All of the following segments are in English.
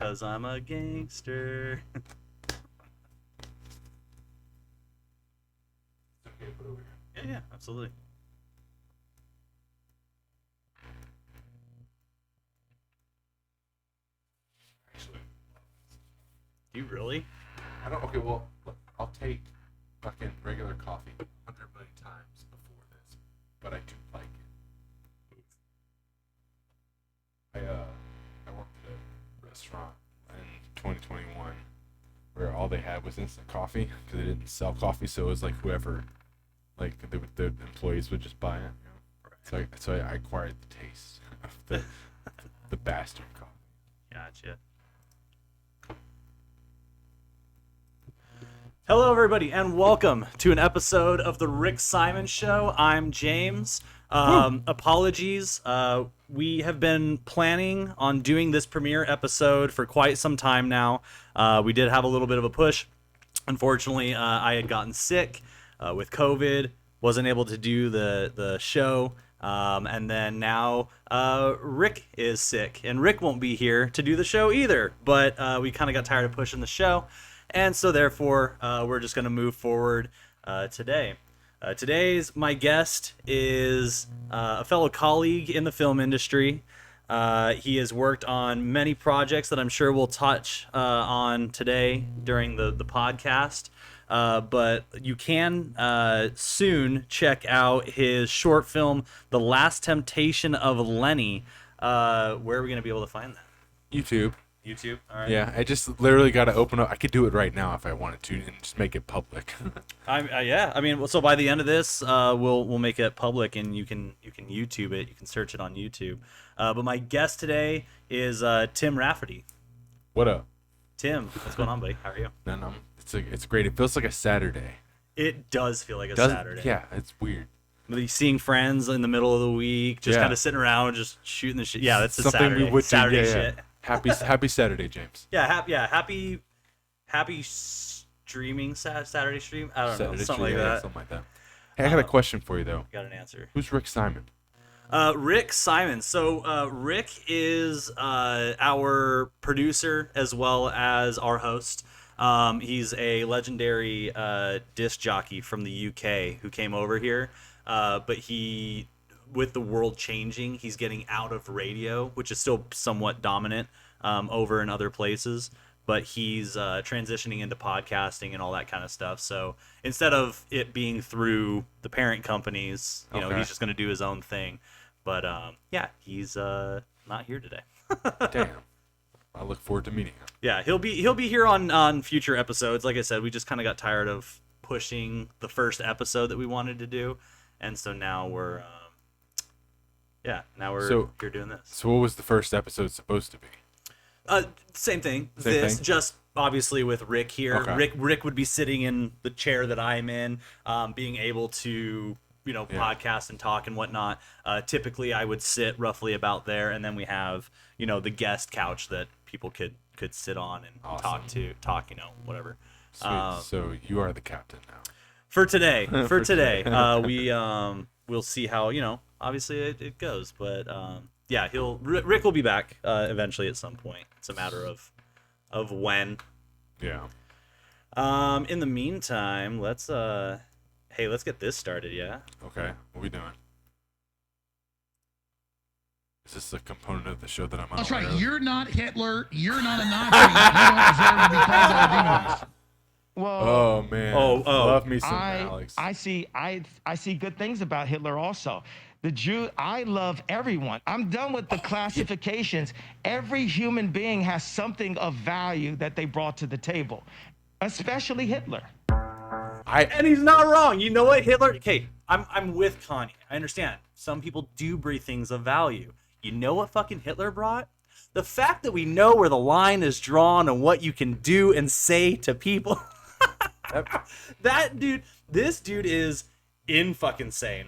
'cause I'm a gangster. Okay, put over here. Yeah, absolutely. Actually, Do you really? I don't. Okay, well, look, I'll take fucking regular coffee 100 million times before this, but I do like it. I worked at a restaurant in 2021 where all they had was instant coffee because they didn't sell coffee, so it was like whoever, like the employees would just buy it. You know? So I acquired the taste of the bastard coffee. Gotcha. Hello, everybody, and welcome to an episode of the Rick Simon Show. I'm James. Apologies. We have been planning on doing this premiere episode for quite some time now. We did have a little bit of a push. Unfortunately, I had gotten sick with COVID, wasn't able to do the show. And then now Rick is sick, and Rick won't be here to do the show either. But we kind of got tired of pushing the show. And so therefore, we're just going to move forward today. Today's my guest is a fellow colleague in the film industry. He has worked on many projects that I'm sure we'll touch on today during the podcast. But you can soon check out his short film, The Last Temptation of Lenny. Where are we going to be able to find that? YouTube. YouTube? All right. Yeah, I just literally got to open up. I could do it right now if I wanted to and just make it public. Yeah. I mean, so by the end of this, we'll make it public, and you can YouTube it. You can search it on YouTube. But my guest today is Tim Rafferty. What up? Tim, what's going on, buddy? How are you? No, it's great. It feels like a Saturday. It does feel like a Doesn't- Saturday. Yeah, it's weird. Seeing friends in the middle of the week, just Yeah. kind of sitting around, just shooting the shit. Yeah, that's a Something Saturday. we would do. Saturday Yeah. shit. Happy Saturday, James. Yeah, happy streaming Saturday stream. I don't know, Saturday something stream, like yeah, that. something like that. Hey, I got a question for you though. Got an answer. Who's Rick Simon? Rick Simon. So Rick is our producer as well as our host. He's a legendary disc jockey from the UK who came over here, but with the world changing, he's getting out of radio, which is still somewhat dominant over in other places. But he's transitioning into podcasting and all that kind of stuff. So instead of it being through the parent companies, Okay. he's just going to do his own thing. But yeah, he's not here today. Damn. I look forward to meeting him. Yeah, he'll be here on future episodes. Like I said, we just kind of got tired of pushing the first episode that we wanted to do, and so now we're here doing this. So what was the first episode supposed to be? Same thing. Same thing? Just obviously with Rick here. Okay. Rick would be sitting in the chair that I'm in, being able to podcast and talk and whatnot. Typically, I would sit roughly about there, and then we have the guest couch that people could sit on and Awesome. talk whatever. Sweet. So you are the captain now. For today, For today, today. we'll see how obviously it goes, but yeah, Rick will be back eventually at some point. It's a matter of when. Yeah. In the meantime, let's get this started. Yeah. Okay. What are we doing? Is this a component of the show that I'm on? That's right. You're not Hitler. You're not a Nazi. You don't deserve to be called our demons. Well, Oh man. Oh. Love me some Alex. I see good things about Hitler also. The Jew, I love everyone. I'm done with the classifications. Every human being has something of value that they brought to the table, especially Hitler. And he's not wrong. You know what, Hitler? Okay, I'm with Kanye. I understand. Some people do bring things of value. You know what fucking Hitler brought? The fact that we know where the line is drawn and what you can do and say to people. This dude is in fucking sane.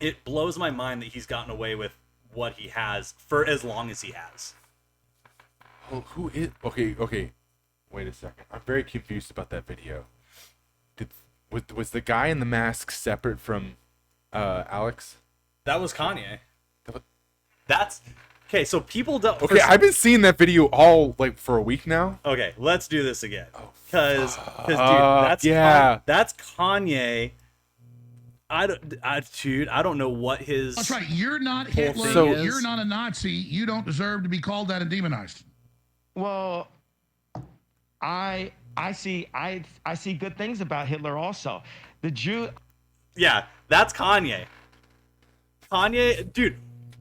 It blows my mind that he's gotten away with what he has for as long as he has. Oh, who is? Okay. Wait a second. I'm very confused about that video. Was the guy in the mask separate from Alex? That was Kanye. That was- That's Okay, so people don't. Okay, I've been seeing that video all like for a week now. Okay, let's do this again. Because dude, that's yeah. that's Kanye. I don't know what his. That's right. You're not Hitler. thing is. You're not a Nazi. You don't deserve to be called that and demonized. Well, I see good things about Hitler also. The Jew. Yeah, that's Kanye. Kanye, dude.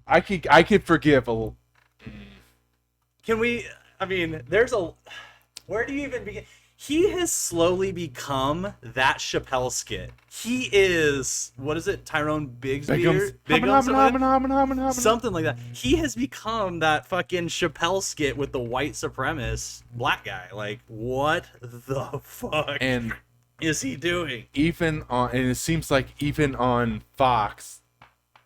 I could forgive a little. Can we? I mean, there's a. Where do you even begin? He has slowly become that Chappelle skit. He is, what is it, Tyrone Bigsby? Something like that. He has become that fucking Chappelle skit with the white supremacist black guy. Like, what the fuck And is he doing? even on, and it seems like even on Fox,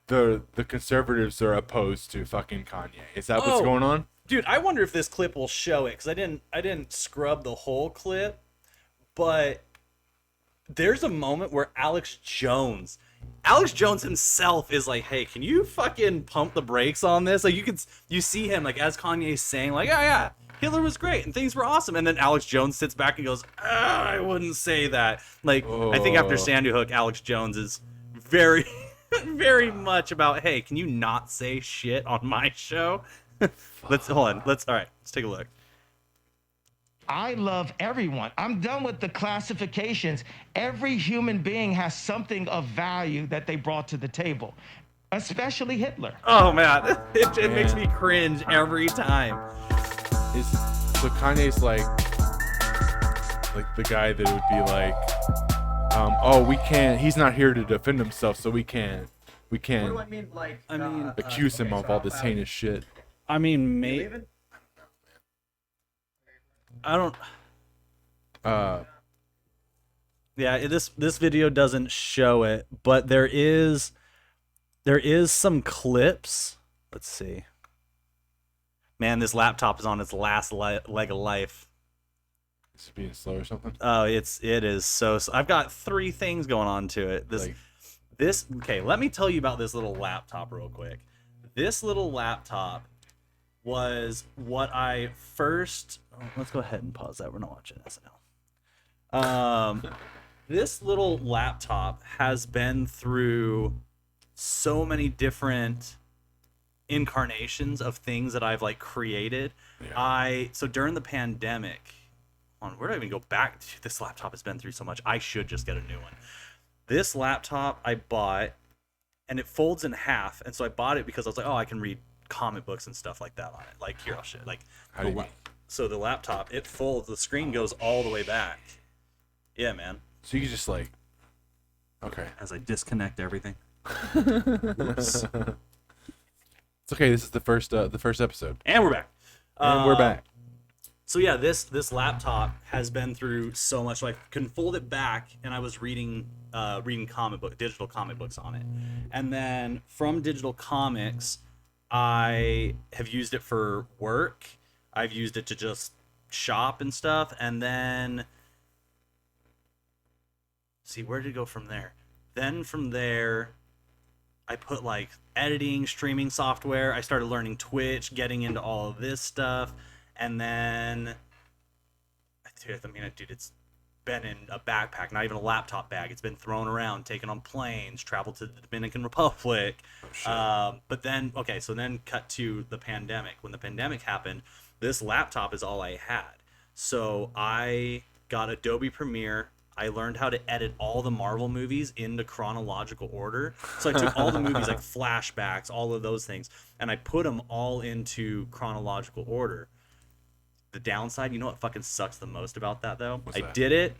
the conservatives are opposed to fucking Kanye. Is that what's going on? Dude, I wonder if this clip will show it, because I didn't scrub the whole clip, but there's a moment where Alex Jones himself is like, hey, can you fucking pump the brakes on this? Like, you see him, like, as Kanye's saying, like, yeah, Hitler was great and things were awesome, and then Alex Jones sits back and goes, I wouldn't say that. Like, I think after Sandy Hook, Alex Jones is very, very much about, hey, can you not say shit on my show? Let's take a look. I love everyone. I'm done with the classifications. Every human being has something of value that they brought to the table, especially Hitler. Oh man, it makes me cringe every time. So Kanye's like the guy that would be like, we can't. He's not here to defend himself, so we can't accuse him of all this heinous shit. I mean, maybe. I don't. Yeah, this video doesn't show it, but there is some clips. Let's see. Man, this laptop is on its last leg of life. Is it being slow or something? Oh, it is so. I've got 3 things going on to it. Okay, let me tell you about this little laptop real quick. This little laptop was what I first. Let's go ahead and pause that. We're not watching this now. This little laptop has been through so many different incarnations of things that I've like created. Yeah. So during the pandemic, where do I even go back to? This laptop has been through so much. I should just get a new one. This laptop I bought, and it folds in half, and so I bought it because I was like, I can read comic books and stuff like that on it. Like, here, I'll show you. Like, so the laptop, it folds, the screen goes all the way back. Yeah, man. So you can just like, okay. As I disconnect everything. It's okay. This is the first episode, and we're back. We're back. So yeah, this laptop has been through so much. So I can fold it back, and I was reading digital comic books on it, and then from digital comics, I have used it for work. I've used it to just shop and stuff, and then see, where did it go from there? Then from there, I put like editing, streaming software. I started learning Twitch, getting into all of this stuff. And then, dude, it's been in a backpack, not even a laptop bag. It's been thrown around, taken on planes, traveled to the Dominican Republic. But then, so then cut to the pandemic. When the pandemic happened, this laptop is all I had. So I got Adobe Premiere. I learned how to edit all the Marvel movies into chronological order. So I took all the movies, like flashbacks, all of those things, and I put them all into chronological order. The downside, you know what fucking sucks the most about that, though? I did it,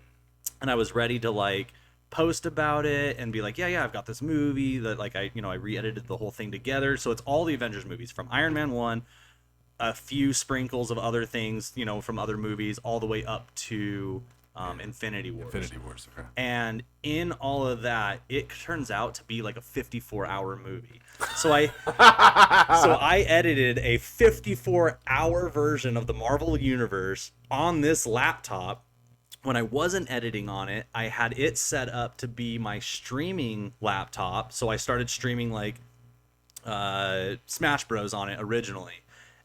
and I was ready to, like, post about it and be like, yeah, I've got this movie that, like, I re-edited the whole thing together. So it's all the Avengers movies, from Iron Man 1, a few sprinkles of other things, from other movies, all the way up to Infinity Wars. Okay. And in all of that, it turns out to be like a 54-hour movie. So I edited a 54-hour version of the Marvel Universe on this laptop. When I wasn't editing on it, I had it set up to be my streaming laptop. So I started streaming like Smash Bros on it originally.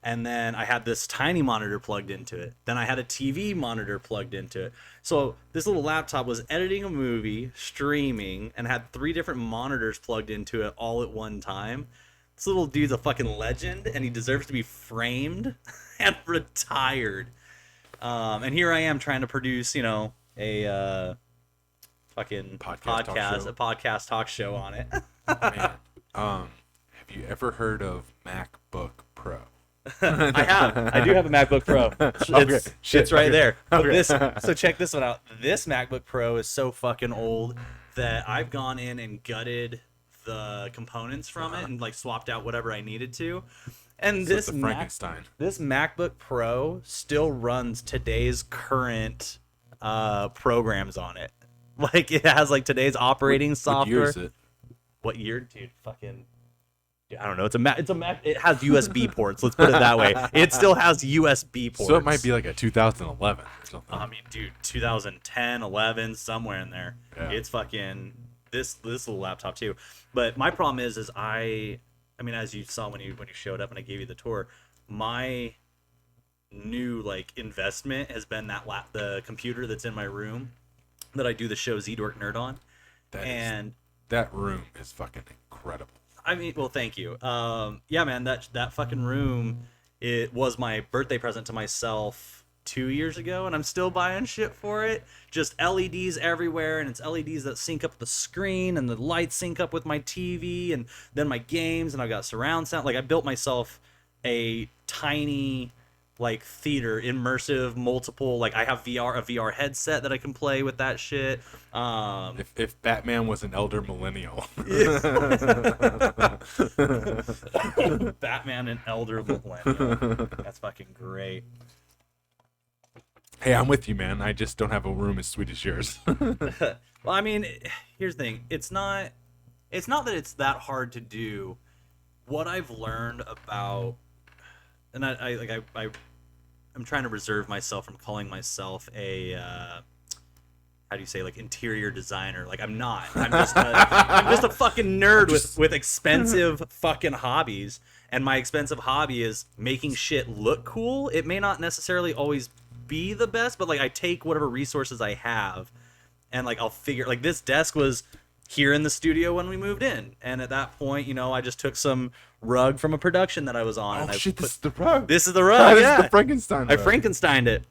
And then I had this tiny monitor plugged into it. Then I had a TV monitor plugged into it. So this little laptop was editing a movie, streaming, and had 3 different monitors plugged into it all at one time. This little dude's a fucking legend, and he deserves to be framed and retired. And here I am trying to produce, a fucking a podcast talk show on it. Man, have you ever heard of MacBook Pro? I have. I do have a MacBook Pro. It's right there. Okay. So check this one out. This MacBook Pro is so fucking old that I've gone in and gutted the components from it and like swapped out whatever I needed to. And So this it's a Frankenstein. this MacBook Pro still runs today's current programs on it. Like it has like today's operating software. What year is it? What year, dude? Fucking. I don't know. It's a Mac. It has USB ports. Let's put it that way. It still has USB ports. So it might be like a 2011 or something. I mean, dude, 2010, 11, somewhere in there. Yeah. It's fucking this little laptop too. But my problem is I mean, as you saw when you showed up and I gave you the tour, my new like investment has been the computer that's in my room that I do the show Z-Dork Nerd on. That room is fucking incredible. I mean, well, thank you. Yeah, man, that fucking room, it was my birthday present to myself 2 years ago, and I'm still buying shit for it. Just LEDs everywhere, and it's LEDs that sync up the screen, and the lights sync up with my TV, and then my games, and I've got surround sound. Like, I built myself a tiny, like, theater, immersive, multiple, like, I have a VR headset that I can play with that shit. If Batman was an elder millennial. Batman and elder millennial. That's fucking great. Hey, I'm with you, man. I just don't have a room as sweet as yours. Well, I mean, here's the thing. It's not that it's that hard to do. What I've learned about, and I'm trying to reserve myself from calling myself a how do you say, like, interior designer. Like, I'm not. I'm just a fucking nerd with expensive fucking hobbies. And my expensive hobby is making shit look cool. It may not necessarily always be the best, but like I take whatever resources I have and like I'll figure, like, this desk was here in the studio when we moved in, and at that point, I just took some rug from a production that I was on. This is the rug. This is the rug. This Yeah, is the Frankenstein rug. I Frankensteined it.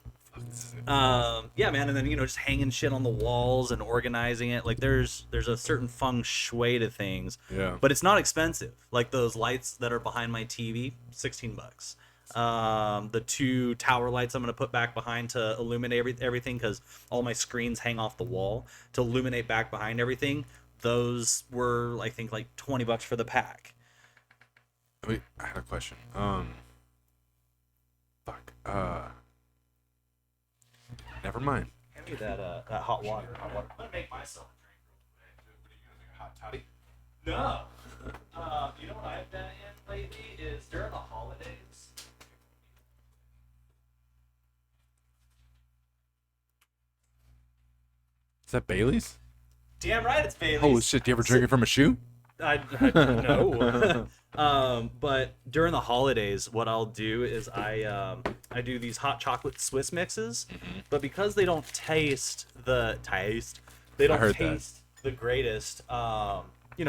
Yeah, man, and then just hanging shit on the walls and organizing it. Like there's a certain feng shui to things. Yeah. But it's not expensive. Like those lights that are behind my TV, $16. The 2 tower lights I'm gonna put back behind to illuminate everything, because all my screens hang off the wall to illuminate back behind everything. Those were, I think, like $20 for the pack. Wait, I had a question. Never mind. Hand me that hot water. I'm gonna make myself a drink real quick. What are you gonna make, a hot toddy? No. You know what I've been in lately is during the holidays. Is that Bailey's? Damn right, it's Bailey's. Holy shit! Do you ever drink it from a shoe? I don't know. But during the holidays, what I'll do is I do these hot chocolate Swiss mixes, but because they don't taste the greatest.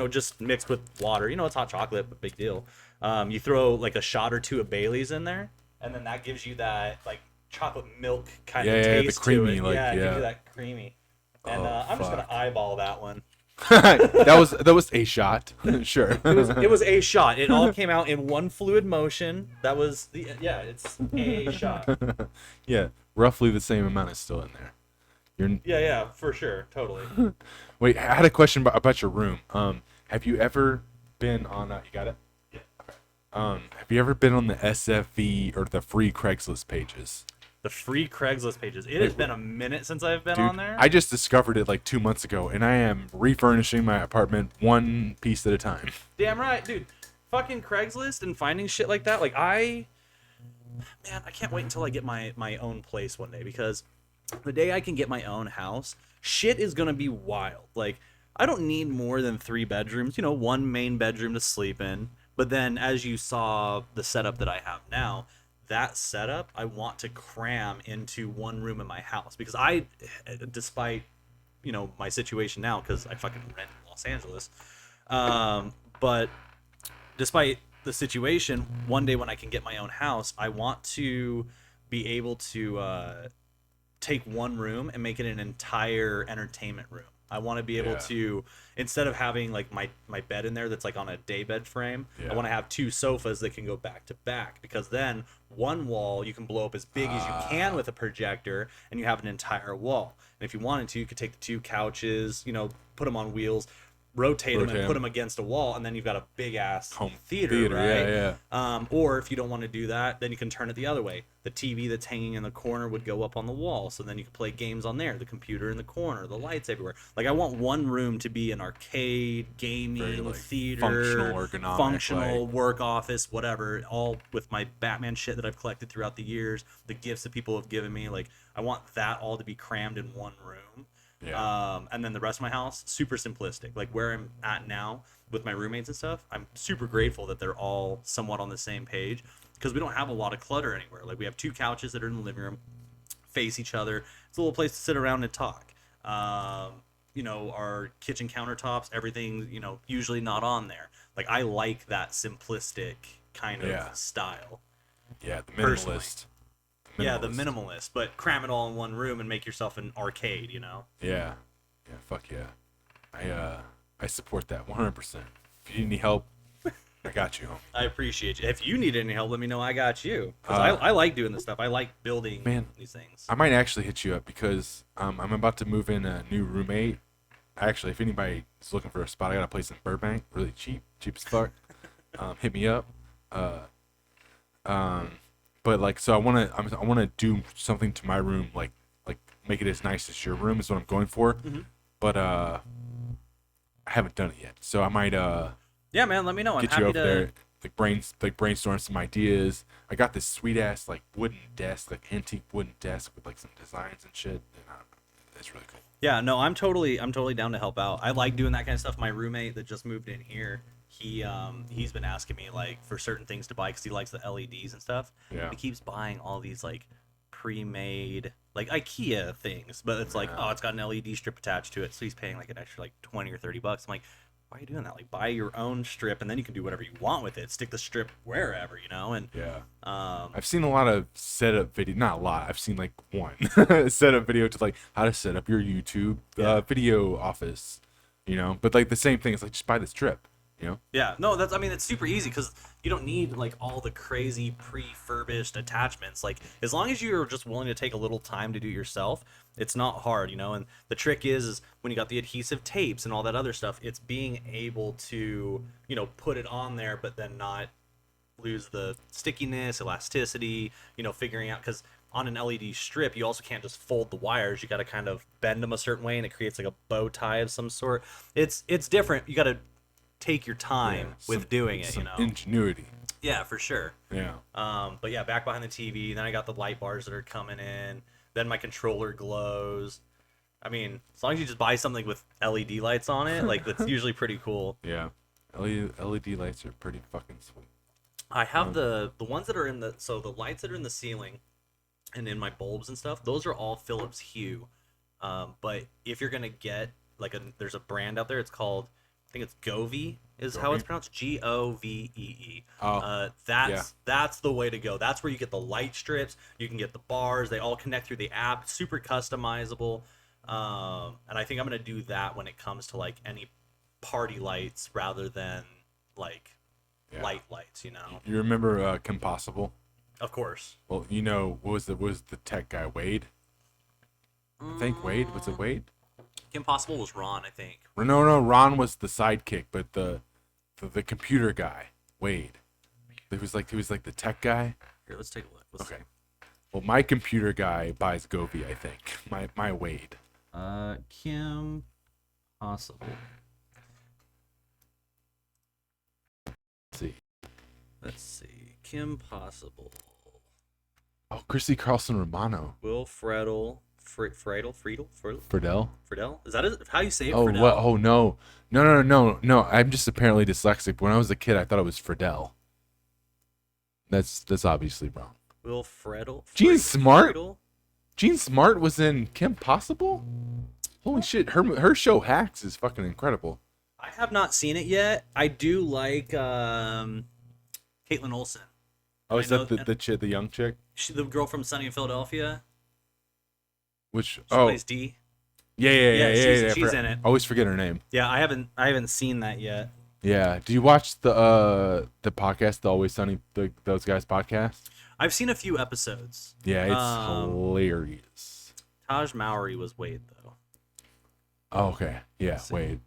Just mixed with water. It's hot chocolate, but big deal. You throw like a shot or 2 of Bailey's in there, and then that gives you that like chocolate milk kind of taste the creamy, to it. like, It gives you that creamy. And I'm just gonna eyeball that one. that was a shot. Sure. It was a shot. It all came out in one fluid motion. That was it's a shot. Yeah, roughly the same amount is still in there. Yeah, for sure, totally. Wait, I had a question about your room. Have you ever been on? You got it? Yeah. Have you ever been on the SFV or the free Craigslist pages? The free Craigslist pages. It has been a minute since I've been Dude, on there. I just discovered it like 2 months ago, and I am refurnishing my apartment one piece at a time. Damn right, dude. Fucking Craigslist and finding shit like that. Like I can't wait until I get my own place one day, because the day I can get my own house, shit is gonna be wild. Like I don't need more than 3 bedrooms. 1 main bedroom to sleep in, But then as you saw the setup that I have now, that setup I want to cram into one room in my house because despite my situation now because I fucking rent in Los Angeles, but despite the situation, one day when I can get my own house, I want to be able to take one room and make it an entire entertainment room. I want to be able to, instead of having like my bed in there that's like on a day bed frame, I want to have two sofas that can go back to back, because then one wall you can blow up as big as you can with a projector and you have an entire wall. And if you wanted to, you could take the two couches, put them on wheels, rotate them and put them against a wall, and then you've got a big ass home theater, right? Or if you don't want to do that, then you can turn it the other way. The TV that's hanging in the corner would go up on the wall, so then you can play games on there. The computer in the corner, the lights everywhere. Like, I want one room to be an arcade, gaming, theater, functional, ergonomic, functional work office, whatever, all with my Batman shit that I've collected throughout the years, the gifts that people have given me. Like, I want that all to be crammed in one room. And then the rest of my house, super simplistic. Like where I'm at now with my roommates and stuff, I'm super grateful that they're all somewhat on the same page, because we don't have a lot of clutter anywhere. Like, we have two couches that are in the living room, face each other. It's a little place to sit around and talk. Our kitchen countertops, everything, usually not on there. Like, I like that simplistic kind of style. Yeah, the minimalist. Yeah, the minimalist, but cram it all in one room and make yourself an arcade, Yeah, fuck yeah. I support that 100%. If you need any help, I got you. I appreciate you. If you need any help, let me know. I got you. Because I like doing this stuff. I like building these things. I might actually hit you up because I'm about to move in a new roommate. Actually, if anybody is looking for a spot, I got a place in Burbank, really cheap as fuck. Hit me up. But like, so I want to do something to my room, like make it as nice as your room is what I'm going for. Mm-hmm. But I haven't done it yet, so I might yeah, man, let me know. Get I'm you happy over there, brainstorm some ideas. I got this sweet ass like wooden desk, like antique wooden desk with like some designs and shit. And it's really cool. Yeah, no, I'm totally down to help out. I like doing that kind of stuff. My roommate that just moved in here, he's been asking me like for certain things to buy because he likes the LEDs and stuff. Yeah. He keeps buying all these like pre-made like IKEA things, but it's like, oh, it's got an LED strip attached to it, so he's paying like an extra like $20 or $30. I'm like, why are you doing that? Like, buy your own strip and then you can do whatever you want with it. Stick the strip wherever, And I've seen a lot of setup video, not a lot. I've seen like one setup video to like how to set up your YouTube video office, But like the same thing. It's like just buy the strip. Yeah, no, it's super easy because you don't need like all the crazy pre-furbished attachments. Like, as long as you're just willing to take a little time to do it yourself, it's not hard, And the trick is when you got the adhesive tapes and all that other stuff, it's being able to, put it on there, but then not lose the stickiness, elasticity, figuring out, because on an LED strip, you also can't just fold the wires. You got to kind of bend them a certain way, and it creates like a bow tie of some sort. It's different. You got to take your time with doing it, Ingenuity. Yeah, for sure. Yeah. But yeah, back behind the TV, then I got the light bars that are coming in, then my controller glows. I mean, as long as you just buy something with LED lights on it, like, that's usually pretty cool. Yeah. LED lights are pretty fucking sweet. I have the ones that are the lights that are in the ceiling and in my bulbs and stuff, those are all Philips Hue. But if you're going to get there's a brand out there, it's called, I think it's Govee is how it's pronounced, Govee. That's the way to go. That's where you get the light strips. You can get the bars. They all connect through the app. Super customizable. And I think I'm gonna do that when it comes to like any party lights rather than like light lights. You remember Kim Possible? Of course. Well, what was the tech guy, Wade? I think Wade. Was it Wade? Kim Possible was Ron, I think. No, Ron was the sidekick, but the computer guy, Wade. He was like the tech guy. Here, let's take a look. Let's see. Well, my computer guy buys Govee, I think. My Wade. Kim Possible. Let's see. Kim Possible. Oh, Chrissy Carlson Romano. Will Fredel, Friedel. Friedel? Is that how you say it? Oh, Friedel? what? Oh, no. I'm just apparently dyslexic. When I was a kid, I thought it was Friedel. That's obviously wrong. Will Friedel? Gene Smart? Friedel? Gene Smart was in Kim Possible? Holy shit, her show Hacks is fucking incredible. I have not seen it yet. I do like Caitlin Olsen. Oh, is that the young chick? The girl from Sunny in Philadelphia. Which She plays D. Yeah. She's in it. I always forget her name. Yeah, I haven't seen that yet. Yeah. Do you watch the podcast, the Always Sunny, those guys podcast? I've seen a few episodes. Yeah, it's hilarious. Taj Mowry was Wade though. Oh, okay. Yeah, Wade.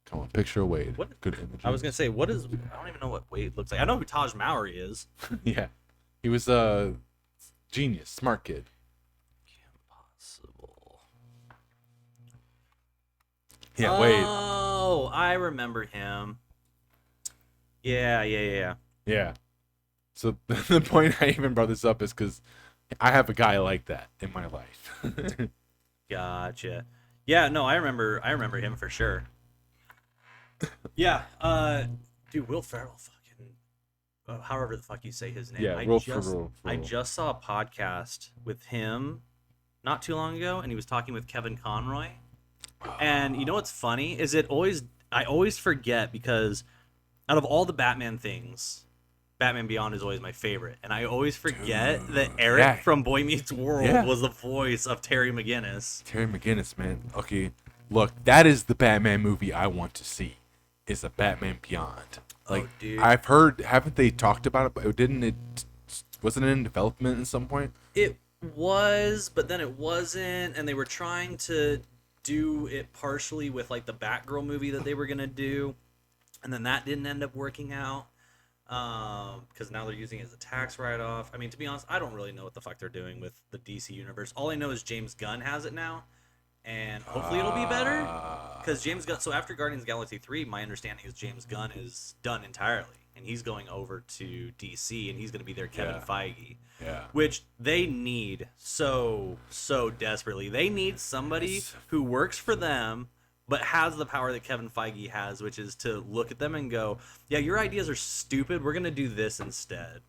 Come on, picture of Wade. What? Good image. I was gonna say, I don't even know what Wade looks like. I know who Taj Mowry is. Yeah, he was a genius, smart kid. Impossible. Yeah, Wade. Oh, I remember him. Yeah. Yeah. So the point I even brought this up is because I have a guy like that in my life. Gotcha. Yeah, no, I remember him for sure. Yeah, dude, Will Ferrell, fucking, however the fuck you say his name. Yeah, Ferrell. I just saw a podcast with him not too long ago, and he was talking with Kevin Conroy. And you know what's funny is I always forget because out of all the Batman things, Batman Beyond is always my favorite, and I always forget that Eric from Boy Meets World was the voice of Terry McGinnis. Terry McGinnis, man. Okay, look, that is the Batman movie I want to see. Is a Batman Beyond. Like, dude. I've heard, haven't they talked about it? But wasn't it in development at some point? It was, but then it wasn't, and they were trying to do it partially with like the Batgirl movie that they were gonna do, and then that didn't end up working out. Because now they're using it as a tax write-off. I mean, to be honest, I don't really know what the fuck they're doing with the DC universe. All I know is James Gunn has it now, and hopefully it'll be better. Because James Gunn, so after Guardians of the Galaxy 3, my understanding is James Gunn is done entirely, and he's going over to DC, and he's going to be their Kevin Feige. Yeah. Which they need so desperately. They need somebody who works for them, but has the power that Kevin Feige has, which is to look at them and go, yeah, your ideas are stupid. We're going to do this instead.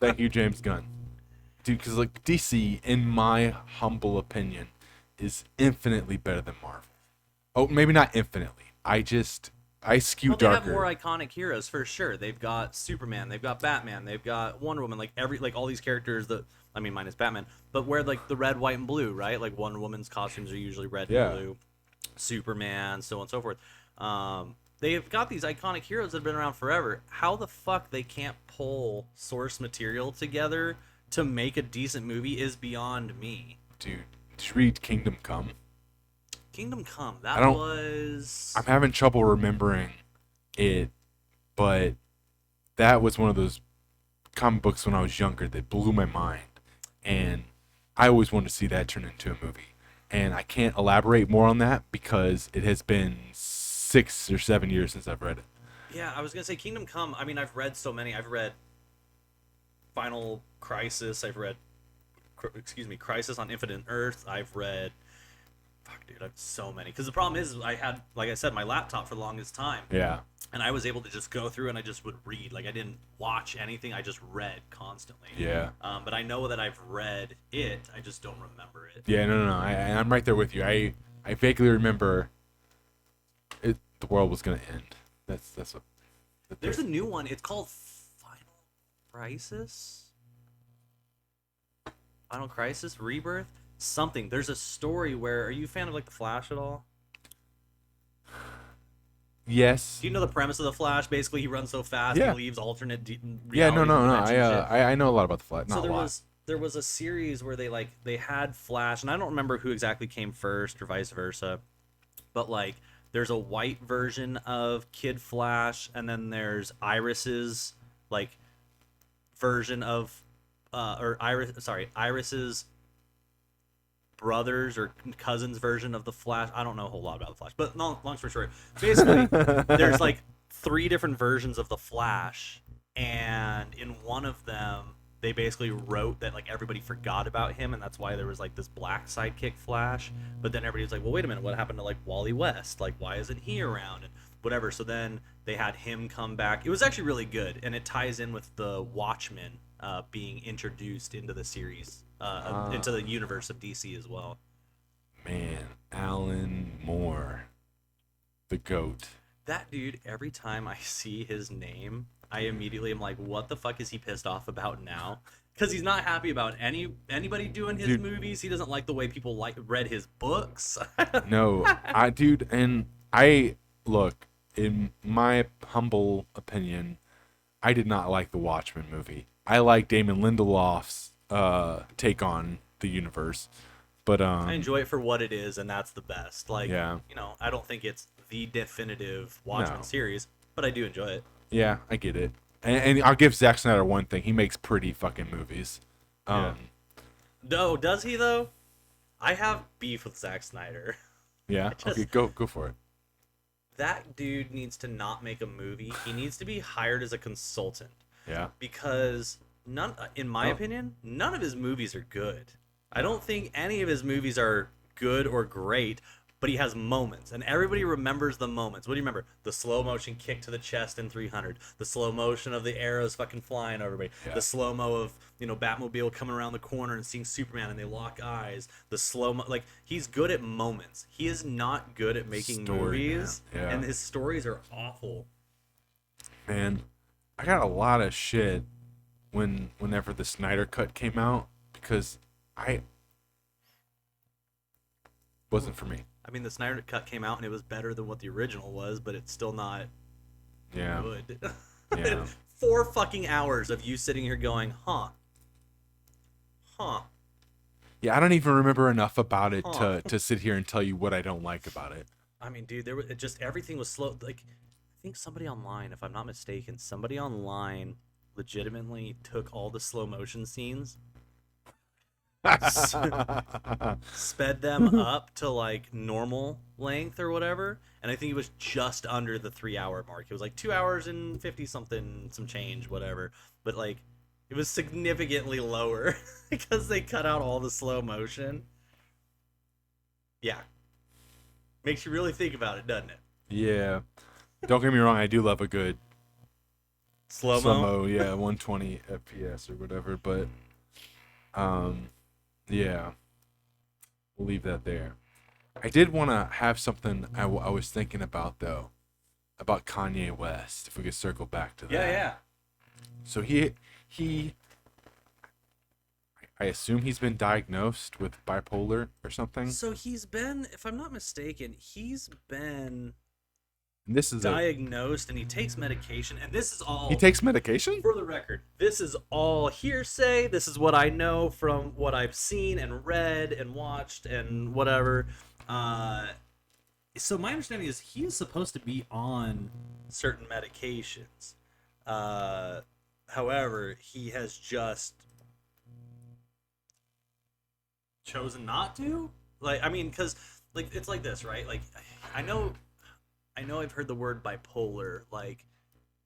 Thank you, James Gunn. Dude, because like DC, in my humble opinion, is infinitely better than Marvel. Oh, maybe not infinitely. I skew they darker. have more iconic heroes for sure. They've got Superman, they've got Batman, they've got Wonder Woman, like all these characters that, I mean, minus Batman, but wear like the red, white, and blue, right? Like Wonder Woman's costumes are usually red and blue. Superman, so on and so forth. They've got these iconic heroes that have been around forever. How the fuck they can't pull source material together to make a decent movie is beyond me. Dude, did you read Kingdom Come? Kingdom Come, I'm having trouble remembering it, but that was one of those comic books when I was younger that blew my mind, and I always wanted to see that turn into a movie. And I can't elaborate more on that because it has been 6 or 7 years since I've read it. Yeah, I was gonna say Kingdom Come. I mean, I've read so many. I've read Final Crisis. I've read, Crisis on Infinite Earth. I've read, dude, I have so many. Because the problem is, I had, like I said, my laptop for the longest time. Yeah. And I was able to just go through and I just would read. Like, I didn't watch anything. I just read constantly. Yeah. But I know that I've read it. I just don't remember it. Yeah, no. I'm right there with you. I vaguely remember the world was going to end. That's what... There's a new one. It's called Final Crisis? Final Crisis? Rebirth? Something. There's a story where... Are you a fan of, like, The Flash at all? Yes. Do you know the premise of The Flash? Basically, he runs so fast, he leaves alternate Yeah, no. I know a lot about The Flash. Not a lot. There was a series where they had Flash, and I don't remember who exactly came first or vice versa, but like there's a white version of Kid Flash, and then there's Iris's like version of Iris's brothers or cousins version of the Flash. I don't know a whole lot about the Flash, but long story short, basically there's like 3 different versions of the Flash, and in one of them they basically wrote that like everybody forgot about him, and that's why there was like this black sidekick Flash. But then everybody was like, well, wait a minute, what happened to like Wally West? Like, why isn't he around? And whatever. So then they had him come back. It was actually really good, and it ties in with the Watchmen being introduced into the series, into the universe of DC as well. Man, Alan Moore, the GOAT. That dude, every time I see his name, I immediately am like, what the fuck is he pissed off about now? Because he's not happy about anybody doing his movies. He doesn't like the way people read his books. No, look, in my humble opinion, I did not like the Watchmen movie. I like Damon Lindelof's take on the universe, but I enjoy it for what it is, and that's the best. Like, yeah. you know, I don't think it's the definitive Watchmen series, but I do enjoy it. Yeah, I get it. And I'll give Zack Snyder one thing. He makes pretty fucking movies. No, does he, though? I have beef with Zack Snyder. Yeah? Okay, go for it. That dude needs to not make a movie. He needs to be hired as a consultant. Yeah. Because, in my opinion, none of his movies are good. I don't think any of his movies are good or great, but he has moments, and everybody remembers the moments. What do you remember? The slow motion kick to the chest in 300. The slow motion of the arrows fucking flying over everybody. Yeah. The slow mo of, you know, Batmobile coming around the corner and seeing Superman and they lock eyes. The slow mo, like, he's good at moments. He is not good at making movies, and his stories are awful. Man, I got a lot of shit whenever the Snyder Cut came out because wasn't for me. I mean, the Snyder Cut came out and it was better than what the original was, but it's still not good. Yeah. 4 fucking hours of you sitting here going, huh. Yeah, I don't even remember enough about it to sit here and tell you what I don't like about it. I mean, dude, everything was slow. Like, I think somebody online, if I'm not mistaken, legitimately took all the slow motion scenes, sped them up to like normal length or whatever, and I think it was just under the 3-hour mark. It was like 2 hours and 50 something, some change, whatever. But like, it was significantly lower because they cut out all the slow motion. Yeah, makes you really think about it, doesn't it? Yeah, don't get me wrong, I do love a good slow-mo, yeah, 120 FPS or whatever, but yeah, we'll leave that there. I did want to have something I was thinking about, though, about Kanye West, if we could circle back to that. Yeah. So he I assume he's been diagnosed with bipolar or something. So he's been, if I'm not mistaken, this is diagnosed, and he takes medication, and this is all... He takes medication? For the record, this is all hearsay. This is what I know from what I've seen and read and watched and whatever. So my understanding is he is supposed to be on certain medications. However, he has just chosen not to. Like, I mean, because like it's like this, right? Like, I know I've heard the word bipolar like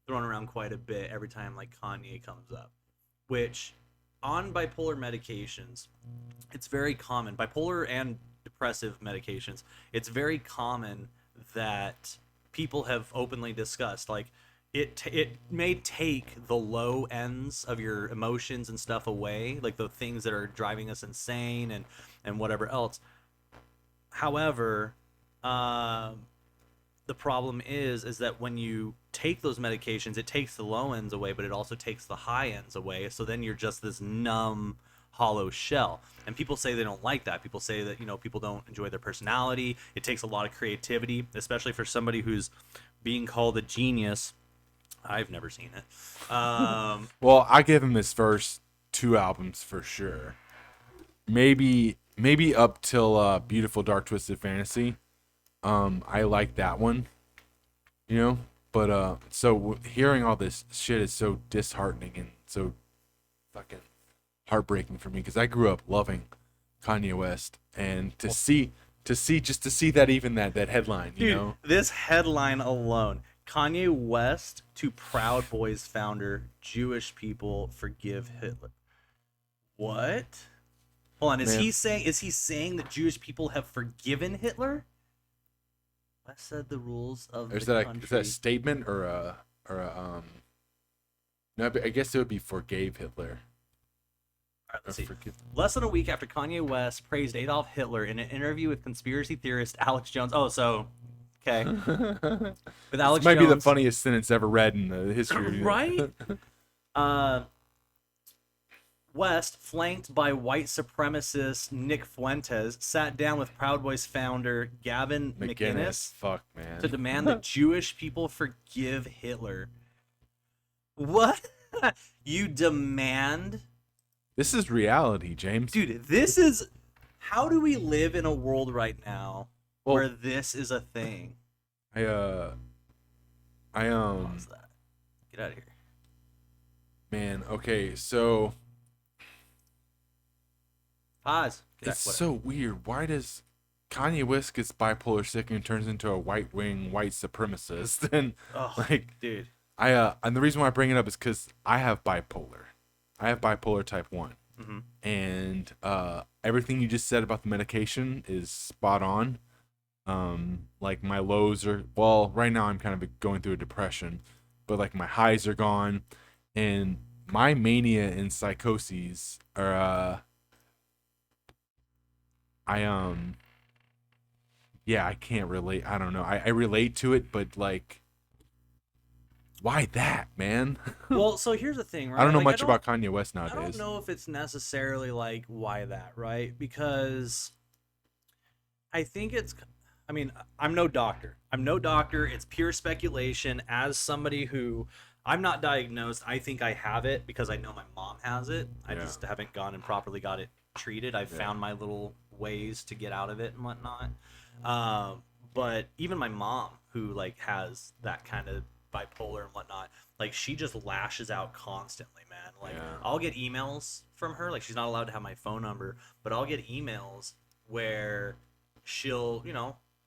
thrown around quite a bit every time like Kanye comes up, which on bipolar medications, it's very common. Bipolar and depressive medications, it's very common that people have openly discussed. Like, it may take the low ends of your emotions and stuff away, like the things that are driving us insane and whatever else. However, the problem is that when you take those medications, it takes the low ends away, but it also takes the high ends away. So then you're just this numb, hollow shell. And people say they don't like that. People say that, you know, people don't enjoy their personality. It takes a lot of creativity, especially for somebody who's being called a genius. I've never seen it. Well, I give him his first 2 albums for sure. Maybe up till Beautiful Dark Twisted Fantasy. I like that one, you know, but so hearing all this shit is so disheartening and so fucking heartbreaking for me, because I grew up loving Kanye West, and to see that, even that headline, you know, this headline alone: Kanye West to Proud Boys founder, Jewish people forgive Hitler. What? Hold on, is Man. he saying that Jewish people have forgiven Hitler? I said the rules of Or is the that country. a statement or a No, but I guess it would be forgave Hitler. All right, let's Or see. forgive. Less than a week after Kanye West praised Adolf Hitler in an interview with conspiracy theorist Alex Jones. Oh, so okay, with This Alex might be the Jones. funniest sentence ever read in the history. Right? West, flanked by white supremacist Nick Fuentes, sat down with Proud Boys founder Gavin McInnes Fuck, man. to demand that Jewish people forgive Hitler. What? You demand? This is reality, James. Dude, this is... How do we live in a world right now where this is a thing? I Pause that. Get out of here. Man, okay, so Pause. it's so weird. Why does Kanye West gets bipolar sick and turns into a white supremacist? And Oh, like, dude. and the reason why I bring it up is because I have bipolar. I have bipolar type 1. Mm-hmm. And everything you just said about the medication is spot on. Like my lows are, well, right now I'm kind of going through a depression, but like my highs are gone, and my mania and psychoses are I can't relate. I don't know. I relate to it, but like, why that, man? Well, so here's the thing, right? I don't know Like, much about Kanye West I don't nowadays. know if it's necessarily like why that, right? Because I think it's, I mean, I'm no doctor. It's pure speculation. As somebody who, I'm not diagnosed. I think I have it because I know my mom has it. I Yeah. just haven't gone and properly got it treated. I've found my little ways to get out of it and whatnot. But even my mom, who like has that kind of bipolar and whatnot, like she just lashes out constantly, man. Like I'll get emails from her, like she's not allowed to have my phone number, but I'll get emails where she'll,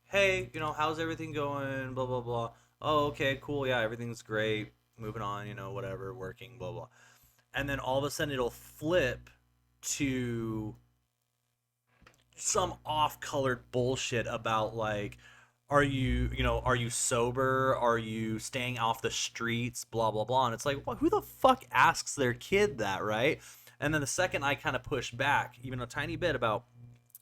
hey, how's everything going, blah blah blah. Oh, okay, cool, yeah, everything's great, moving on, whatever, working, blah blah. And then all of a sudden it'll flip to some off-colored bullshit about like, are you sober, are you staying off the streets, blah blah blah. And it's like, well, who the fuck asks their kid that, right? And then the second I kind of push back even a tiny bit about,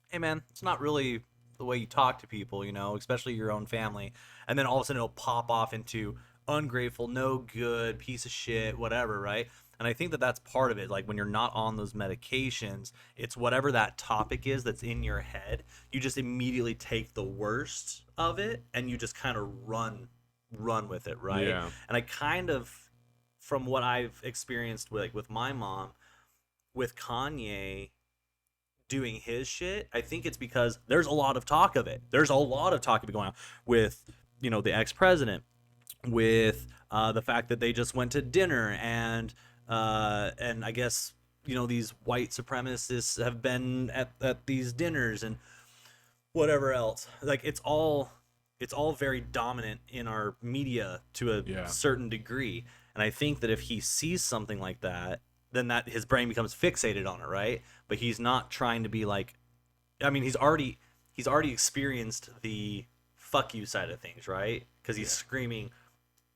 hey man, it's not really the way you talk to people, especially your own family, and then all of a sudden it'll pop off into ungrateful, no good, piece of shit, whatever, right? And I think that that's part of it. Like when you're not on those medications, it's whatever that topic is that's in your head. You just immediately take the worst of it and you just kind of run with it, right? Yeah. And I kind of, from what I've experienced with my mom, with Kanye doing his shit, I think it's because there's a lot of talk of it. There's a lot of talk of it going on with, the ex-president, with the fact that they just went to dinner, and I guess these white supremacists have been at these dinners and whatever else. Like it's all very dominant in our media to a certain degree, and I think that if he sees something like that, then that his brain becomes fixated on it, right? But he's not trying to be like, I mean, he's already experienced the fuck you side of things, right? Because he's screaming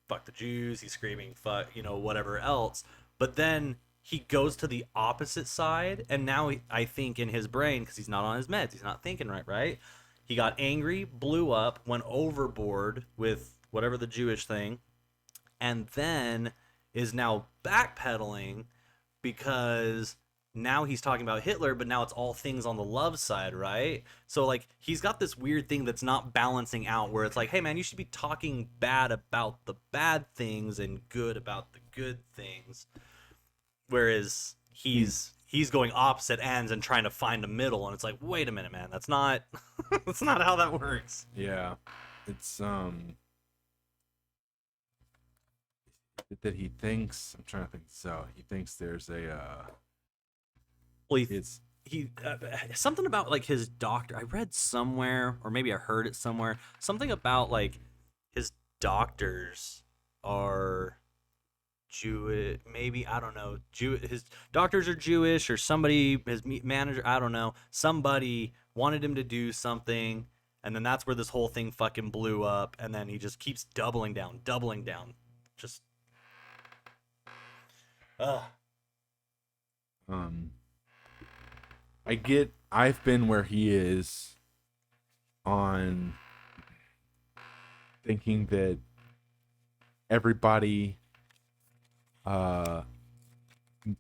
fuck the Jews, he's screaming fuck, whatever else. But then he goes to the opposite side, and now I think in his brain, because he's not on his meds, he's not thinking right? He got angry, blew up, went overboard with whatever the Jewish thing, and then is now backpedaling because now he's talking about Hitler, but now it's all things on the love side, right? So like he's got this weird thing that's not balancing out, where it's like, hey man, you should be talking bad about the bad things and good about the good things, whereas he's going opposite ends and trying to find a middle, and it's like, wait a minute, man, that's not that's not how that works. Yeah, it's that he thinks. I'm trying to think this out. He thinks there's a Well, he something about like his doctor. I read somewhere, or maybe I heard it somewhere, something about like his doctors are Jewish, maybe, I don't know. His doctors are Jewish, or somebody, his manager, I don't know. Somebody wanted him to do something, and then that's where this whole thing fucking blew up. And then he just keeps doubling down. Just, I've been where he is on thinking that everybody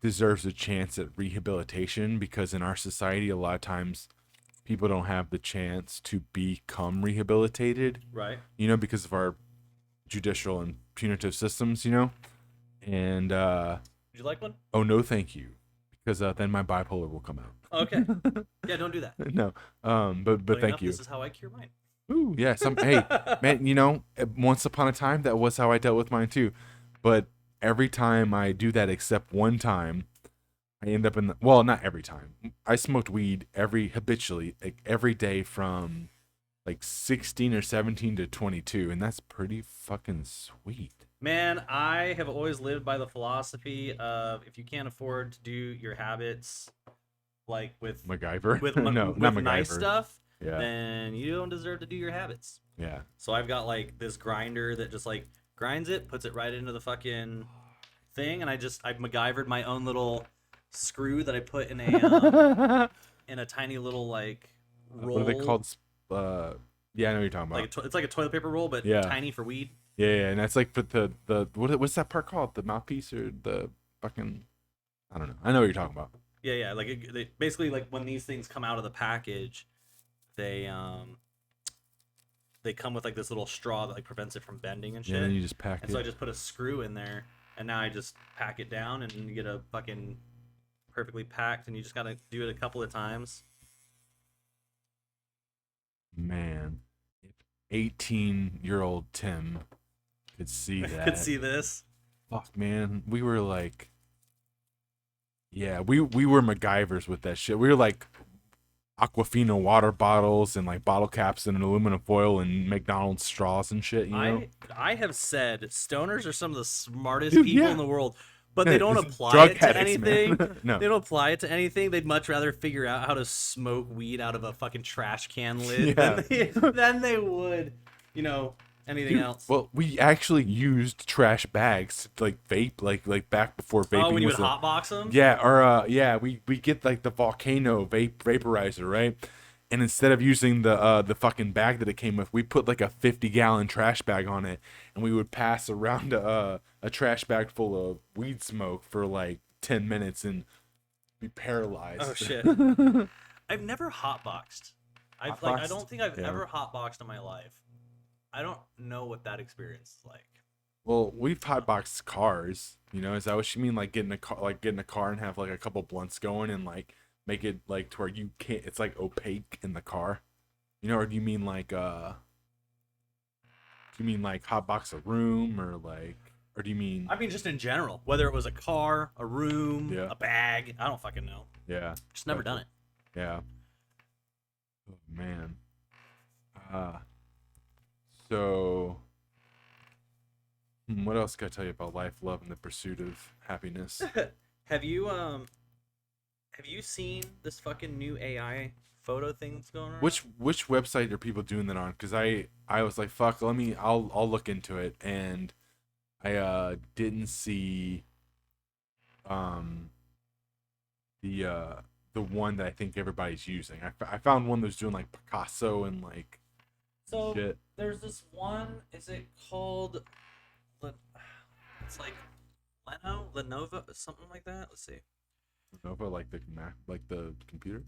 deserves a chance at rehabilitation, because in our society a lot of times people don't have the chance to become rehabilitated, right. because of our judicial and punitive systems, and Would you like one? oh no thank you, because then my bipolar will come out. Okay. Yeah, don't do that. No, but Funny thank enough, you. This is how I cure mine. Ooh, yeah. Hey, man. Once upon a time, that was how I dealt with mine too. But every time I do that, except one time, I end up not every time. I smoked weed habitually, like every day from like 16 or 17 to 22, and that's pretty fucking sweet. Man, I have always lived by the philosophy of, if you can't afford to do your habits, like with MacGyver. with No, not nice MacGyver. stuff, Yeah. then you don't deserve to do your habits. Yeah. So I've got like this grinder that just like grinds it, puts it right into the fucking thing, and I've MacGyvered my own little screw that I put in a in a tiny little like roll. What are they called? Yeah, I know what you're talking about. It's like a toilet paper roll, but Yeah. tiny for weed. Yeah, and that's like for the what's that part called? The mouthpiece or the fucking, I don't know. I know what you're talking about. Yeah. Like they basically, like when these things come out of the package, they come with like this little straw that like prevents it from bending and shit. Yeah, and you just pack and it. so I just put a screw in there, and now I just pack it down, and you get a fucking perfectly packed, and you just gotta do it a couple of times. Man, if 18-year-old Tim could see that. Could see this. Fuck, man, we were like, yeah, we were MacGyvers with that shit. We were like Aquafina water bottles and like bottle caps and aluminum foil and McDonald's straws and shit. I have said stoners are some of the smartest Dude, people yeah. in the world, but they don't apply Drug it to addicts, man. anything. No. They don't apply it to anything. They'd much rather figure out how to smoke weed out of a fucking trash can lid than they would, anything else. Well, we actually used trash bags to like vape, like back before vaping. Oh, when you was would hotbox them? Yeah, or we get like the volcano vaporizer, right? And instead of using the fucking bag that it came with, we put like a 50-gallon trash bag on it, and we would pass around a trash bag full of weed smoke for like 10 minutes and be paralyzed. Oh shit! I've never hotboxed. I don't think I've ever hotboxed in my life. I don't know what that experience is like. Well, we've hotboxed cars. Is that what you mean? Like getting a car and have like a couple blunts going and like make it like to where you can't. It's like opaque in the car. Or do you mean like hotbox a room or like? Or do you mean? I mean, just in general, whether it was a car, a room, Yeah. a bag. I don't fucking know. Yeah. Just never done it. Yeah. Oh man. So. What else can I tell you about life, love, and the pursuit of happiness? Have you seen this fucking new AI photo thing that's going on? Which website are people doing that on? Because I was like, fuck, I'll look into it, and I didn't see the one that I think everybody's using. I found one that was doing like Picasso and like shit. There's this one. Is it called? It's like Lenovo, something like that. Let's see. Nova, like the Mac, like the computer.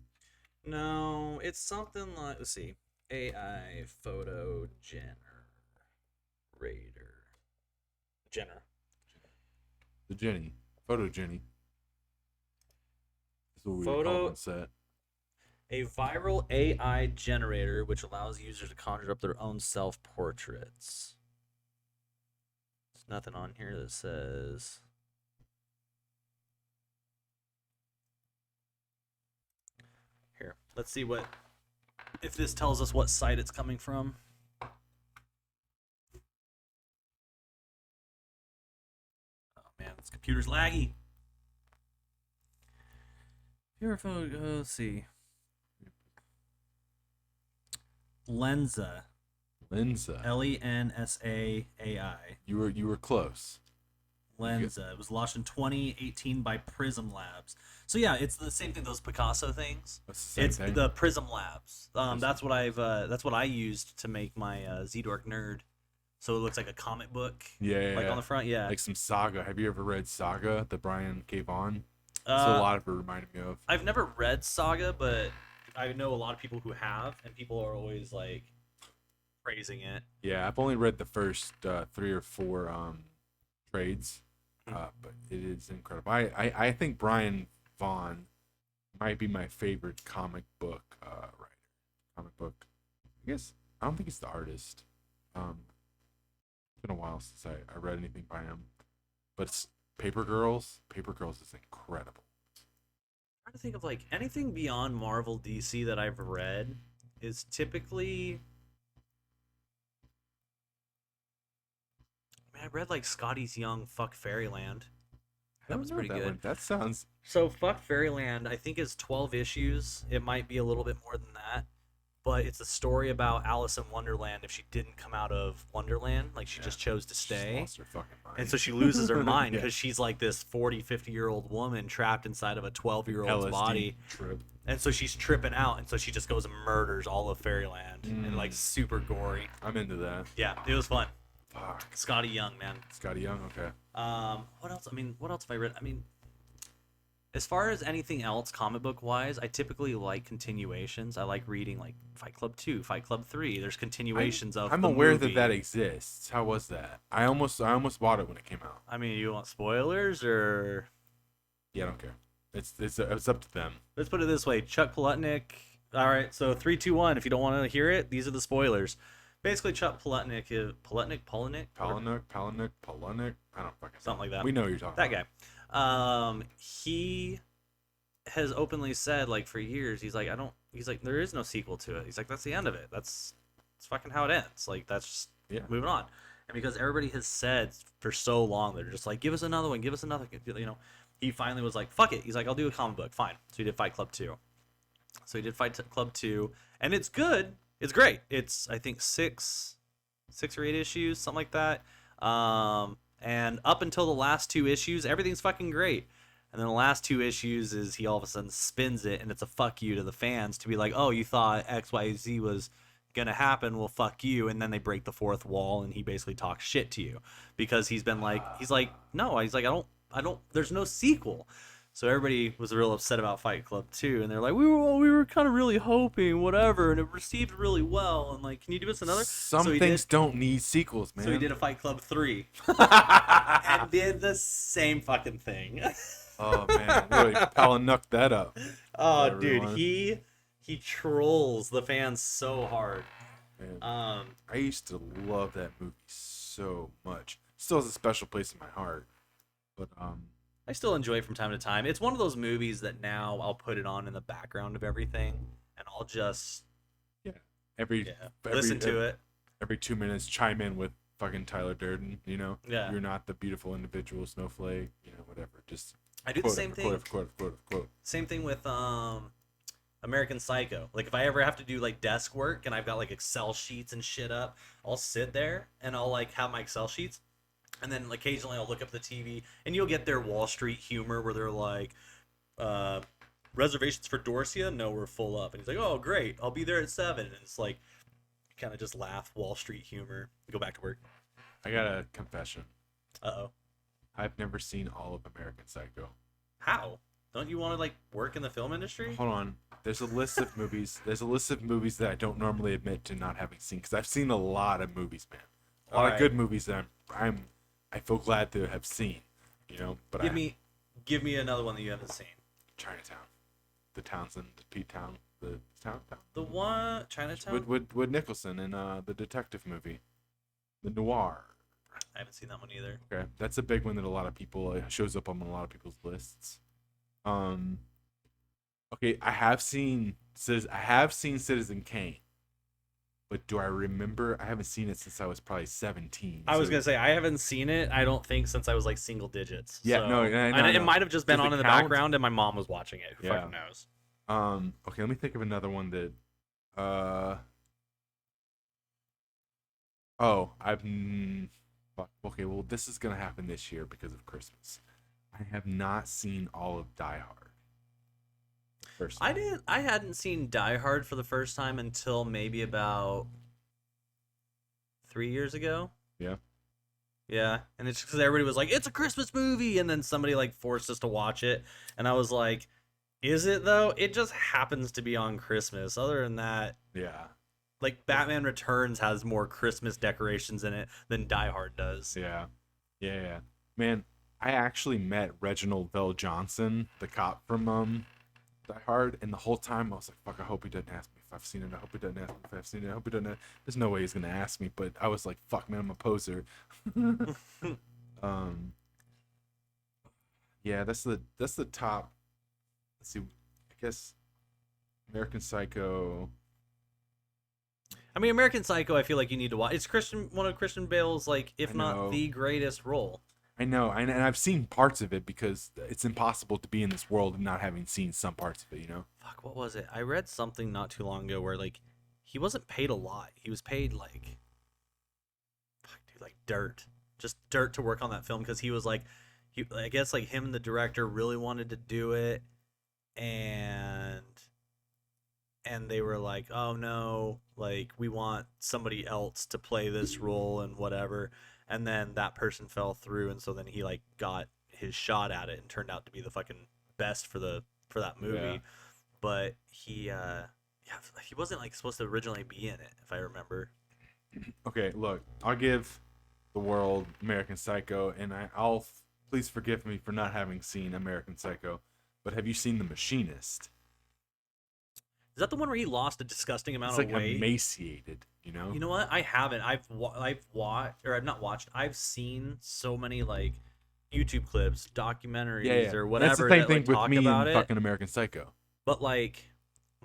No, it's something like, let's see, AI photo generator. The Jenny, photo Jenny. That's what we Photo- call it on set. A viral AI generator which allows users to conjure up their own self-portraits. There's nothing on here that says. Here, let's see if this tells us what site it's coming from. Oh man, This computer's laggy. Let's see. Lensa. Lensa. Lensaai. You were close. Lensa. It was launched in 2018 by Prism Labs. So yeah, it's the same thing. Those Picasso things. That's the same It's thing. the Prism Labs. That's what I used to make my Z-Dork Nerd. So it looks like a comic book. Yeah. Like on the front. Yeah. Like some Saga. Have you ever read Saga that Brian gave on? That's a lot of it reminded me of. I've never read Saga, but I know a lot of people who have, and people are always like praising it. Yeah, I've only read the first 3 or 4 trades, but it is incredible. I think Brian Vaughan might be my favorite comic book writer. Comic book. I guess I don't think he's the artist. It's been a while since I read anything by him, but Paper Girls is incredible. I'm trying to think of like anything beyond Marvel DC that I've read is typically. I mean, I read like Scotty's Young Fuck Fairyland. That was pretty good. That sounds. So Fuck Fairyland, I think is 12 issues. It might be a little bit more than that, but it's a story about Alice in Wonderland if she didn't come out of Wonderland, like she just chose to She's stay. lost her fucking mind. And so she loses her mind Yeah. because she's like this 40, 50-year-old woman trapped inside of a 12-year-old's LSD body. trip. And so she's tripping out, and so she just goes and murders all of Fairyland, and like super gory. I'm into that. Yeah, it was fun. Fuck. Scotty Young, man. Scotty Young, okay. What else? I mean, what else have I read? I mean, as far as anything else comic book wise, I typically like continuations. I like reading like Fight Club 2, Fight Club 3. There's continuations of I'm the aware movie. that exists. How was that? I almost bought it when it came out. I mean, you want spoilers or? Yeah, I don't care. It's up to them. Let's put it this way: Chuck Palahniuk. All right, so 3, 2, 1. If you don't want to hear it, these are the spoilers. Basically, Chuck Palahniuk is Palahniuk. Palahniuk. I don't fucking Something like that. We know who you're talking That about. guy. He has openly said, like, for years, he's like, there is no sequel to it. He's like, that's the end of it. That's fucking how it ends. Like, that's just moving on. And because everybody has said for so long, they're just like, give us another one, give us another. You know, he finally was like, fuck it. He's like, I'll do a comic book. Fine. So he did Fight Club 2. So he did Fight Club 2, and it's good. It's great. It's, I think, 6 or 8 issues, something like that. And up until the last 2 issues, everything's fucking great. And then the last 2 issues is he all of a sudden spins it, and it's a fuck you to the fans to be like, oh, you thought XYZ was gonna happen, well, fuck you. And then they break the fourth wall, and he basically talks shit to you because he's like, no, I don't. There's no sequel. So everybody was real upset about Fight Club 2, and they're like, we were kind of really hoping, whatever, and it received really well, and like, can you do us another? Some things don't need sequels, man. So he did a Fight Club 3, and did the same fucking thing. Oh man, really Palahniuk that up. Oh, Everyone. dude, he trolls the fans so hard. Man. I used to love that movie so much. Still has a special place in my heart. But I still enjoy it from time to time. It's one of those movies that now I'll put it on in the background of everything, and I'll just listen to it. Every 2 minutes, chime in with fucking Tyler Durden. You know, you're not the beautiful individual snowflake. You know, whatever. Just I do the same thing. Quote. Same thing with American Psycho. Like if I ever have to do like desk work and I've got like Excel sheets and shit up, I'll sit there and I'll like have my Excel sheets. And then occasionally I'll look up the TV, and you'll get their Wall Street humor where they're like, reservations for Dorsia? No, we're full up. And he's like, oh, great. I'll be there at 7. And it's like, kind of just laugh, Wall Street humor, go back to work. I got a confession. Uh-oh. I've never seen all of American Psycho. How? Don't you want to, like, work in the film industry? Hold on. There's a list of movies. There's a list of movies that I don't normally admit to not having seen, because I've seen a lot of movies, man. A lot of good movies that I feel glad to have seen, you know. But give me another one that you haven't seen. Chinatown, the Townsend, Pete Town, the Town. The one Chinatown. With Nicholson in the detective movie, the noir. I haven't seen that one either. Okay, that's a big one that a lot of people shows up on a lot of people's lists. Okay, I have seen Citizen Kane, but do I remember? I haven't seen it since I was probably 17. I was so- gonna say I haven't seen it. I don't think since I was like single digits. Yeah, so, no, and it no. might have just been Does on it in the count? background, and my mom was watching it. Who Yeah. fucking knows? Okay, let me think of another one that. Oh, fuck. Okay, well, this is gonna happen this year because of Christmas. I have not seen all of Die Hard. First I didn't. I hadn't seen Die Hard for the first time until maybe about 3 years ago. Yeah. Yeah, and it's because everybody was like, "It's a Christmas movie," and then somebody like forced us to watch it, and I was like, "Is it though? It just happens to be on Christmas. Other than that, Yeah. like Batman Returns has more Christmas decorations in it than Die Hard does." Yeah. Yeah. Man, I actually met Reginald Vell Johnson, the cop from Die Hard, and the whole time I was like, fuck, I hope he doesn't ask me if I've seen it. I hope he doesn't ask me if I've seen it. I hope he doesn't There's no way he's gonna ask me, but I was like, fuck, man, I'm a poser. Yeah, that's the top. Let's see, I guess American Psycho. I mean, American Psycho, I feel like you need to watch. It's one of Christian Bale's, like, if I know. not the greatest role. I know, and I've seen parts of it because it's impossible to be in this world and not having seen some parts of it, you know? Fuck, what was it? I read something not too long ago where, like, he wasn't paid a lot. He was paid, like, fuck, dude, like dirt. Just dirt to work on that film because he was, like, I guess, like, him and the director really wanted to do it, and they were like, oh, no, like, we want somebody else to play this role and whatever. And then that person fell through, and so then he like got his shot at it and turned out to be the fucking best for that movie. Yeah. But he wasn't like supposed to originally be in it, if I remember. Okay, look, I'll give the world American Psycho, and I'll please forgive me for not having seen American Psycho, but have you seen The Machinist? Is that the one where he lost a disgusting amount It's like of weight? emaciated, you know? You know what? I haven't. I've watched, or I've not watched. I've seen so many like YouTube clips, documentaries, or whatever. That's the same that, thing like, with talk me about and it. fucking American Psycho. But like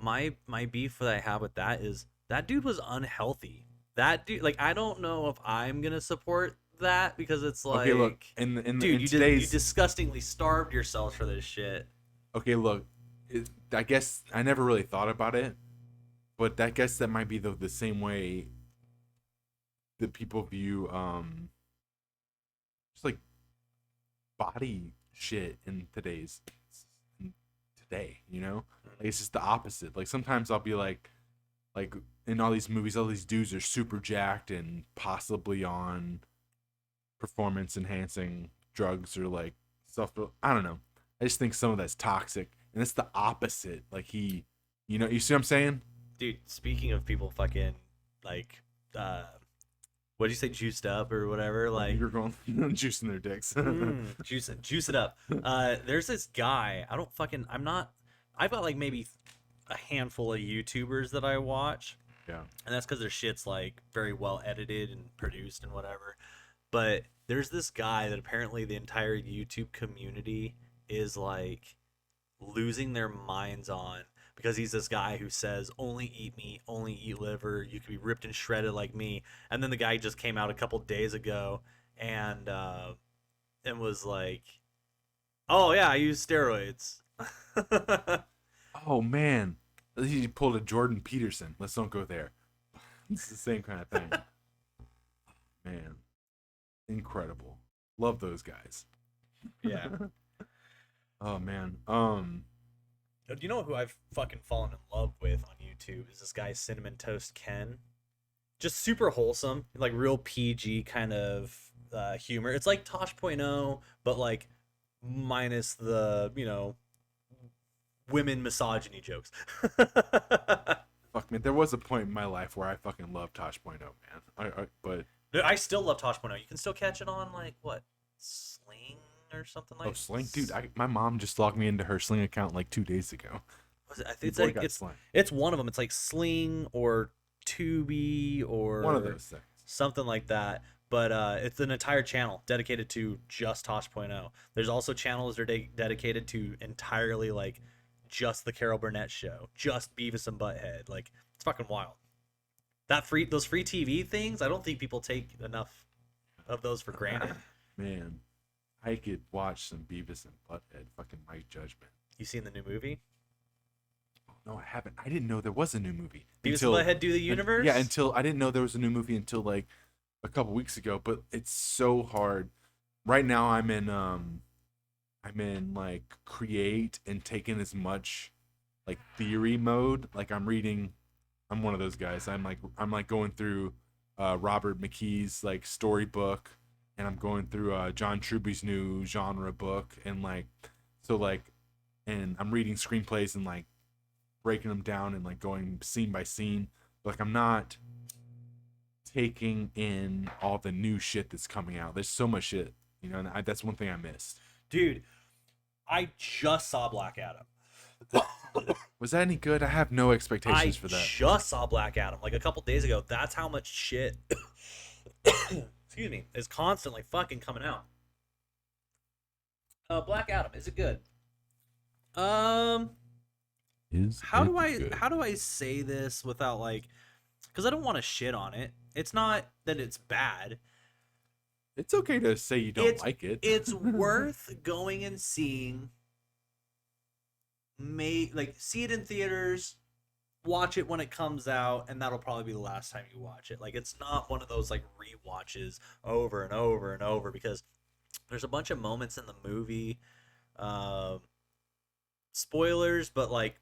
my beef that I have with that is that dude was unhealthy. That dude, like, I don't know if I'm gonna support that because it's like, Okay, look, dude, in you today's disgustingly starved yourself for this shit. okay, look, I guess I never really thought about it, but I guess that might be the same way that people view just like body shit in today, you know? Like, it's just the opposite. Like sometimes I'll be like in all these movies, all these dudes are super jacked and possibly on performance enhancing drugs or like stuff. I don't know. I just think some of that's toxic, and it's the opposite. Like you see what I'm saying? Dude, speaking of people fucking like what did you say, juiced up or whatever? Like, You're going juicing their dicks. juice it up. There's this guy. I've got like maybe a handful of YouTubers that I watch. Yeah. And that's because their shit's like very well edited and produced and whatever. But there's this guy that apparently the entire YouTube community is like losing their minds on because he's this guy who says only eat meat, only eat liver, you can be ripped and shredded like me. And then the guy just came out a couple days ago and was like, oh yeah, I use steroids. Oh man, he pulled a Jordan Peterson. Let's don't go there. It's the same kind of thing. Man, incredible. Love those guys. Yeah. Oh man. Do you know who I've fucking fallen in love with on YouTube is this guy Cinnamon Toast Ken. Just super wholesome, like real PG kind of humor. It's like Tosh.0, but like minus the, women misogyny jokes. Fuck man, there was a point in my life where I fucking loved Tosh.0, man. But I still love Tosh.0. You can still catch it on like what, Sling or something like. oh, Sling, dude! My mom just logged me into her Sling account like 2 days ago. Was it? I think Your boy got Sling. it's one of them. It's like Sling or Tubi or One of those things. something like that. But it's an entire channel dedicated to just Tosh.0. There's also channels that are dedicated to entirely like just the Carol Burnett show, just Beavis and Butthead. Like, it's fucking wild. those free TV things, I don't think people take enough of those for granted. Man, I could watch some Beavis and Butthead. Fucking Mike Judgment. You seen the new movie? No, I haven't. I didn't know there was a new movie. Beavis and Butthead Do the Universe? Yeah, until I didn't know there was a new movie until like a couple weeks ago. But it's so hard. Right now, I'm in like create and taking as much like theory mode. Like I'm one of those guys. I'm like going through Robert McKee's like storybook, and I'm going through John Truby's new genre book, and and I'm reading screenplays and like breaking them down and like going scene by scene. But, like I'm not taking in all the new shit that's coming out. There's so much shit, you know, and that's one thing I missed. Dude, I just saw Black Adam. Was that any good? I have no expectations for that. I just saw Black Adam like a couple days ago. That's how much shit excuse me, is constantly fucking coming out. Black Adam, is it good? How do I say this without like, because I don't want to shit on it. It's not that it's bad. It's okay to say you don't like it. It's worth going and seeing. See it in theaters, watch it when it comes out, and that'll probably be the last time you watch it. Like, it's not one of those like rewatches over and over and over, because there's a bunch of moments in the movie, spoilers, but like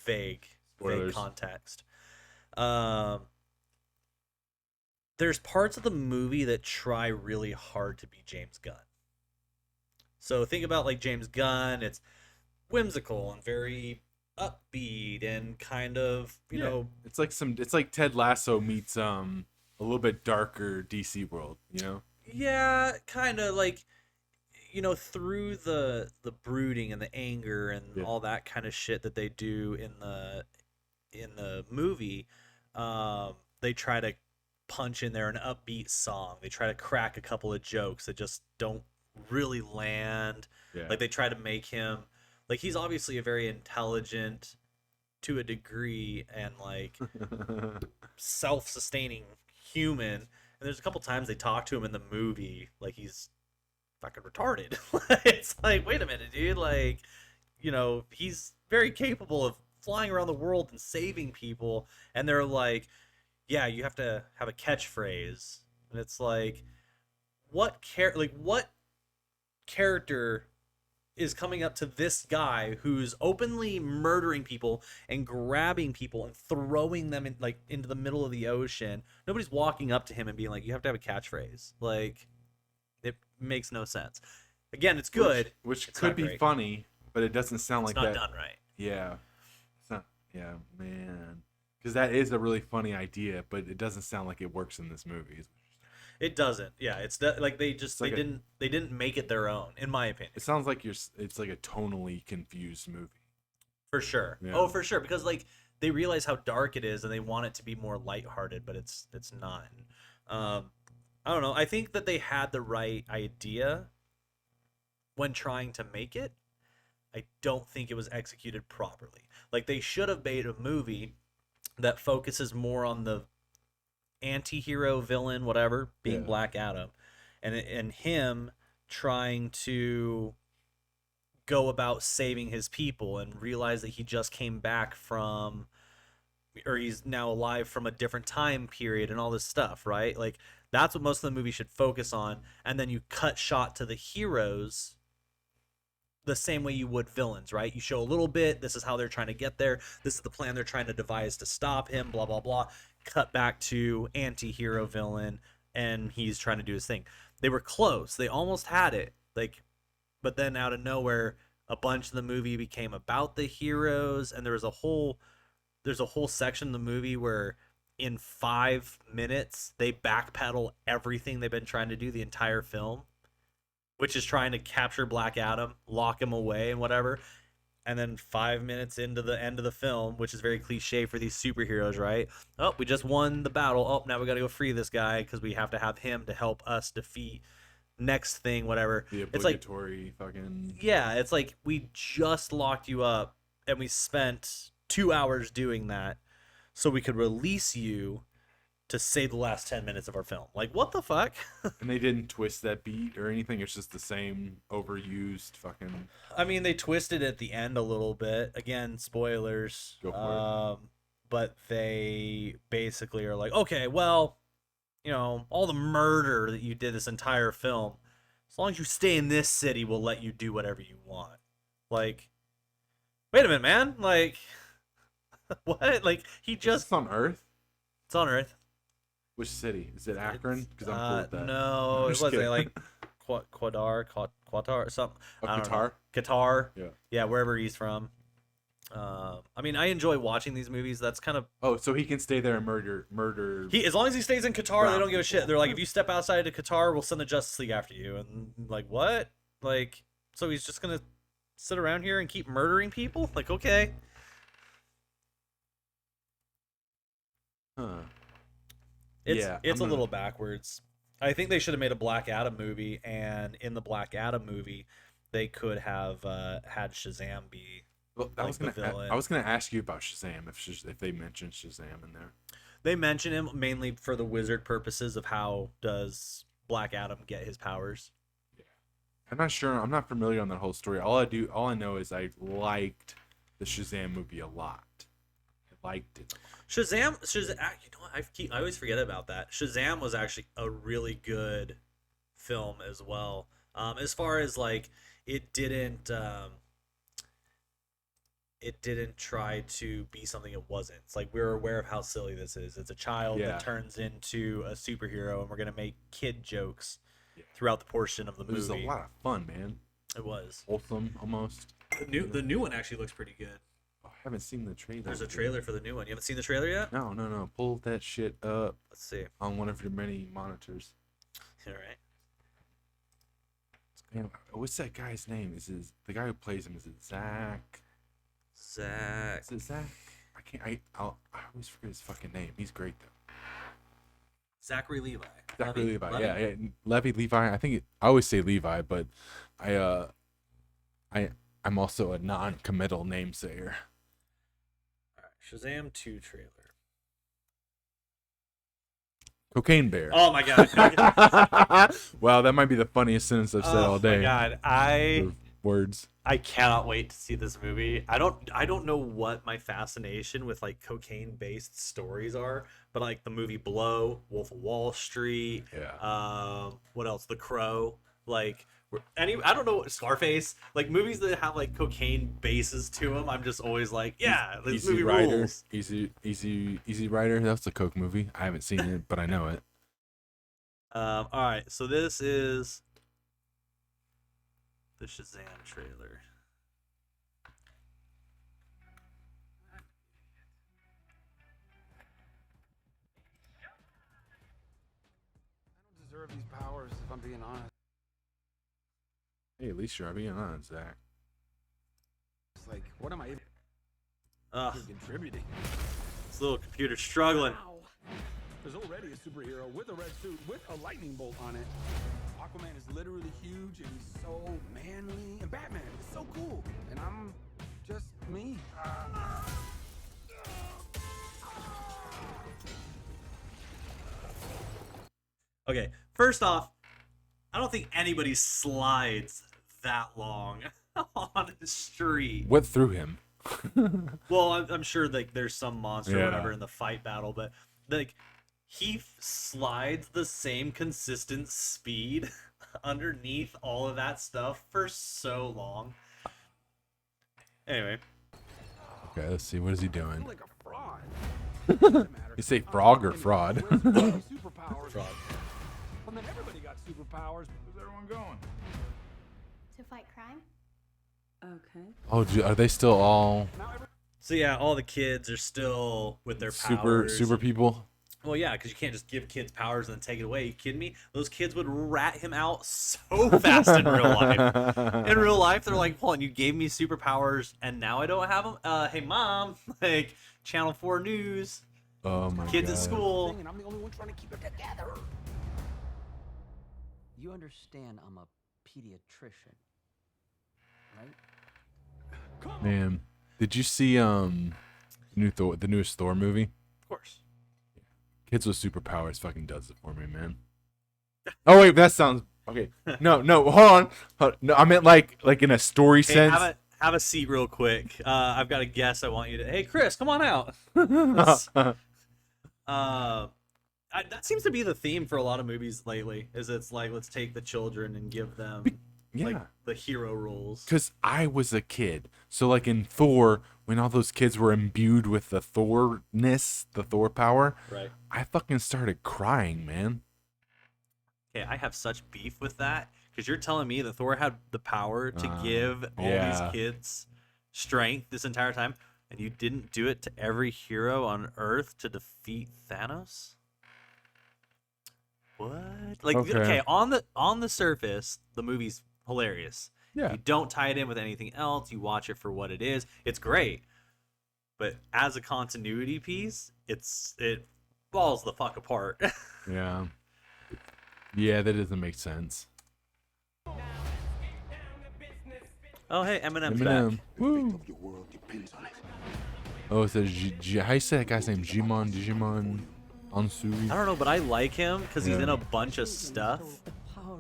vague context. There's parts of the movie that try really hard to be James Gunn. So think about like James Gunn. It's whimsical and very upbeat and kind of, you know, it's like Ted Lasso meets a little bit darker DC world, you know? Yeah, kind of like, you know, through the brooding and the anger and all that kind of shit that they do in the movie, they try to punch in there an upbeat song. They try to crack a couple of jokes that just don't really land. Yeah. Like, they try to make him, like, he's obviously a very intelligent to a degree and like self-sustaining human. And there's a couple times they talk to him in the movie like he's fucking retarded. It's like, wait a minute, dude. Like, you know, he's very capable of flying around the world and saving people. And they're like, yeah, you have to have a catchphrase. And it's like, what character is coming up to this guy who's openly murdering people and grabbing people and throwing them into the middle of the ocean? Nobody's walking up to him and being like, you have to have a catchphrase. Like, it makes no sense. Again, it's good, which could be funny, but it doesn't sound like that. It's not done right. Yeah, it's not. Yeah, man, because that is a really funny idea, but it doesn't sound like it works in this movie. It doesn't. Yeah, it's like they didn't make it their own, in my opinion. It sounds like it's like a tonally confused movie. For sure. Yeah. Oh, for sure. Because like they realize how dark it is and they want it to be more lighthearted, but it's not. I don't know. I think that they had the right idea when trying to make it. I don't think it was executed properly. Like, they should have made a movie that focuses more on the anti-hero, villain, whatever, being Black Adam, and him trying to go about saving his people and realize that he just came back from, or he's now alive from a different time period and all this stuff, right? Like, that's what most of the movie should focus on. And then you cut shot to the heroes the same way you would villains, right? You show a little bit, this is how they're trying to get there, this is the plan they're trying to devise to stop him, blah blah blah. Cut back to anti-hero villain and he's trying to do his thing. They were close, they almost had it, like, but then out of nowhere a bunch of the movie became about the heroes, and there's a whole section of the movie where in 5 minutes they backpedal everything they've been trying to do the entire film, which is trying to capture Black Adam, lock him away and whatever. And then 5 minutes into the end of the film, which is very cliche for these superheroes, right? Oh, we just won the battle. Oh, now we got to go free this guy because we have to have him to help us defeat next thing, whatever. The obligatory fucking... Yeah, it's like we just locked you up and we spent 2 hours doing that. so we could release you to save the last 10 minutes of our film. Like, what the fuck? And they didn't twist that beat or anything. It's just the same overused fucking. I mean, they twisted at the end a little bit. Again, spoilers. Go for it. But they basically are like, okay, well, you know, all the murder that you did this entire film, as long as you stay in this city, we'll let you do whatever you want. Like, wait a minute, man. Like, what? Like, he just... It's on Earth? It's on Earth. Which city? Is it Akron? Because I'm cool with that. No, it wasn't. Like, Qatar, something. Oh, I don't know. Qatar? Qatar. Yeah. Yeah, wherever he's from. I mean, I enjoy watching these movies. That's kind of... Oh, so he can stay there and murder... As long as he stays in Qatar, they don't give a shit. They're like, if you step outside of Qatar, we'll send the Justice League after you. And like, what? Like, so he's just gonna sit around here and keep murdering people? Like, okay. Huh. It's a little backwards. I think they should have made a Black Adam movie, and in the Black Adam movie, they could have had Shazam be... Well, I was gonna ask you about Shazam if they mentioned Shazam in there. They mention him mainly for the wizard purposes of how does Black Adam get his powers. Yeah. I'm not sure. I'm not familiar on that whole story. All I know is I liked the Shazam movie a lot. I liked it. Shazam. You know what? I always forget about that. Shazam was actually a really good film as well. As far as like it didn't try to be something it wasn't. It's like we're aware of how silly this is. It's a child that turns into a superhero, and we're gonna make kid jokes throughout the portion of the movie. It was a lot of fun, man. It was wholesome almost. The new one actually looks pretty good. Oh, I haven't seen the trailer. There's a trailer for the new one. You haven't seen the trailer yet? No. Pull that shit up. Let's see. On one of your many monitors. All right. Man, what's that guy's name? The guy who plays him? Is it Zach? Is it Zach? I always forget his fucking name. He's great though. Zachary Levi. Zachary Levi. Yeah. Levi. I think I always say Levi, but I'm also a non-committal namesayer. All right, Shazam 2 trailer. Cocaine Bear. Oh my god. Wow, that might be the funniest sentence I've said all day. Oh my god, words. I cannot wait to see this movie. I don't know what my fascination with like cocaine based stories are, but like the movie Blow, Wolf of Wall Street, what else? The Crow, like I don't know, Scarface, like movies that have like cocaine bases to them. I'm just always like, yeah, this movie rules. Easy Rider. That's a Coke movie. I haven't seen it, but I know it. All right, so this is the Shazam trailer. I don't deserve these powers, if I'm being honest. Hey, at least you're being honest, Zach. It's like, what am I even contributing? This little computer's struggling. Wow. There's already a superhero with a red suit with a lightning bolt on it. Aquaman is literally huge and he's so manly. And Batman is so cool. And I'm just me. Okay, first off, I don't think anybody slides that long on the street. What threw him? Well, I'm sure like there's some monster or whatever in the fight battle, but like he slides the same consistent speed underneath all of that stuff for so long. Anyway. Okay, let's see. What is he doing? Like a fraud. You say frog or fraud? Superpowers. Fraud. Well, then everybody got superpowers. Where's everyone going? To fight crime? Okay. Oh, are they still all So yeah, all the kids are still with their powers. super people? Well, yeah, because you can't just give kids powers and then take it away. You kidding me? Those kids would rat him out so fast in real life. In real life, they're like, "Hold on, you gave me superpowers, and now I don't have them." Hey, mom, like Channel 4 News. Oh my Kids God. at school. And I'm the only one trying to keep it together. You understand I'm a pediatrician, right? Man, did you see the newest Thor movie? course. Kids with superpowers fucking does it for me, man. Oh wait, that sounds okay. No, hold on. No, I meant like in a story Hey, sense. have a seat real quick. I've got a guest. I want you to. Hey, Chris, come on out. Let's- that seems to be the theme for a lot of movies lately. Is it's like let's take the children and give them like Yeah. the hero roles. Because I was a kid. So, like in Thor, when all those kids were imbued with the Thorness, the Thor power, Right. I fucking started crying, man. Okay, I have such beef with that because you're telling me that Thor had the power to give all yeah. these kids strength this entire time, and you didn't do it to every hero on Earth to defeat Thanos? What? Like, okay, on the surface, the movie's hilarious. Yeah. You don't tie it in with anything else. You watch it for what it is. It's great. But as a continuity piece, it falls the fuck apart. Yeah. Yeah, that doesn't make sense. Oh, hey, Eminem's Eminem. back. Woo. Oh, it says how you say that guy's name? Digimon Ansui. I don't know, but I like him because he's Yeah. in a bunch of stuff,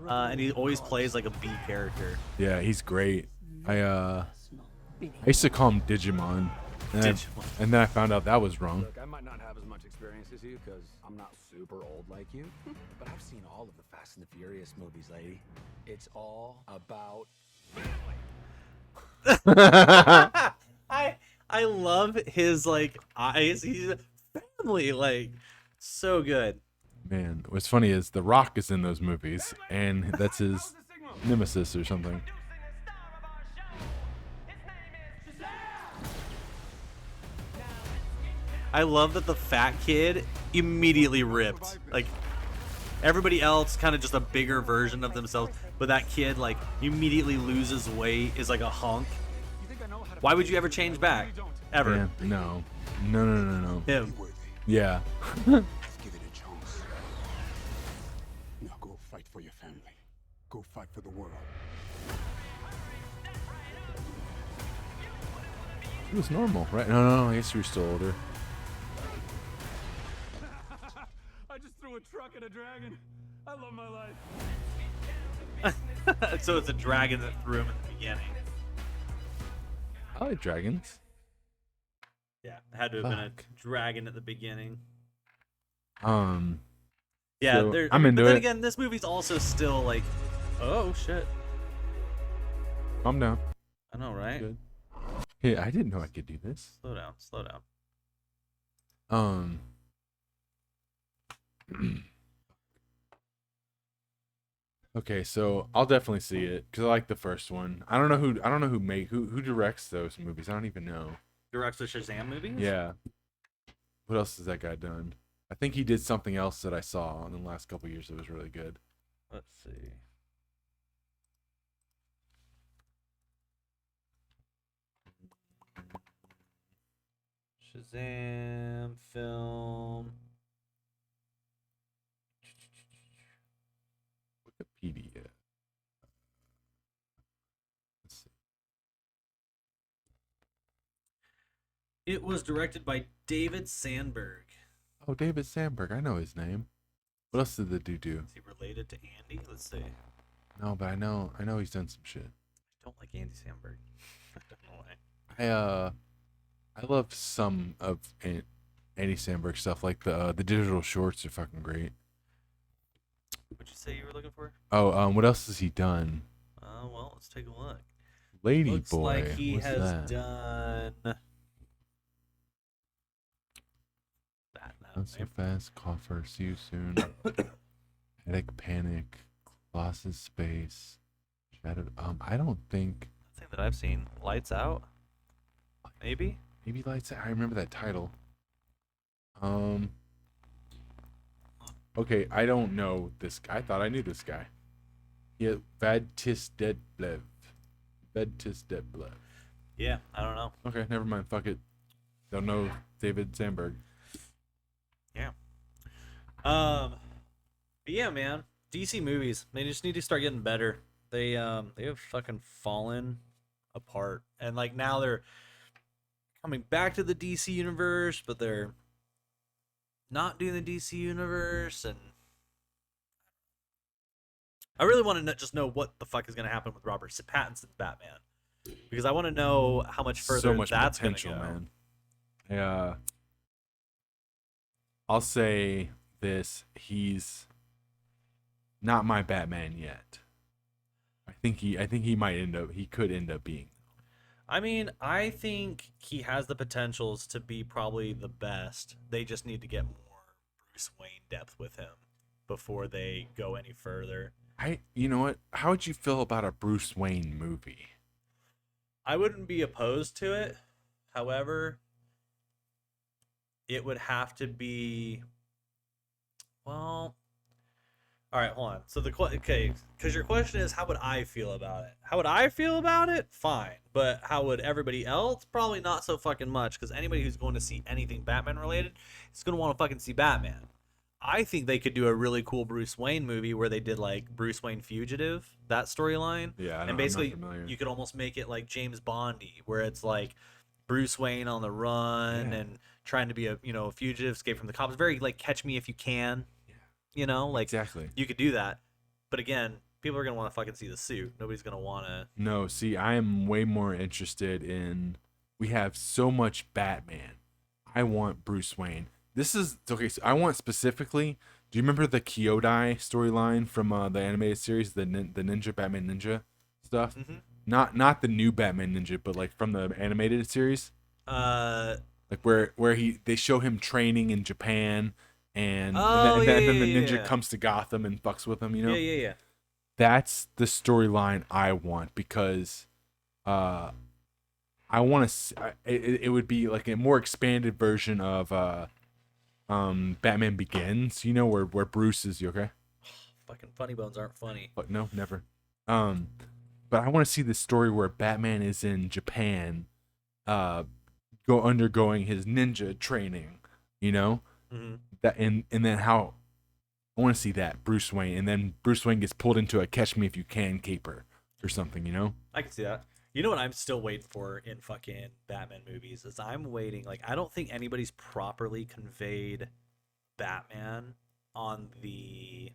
and he always plays like a B character. Yeah, he's great. I used to call him Digimon. And then I found out that was wrong. Look, I might not have as much experience as you because I'm not super old like you, but I've seen all of the Fast and the Furious movies, lady. It's all about I love his like eyes. He's a family, like so good. Man, what's funny is The Rock is in those movies, and that's his nemesis or something. I love that the fat kid immediately ripped. Like everybody else, kind of just a bigger version of themselves, but that kid like immediately loses weight, is like a hunk. Why would you ever change back? Ever? Yeah, no. Him. Yeah. Let's give it a chance. Now go fight for your family. Go fight for the world. He was normal, right? No, I guess you were still older. I just threw a truck at a dragon. I love my life. So it's a dragon that threw him in the beginning. I like dragons. Yeah, it had to have been a dragon at the beginning. Yeah, Yeah, so there, I'm into but then it. again, this movie's also still like, oh shit. Calm down. I know, right? Good. Hey, I didn't know I could do this. Slow down, slow down. Okay, so I'll definitely see it because I like the first one. I don't know who directs those movies. I don't even know. Directs the Shazam movies? Yeah. What else has that guy done? I think he did something else that I saw in the last couple years that was really good. Let's see. Shazam film. Wikipedia. Let's see. It was directed by David Sandberg. Oh, David Sandberg. I know his name. What else did the dude do? Is he related to Andy? Let's see. No, but I know he's done some shit. I don't like Andy Samberg. I don't know why. I love some of Andy Samberg stuff. Like the digital shorts are fucking great. What'd you say you were looking for? Oh, what else has he done? Well, let's take a look. Lady Looks Boy. like he What's has that? done that now. Not so fast. Coffer. See you soon. Headache. Panic. Colossus Space. Shattered. I don't think. Thing that I've seen. Lights Out. Maybe. Maybe Lights Out. I remember that title. Okay, I don't know this guy. I thought I knew this guy. Yeah, Vadtistedblev. Vadtistedblev. Yeah, I don't know. Okay, never mind. Fuck it. Don't know David Sandberg. Yeah. But yeah, man. DC movies. They just need to start getting better. They have fucking fallen apart, and like now they're coming back to the DC universe, but they're not doing the DC universe, and I really want to just know what the fuck is going to happen with Robert Pattinson's Batman, because I want to know how much further So much that's going to potential, go. man. Yeah. I'll say this: he's not my Batman yet. I think he might end up. He could end up being. I mean, I think he has the potentials to be probably the best. They just need to get more Bruce Wayne depth with him before they go any further. You know what? How would you feel about a Bruce Wayne movie? I wouldn't be opposed to it. However, it would have to be, well, all right, hold on. So okay, because your question is, how would I feel about it? How would I feel about it? Fine, but how would everybody else? Probably not so fucking much. Because anybody who's going to see anything Batman related is going to want to fucking see Batman. I think they could do a really cool Bruce Wayne movie where they did like Bruce Wayne Fugitive, that storyline. Yeah, and basically you could almost make it like James Bondy, where it's like Bruce Wayne on the run and trying to be a fugitive, escape from the cops. Very like Catch Me If You Can. Like Exactly. you could do that, but again, people are gonna want to fucking see the suit. Nobody's gonna want to. No, see, I am way more interested in. We have so much Batman. I want Bruce Wayne. This is okay. So I want specifically. Do you remember the Kyodai storyline from the animated series, the Ninja Batman Ninja stuff? Mm-hmm. Not the new Batman Ninja, but like from the animated series. Like where they show him training in Japan. And then the ninja comes to Gotham and fucks with him, Yeah. That's the storyline I want, because I want to. It would be like a more expanded version of Batman Begins. Where Bruce is. You okay? Fucking funny bones aren't funny. But no, never. But I want to see the story where Batman is in Japan, undergoing his ninja training. Mm-hmm. That and then how I want to see that Bruce Wayne, and then Bruce Wayne gets pulled into a Catch Me If You Can caper or something, I can see that. You know what I'm still waiting for in fucking Batman movies is I'm waiting. Like, I don't think anybody's properly conveyed Batman on the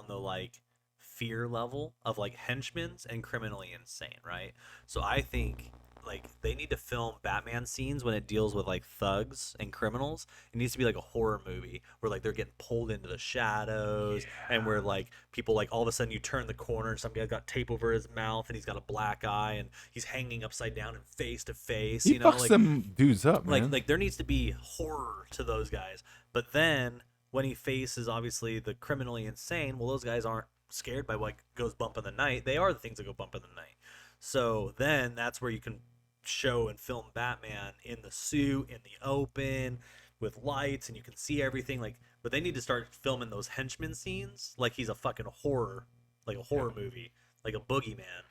like fear level of like henchmen and criminally insane, right? So I think like they need to film Batman scenes when it deals with like thugs and criminals. It needs to be like a horror movie where like they're getting pulled into the shadows and where like people like all of a sudden you turn the corner and some guy's got tape over his mouth and he's got a black eye and he's hanging upside down and face to face. He fucks like them dudes up, man. like there needs to be horror to those guys. But then when he faces obviously the criminally insane, well, those guys aren't scared by what goes bump in the night. They are the things that go bump in the night. So then that's where you can show and film Batman in the suit in the open with lights and you can see everything. Like, but they need to start filming those henchman scenes like he's a fucking horror, like a horror movie, like a boogeyman.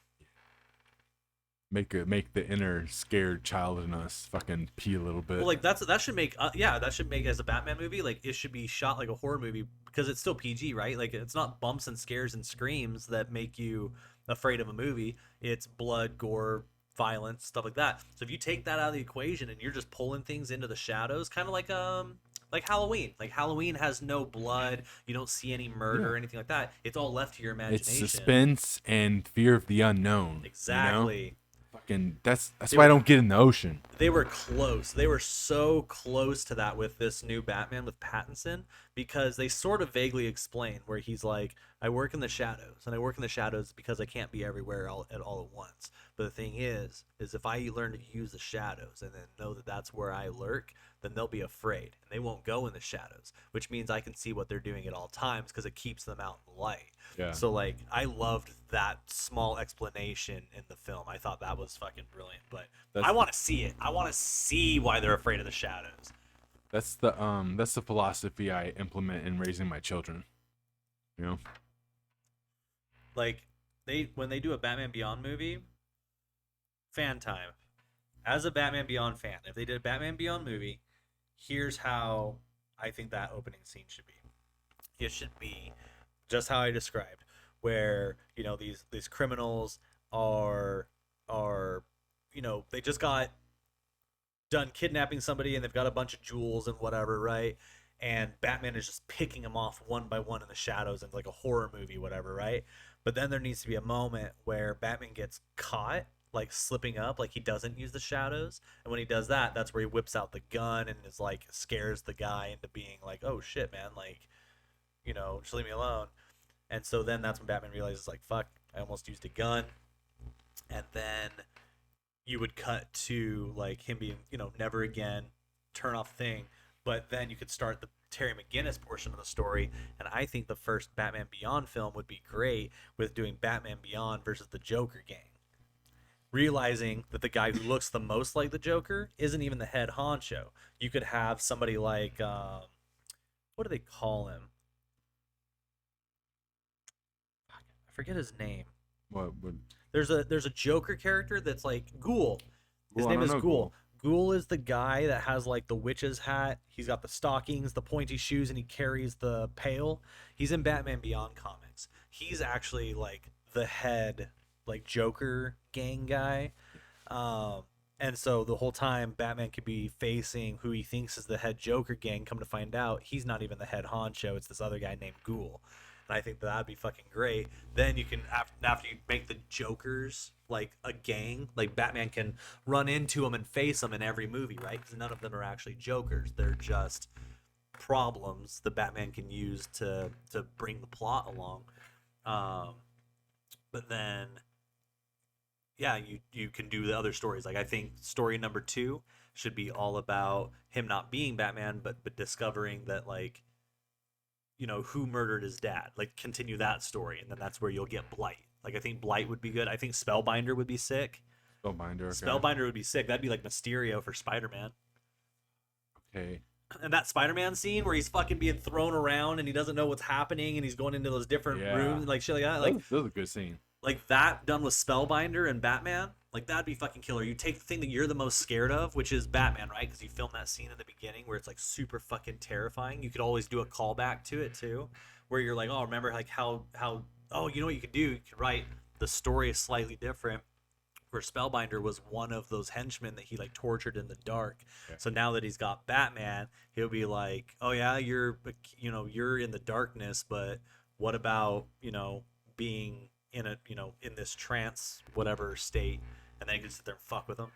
Make the inner scared child in us fucking pee a little bit. Well, like that should make that should make as a Batman movie, like it should be shot like a horror movie because it's still PG, right? Like it's not bumps and scares and screams that make you afraid of a movie. It's blood, gore, violence, stuff like that. So if you take that out of the equation and you're just pulling things into the shadows, kind of like Halloween. Like Halloween has no blood, you don't see any murder or anything like that. It's all left to your imagination. It's suspense and fear of the unknown. Exactly. Fucking that's why I don't get in the ocean. They were close. They were so close to that with this new Batman with Pattinson, because they sort of vaguely explain where he's like, I work in the shadows, and I work in the shadows because I can't be everywhere all at once. But the thing is if I learn to use the shadows and then know that that's where I lurk, then they'll be afraid and they won't go in the shadows, which means I can see what they're doing at all times because it keeps them out in the light. Yeah. So like I loved that small explanation in the film. I thought that was fucking brilliant. But I want to see it. I want to see why they're afraid of the shadows. That's the philosophy I implement in raising my children. Like when they do a Batman Beyond movie, fan time. As a Batman Beyond fan, if they did a Batman Beyond movie, here's how I think that opening scene should be. It should be just how I described, where these criminals are they just got done kidnapping somebody and they've got a bunch of jewels and whatever, right? and Batman is just picking them off one by one in the shadows in like a horror movie, whatever, right? But then there needs to be a moment where Batman gets caught like slipping up, like he doesn't use the shadows, and when he does that, that's where he whips out the gun and is like scares the guy into being like, oh shit, man, like, you know, just leave me alone. And so then that's when Batman realizes like, fuck, I almost used a gun. And then you would cut to like him being, you know, never again, turn off thing. But then you could start the Terry McGinnis portion of the story, and I think the first Batman Beyond film would be great with doing Batman Beyond versus the Joker gang. Realizing that the guy who looks the most like the Joker isn't even the head honcho. You could have somebody like, what do they call him? I forget his name. What would? There's a Joker character that's like Ghoul. His Well, I name don't is know Ghoul. Ghoul is the guy that has like the witch's hat. He's got the stockings, the pointy shoes, and he carries the pail. He's in Batman Beyond comics. He's actually like the head like Joker gang guy. And so the whole time Batman could be facing who he thinks is the head Joker gang. Come to find out, he's not even the head honcho. It's this other guy named Ghoul. And I think that'd be fucking great. Then you can, after you make the Jokers like a gang, like Batman can run into them and face them in every movie, right? Because none of them are actually Jokers. They're just problems that Batman can use to bring the plot along. But then, yeah, you can do the other stories. Like I think story number 2 should be all about him not being Batman, but discovering that like, you know, who murdered his dad. Like continue that story, and then that's where you'll get Blight. Like I think Blight would be good. I think Spellbinder would be sick. Spellbinder. Okay. Spellbinder would be sick. That'd be like Mysterio for Spider-Man. Okay. And that Spider-Man scene where he's fucking being thrown around and he doesn't know what's happening and he's going into those different rooms and like shit like that. Like that was a good scene. Like that done with Spellbinder and Batman, like that'd be fucking killer. You take the thing that you're the most scared of, which is Batman, right? Because you filmed that scene in the beginning where it's like super fucking terrifying. You could always do a callback to it too, where you're like, oh, remember like how oh, you know what you could do? You could write the story is slightly different. Where Spellbinder was one of those henchmen that he like tortured in the dark. Yeah. So now that he's got Batman, he'll be like, oh yeah, you're in the darkness, but what about, you know, being in a, you know, in this trance whatever state, and then you can sit there and fuck with them.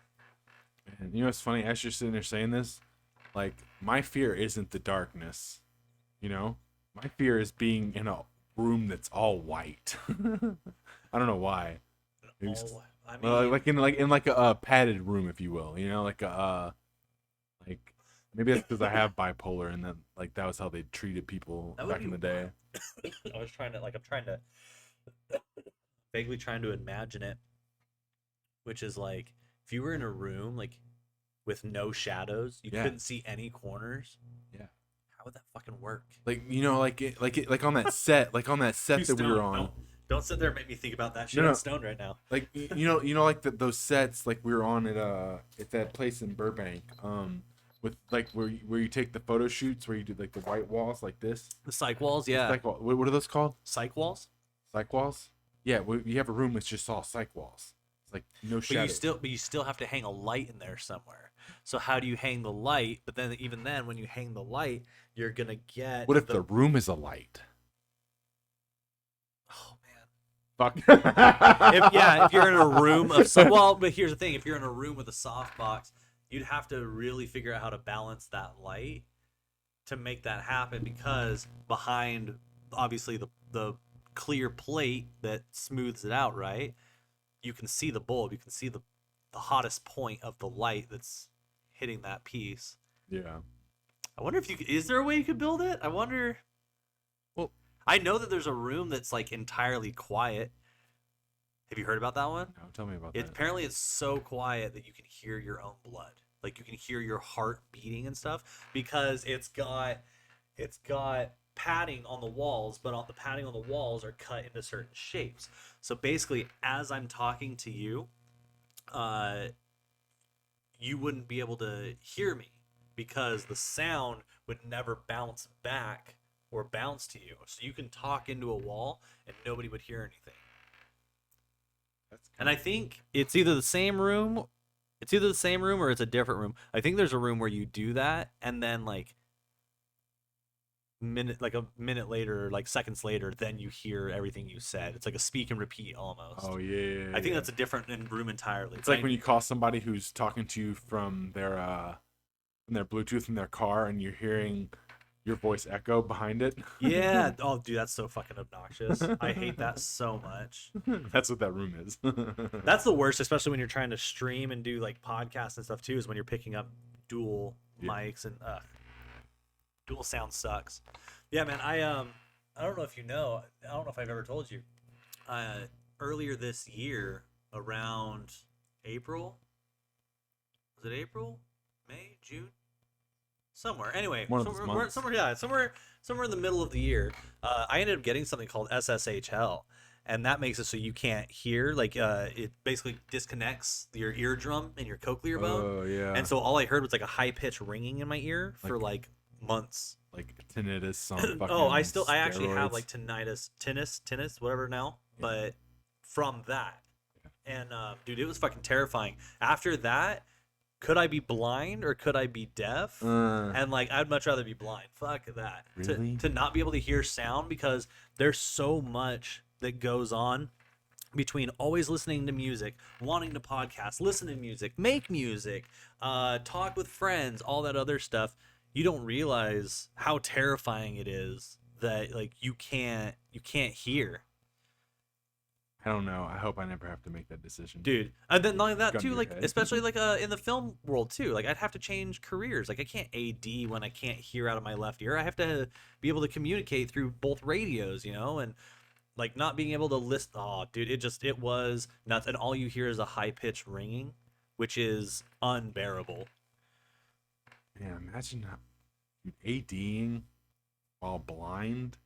And you know what's funny? As you're sitting there saying this, like my fear isn't the darkness, you know. My fear is being in a room that's all white. I don't know why. I mean, like in a padded room, if you will, you know, like a like maybe that's because I have bipolar, and then like that was how they treated people back in the day. I'm trying to vaguely trying to imagine it, which is like if you were in a room like with no shadows, you couldn't see any corners. Yeah, how would that fucking work? Like, you know, like on that set, like on that set that we were on. Don't sit there and make me think about that shit. I'm stoned right now. Like you know, like those sets like we were on at that place in Burbank, with like where you take the photo shoots where you do like the white walls like this. The psych walls, yeah. What are those called? Psych walls. Psych walls. Yeah, you have a room that's just all psych walls. It's like no shadows. But you still have to hang a light in there somewhere. So how do you hang the light? But then even then, when you hang the light, you're gonna get. What if the room is a light? Oh man. Fuck. if you're in a room of but here's the thing: if you're in a room with a softbox, you'd have to really figure out how to balance that light to make that happen, because behind obviously the clear plate that smooths it out, right? You can see the bulb, you can see the hottest point of the light that's hitting that piece. Yeah. I wonder if is there a way you could build it? I wonder. Well, I know that there's a room that's like entirely quiet. Have you heard about that one? No, tell me about that. Apparently it's so quiet that you can hear your own blood. Like you can hear your heart beating and stuff, because it's got padding on the walls, but the padding on the walls are cut into certain shapes. So basically, as I'm talking to you, you wouldn't be able to hear me because the sound would never bounce back or bounce to you. So you can talk into a wall and nobody would hear anything. And I think it's either the same room or it's a different room. I think there's a room where you do that, and then like a minute later, like seconds later, then you hear everything you said. It's like a speak and repeat almost. Oh yeah. I think that's a different room entirely. It's like when you call somebody who's talking to you from their Bluetooth in their car, and you're hearing your voice echo behind it. Yeah. Oh, dude, that's so fucking obnoxious. I hate that so much. That's what that room is. That's the worst, especially when you're trying to stream and do like podcasts and stuff too. Is when you're picking up dual mics and dual sound sucks. Yeah, man. I don't know if you know. I don't know if I've ever told you. Earlier this year, around April. Was it April? May? June? Somewhere. Anyway, One of those months. somewhere in the middle of the year, I ended up getting something called SSHL, and that makes it so you can't hear. Like, it basically disconnects your eardrum and your cochlear bone. Oh yeah. And so all I heard was like a high pitched ringing in my ear for like months. Like tinnitus on fucking I actually have steroids. like tinnitus, whatever now. Yeah. But from that, and dude, it was fucking terrifying. After that, could I be blind or could I be deaf? And like, I'd much rather be blind. Fuck that. Really? To not be able to hear sound, because there's so much that goes on between always listening to music, wanting to podcast, listen to music, make music, talk with friends, all that other stuff. You don't realize how terrifying it is that like you can't hear. I don't know. I hope I never have to make that decision. Dude, and then not only that Gun to too, your like head. especially like in the film world too, like I'd have to change careers. Like I can't AD when I can't hear out of my left ear. I have to be able to communicate through both radios, you know, and like not being able to list. Oh, dude, it was nuts, and all you hear is a high pitched ringing, which is unbearable. Yeah, imagine ADing while blind.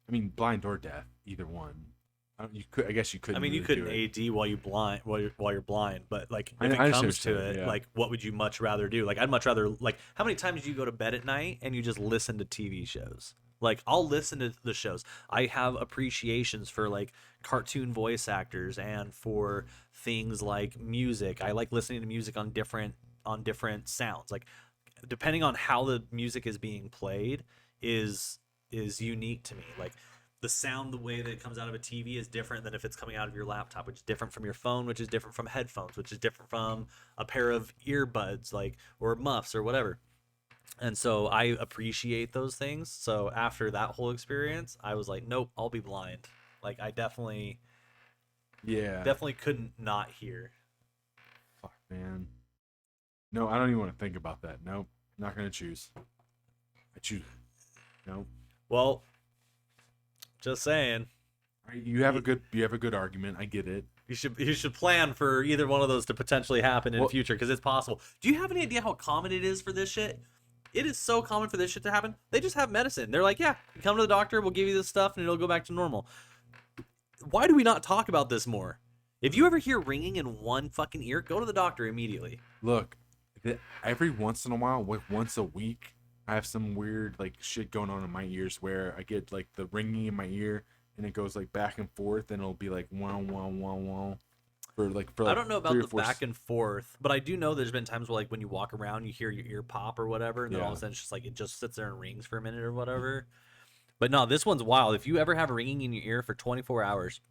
I mean, blind or deaf, either one. You could, I guess you couldn't. I mean, you really couldn't do it. AD while you're blind, but like I if it understand comes what to you're saying, it, yeah. like what would you much rather do? Like I'd much rather like how many times do you go to bed at night and you just listen to TV shows? Like I'll listen to the shows. I have appreciations for like cartoon voice actors and for things like music. I like listening to music on different sounds. Like depending on how the music is being played is unique to me. Like the sound, the way that it comes out of a TV is different than if it's coming out of your laptop, which is different from your phone, which is different from headphones, which is different from a pair of earbuds, like, or muffs or whatever. And so I appreciate those things. So after that whole experience, I was like, nope, I'll be blind. Like I definitely couldn't not hear. Fuck, man. No, I don't even want to think about that. Nope, not gonna choose. I choose. Nope. Well, just saying. You have a good argument. I get it. You should plan for either one of those to potentially happen in the future, because it's possible. Do you have any idea how common it is for this shit? It is so common for this shit to happen. They just have medicine. They're like, yeah, you come to the doctor, we'll give you this stuff, and it'll go back to normal. Why do we not talk about this more? If you ever hear ringing in one fucking ear, go to the doctor immediately. Look, every once in a while, like once a week, I have some weird like shit going on in my ears where I get like the ringing in my ear and it goes like back and forth, and it'll be like wow wow wow wow for I don't know about 3 or the 4 back and forth, but I do know there's been times where like when you walk around, you hear your ear pop or whatever, and then all of a Yeah. sudden it's just like it just sits there and rings for a minute or whatever. But no, this one's wild. If you ever have ringing in your ear for 24 hours,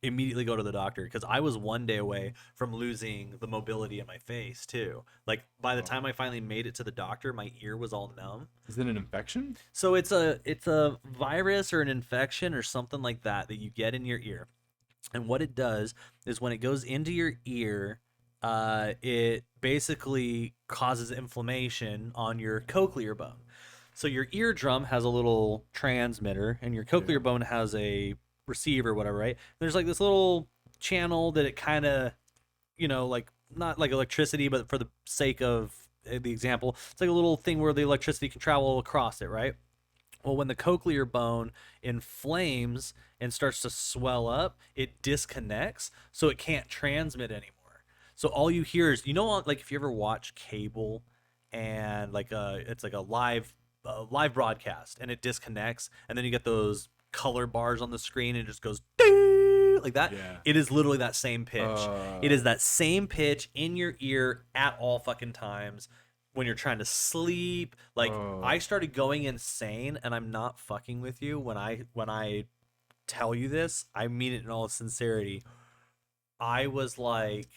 immediately go to the doctor, because I was one day away from losing the mobility in my face too. Like by the time I finally made it to the doctor, my ear was all numb. Is it an infection? So it's a virus or an infection or something like that that you get in your ear. And what it does is when it goes into your ear, it basically causes inflammation on your cochlear bone. So your eardrum has a little transmitter, and your cochlear bone has a receiver or whatever, right? There's like this little channel that it kind of, you know, like not like electricity, but for the sake of the example, it's like a little thing where the electricity can travel across it, right? Well, when the cochlear bone inflames and starts to swell up, it disconnects, so it can't transmit anymore. So all you hear is, you know, like if you ever watch cable and like it's like a live broadcast and it disconnects, and then you get those color bars on the screen and it just goes ding, like that. Yeah. It is literally that same pitch. It is that same pitch in your ear at all fucking times. when you're trying to sleep. Like Oh. I started going insane, and I'm not fucking with you when I tell you this. I mean it in all sincerity. I was like,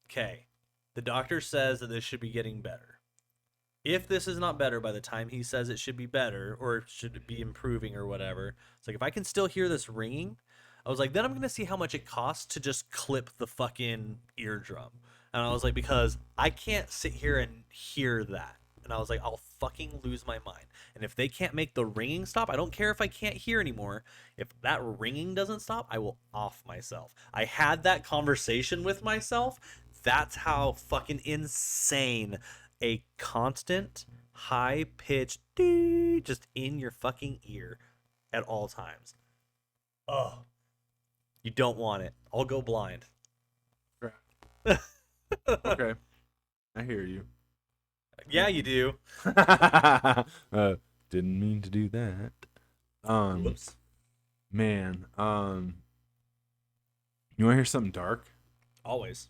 okay, the doctor says that this should be getting better. If this is not better by the time he says it should be better or should it be improving or whatever, it's like if I can still hear this ringing, I was like, then I'm gonna see how much it costs to just clip the fucking eardrum. And I was like, because I can't sit here and hear that. And I was like, I'll fucking lose my mind. And if they can't make the ringing stop, I don't care if I can't hear anymore. If that ringing doesn't stop, I will off myself. I had that conversation with myself. That's how fucking insane a constant, high-pitched dee just in your fucking ear at all times. Oh, you don't want it. I'll go blind. Okay, I hear you. Yeah, you do. Didn't mean to do that. Whoops. Man, you want to hear something dark? Always.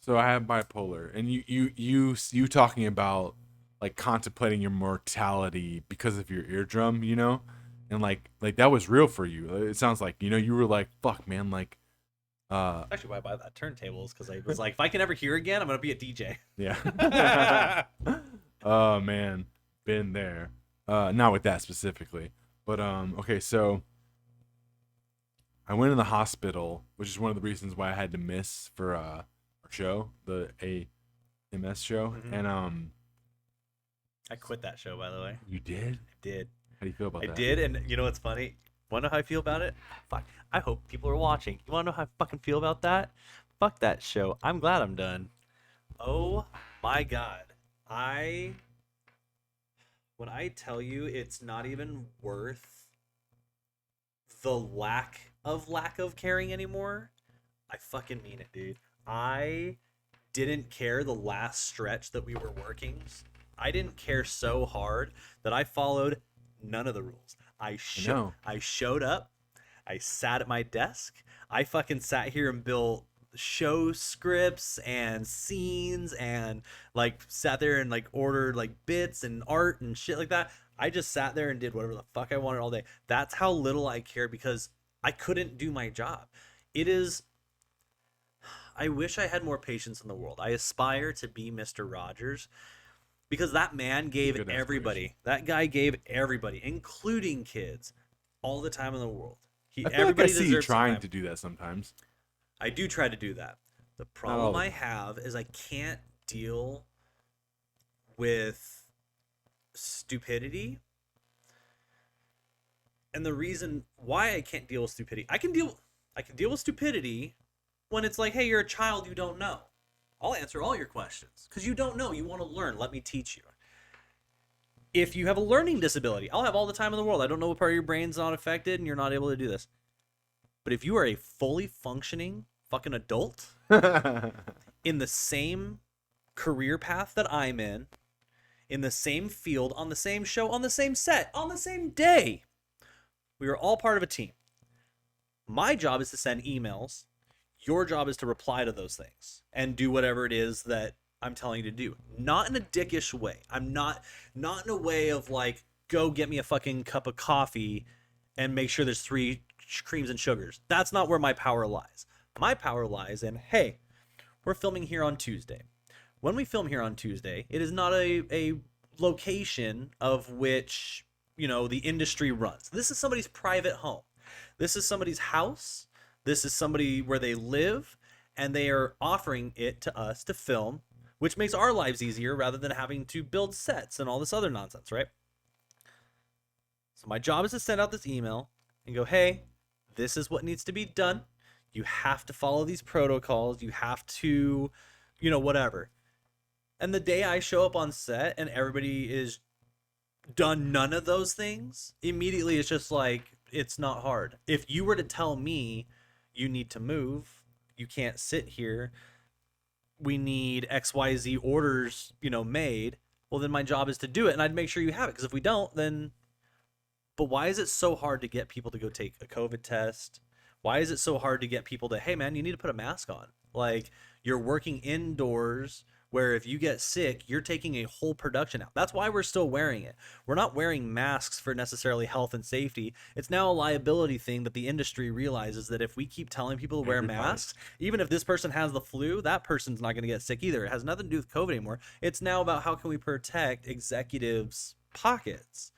So I have bipolar, and you talking about like contemplating your mortality because of your eardrum, you know, and like that was real for you. It sounds like, you know, you were like, fuck, man, like. Actually, why I buy that turntable is because I was like, if I can ever hear again, I'm gonna be a DJ. Yeah. Oh man, been there. Not with that specifically, but okay, so I went in the hospital, which is one of the reasons why I had to miss for our show, the AMS show, and I quit that show, by the way. You did? I did. How do you feel about that? I did, and you know what's funny? Want to know how I feel about it? Fuck. I hope people are watching. You want to know how I fucking feel about that? Fuck that show. I'm glad I'm done. Oh my god. When I tell you it's not even worth the lack of caring anymore, I fucking mean it, dude. I didn't care the last stretch that we were working. I didn't care so hard that I followed none of the rules. I showed up. I sat at my desk. I fucking sat here and built show scripts and scenes and like sat there and like ordered like bits and art and shit like that. I just sat there and did whatever the fuck I wanted all day. That's how little I care because I couldn't do my job. I wish I had more patience in the world. I aspire to be Mr. Rogers. Because that man gave everybody, that guy gave everybody, including kids, all the time in the world. Everybody see you trying to do that sometimes. I do try to do that. The problem I have is I can't deal with stupidity. And the reason why I can't deal with stupidity, I can deal with stupidity when it's like, hey, you're a child, you don't know. I'll answer all your questions because you don't know. You want to learn. Let me teach you. If you have a learning disability, I'll have all the time in the world. I don't know what part of your brain's not affected and you're not able to do this. But if you are a fully functioning fucking adult in the same career path that I'm in the same field, on the same show, on the same set, on the same day, we are all part of a team. My job is to send emails. Your job is to reply to those things and do whatever it is that I'm telling you to do. Not in a dickish way. I'm not in a way of like, go get me a fucking cup of coffee and make sure there's 3 creams and sugars. That's not where my power lies. My power lies in, hey, we're filming here on Tuesday. When we film here on Tuesday, it is not a location of which, you know, the industry runs. This is somebody's private home. This is somebody's house. This is somebody where they live, and they are offering it to us to film, which makes our lives easier rather than having to build sets and all this other nonsense, right? So my job is to send out this email and go, hey, this is what needs to be done. You have to follow these protocols. You have to, you know, whatever. And the day I show up on set and everybody is done none of those things, immediately it's just like, it's not hard. If you were to tell me, you need to move, you can't sit here, we need XYZ orders, you know, made, well, then my job is to do it, and I'd make sure you have it, because if we don't, then... But why is it so hard to get people to go take a COVID test? Why is it so hard to get people to, hey, man, you need to put a mask on? Like, you're working indoors where if you get sick, you're taking a whole production out. That's why we're still wearing it. We're not wearing masks for necessarily health and safety. It's now a liability thing that the industry realizes that if we keep telling people to wear masks, even if this person has the flu, that person's not going to get sick either. It has nothing to do with COVID anymore. It's now about how can we protect executives' pockets.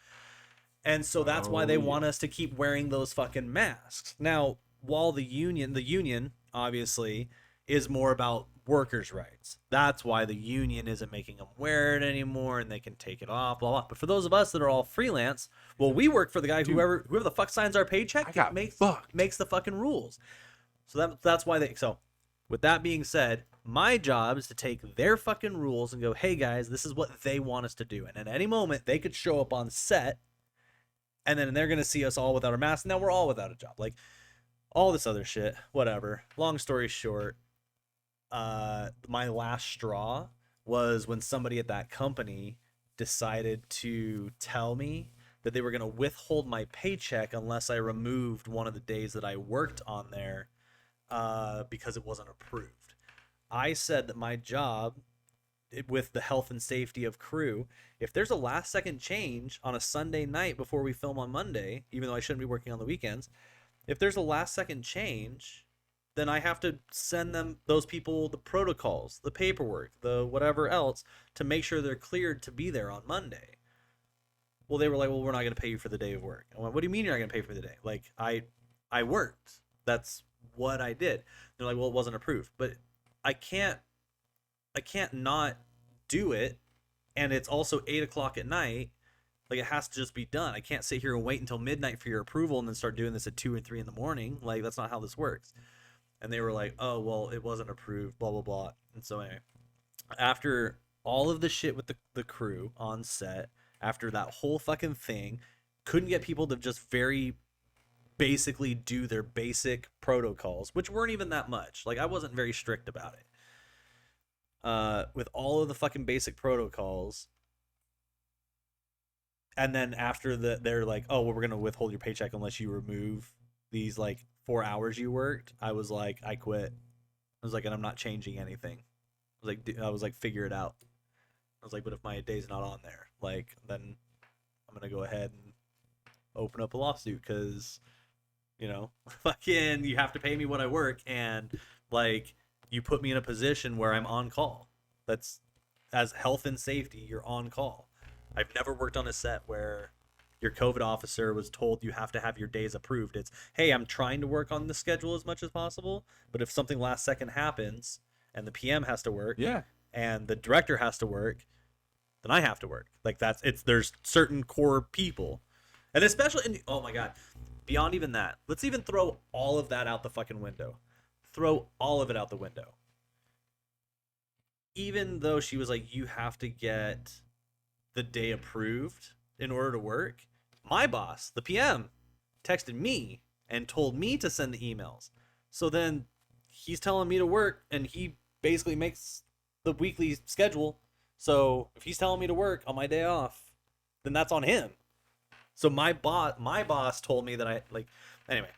And so that's why they want us to keep wearing those fucking masks. Now, while the union obviously is more about workers' rights. That's why the union isn't making them wear it anymore, and they can take it off, blah, blah. But for those of us that are all freelance, well, we work for the guy, whoever the fuck signs our paycheck, makes the fucking rules. So that's why so with that being said, my job is to take their fucking rules and go, hey guys, this is what they want us to do. And at any moment, they could show up on set, and then they're going to see us all without our masks. Now we're all without a job. Like, all this other shit, whatever. Long story short, my last straw was when somebody at that company decided to tell me that they were going to withhold my paycheck unless I removed one of the days that I worked on there because it wasn't approved. I said that my job, with the health and safety of crew, if there's a last second change on a Sunday night before we film on Monday, even though I shouldn't be working on the weekends, if there's a last second change, then I have to send those people the protocols, the paperwork, the whatever else to make sure they're cleared to be there on Monday. Well, they were like, well, we're not going to pay you for the day of work. I went, what do you mean you're not going to pay for the day? Like, I worked. That's what I did. They're like, well, it wasn't approved. But I can't not do it. And it's also 8 o'clock at night. Like, it has to just be done. I can't sit here and wait until midnight for your approval and then start doing this at 2 and 3 in the morning. Like, that's not how this works. And they were like, oh, well, it wasn't approved, blah, blah, blah. And so anyway, after all of the shit with the crew on set, after that whole fucking thing, couldn't get people to just very basically do their basic protocols, which weren't even that much. Like, I wasn't very strict about it. With all of the fucking basic protocols. And then after they're like, oh, well, we're going to withhold your paycheck unless you remove these, like, 4 hours you worked. I was like, I quit. I was like, and I'm not changing anything. I was like, figure it out. I was like, but if my day's not on there, like, then I'm going to go ahead and open up a lawsuit because, you know, fucking, you have to pay me what I work. And, like, you put me in a position where I'm on call. That's, as health and safety, you're on call. I've never worked on a set where your COVID officer was told you have to have your days approved. It's, hey, I'm trying to work on the schedule as much as possible, but if something last second happens and the PM has to work, and the director has to work, then I have to work. Like, there's certain core people, and especially oh my God, beyond even that, let's even throw all of that out the fucking window. Throw all of it out the window. Even though she was like, you have to get the day approved in order to work, my boss, the PM, texted me and told me to send the emails. So then he's telling me to work, and he basically makes the weekly schedule. So if he's telling me to work on my day off, then that's on him. So my boss told me that anyway,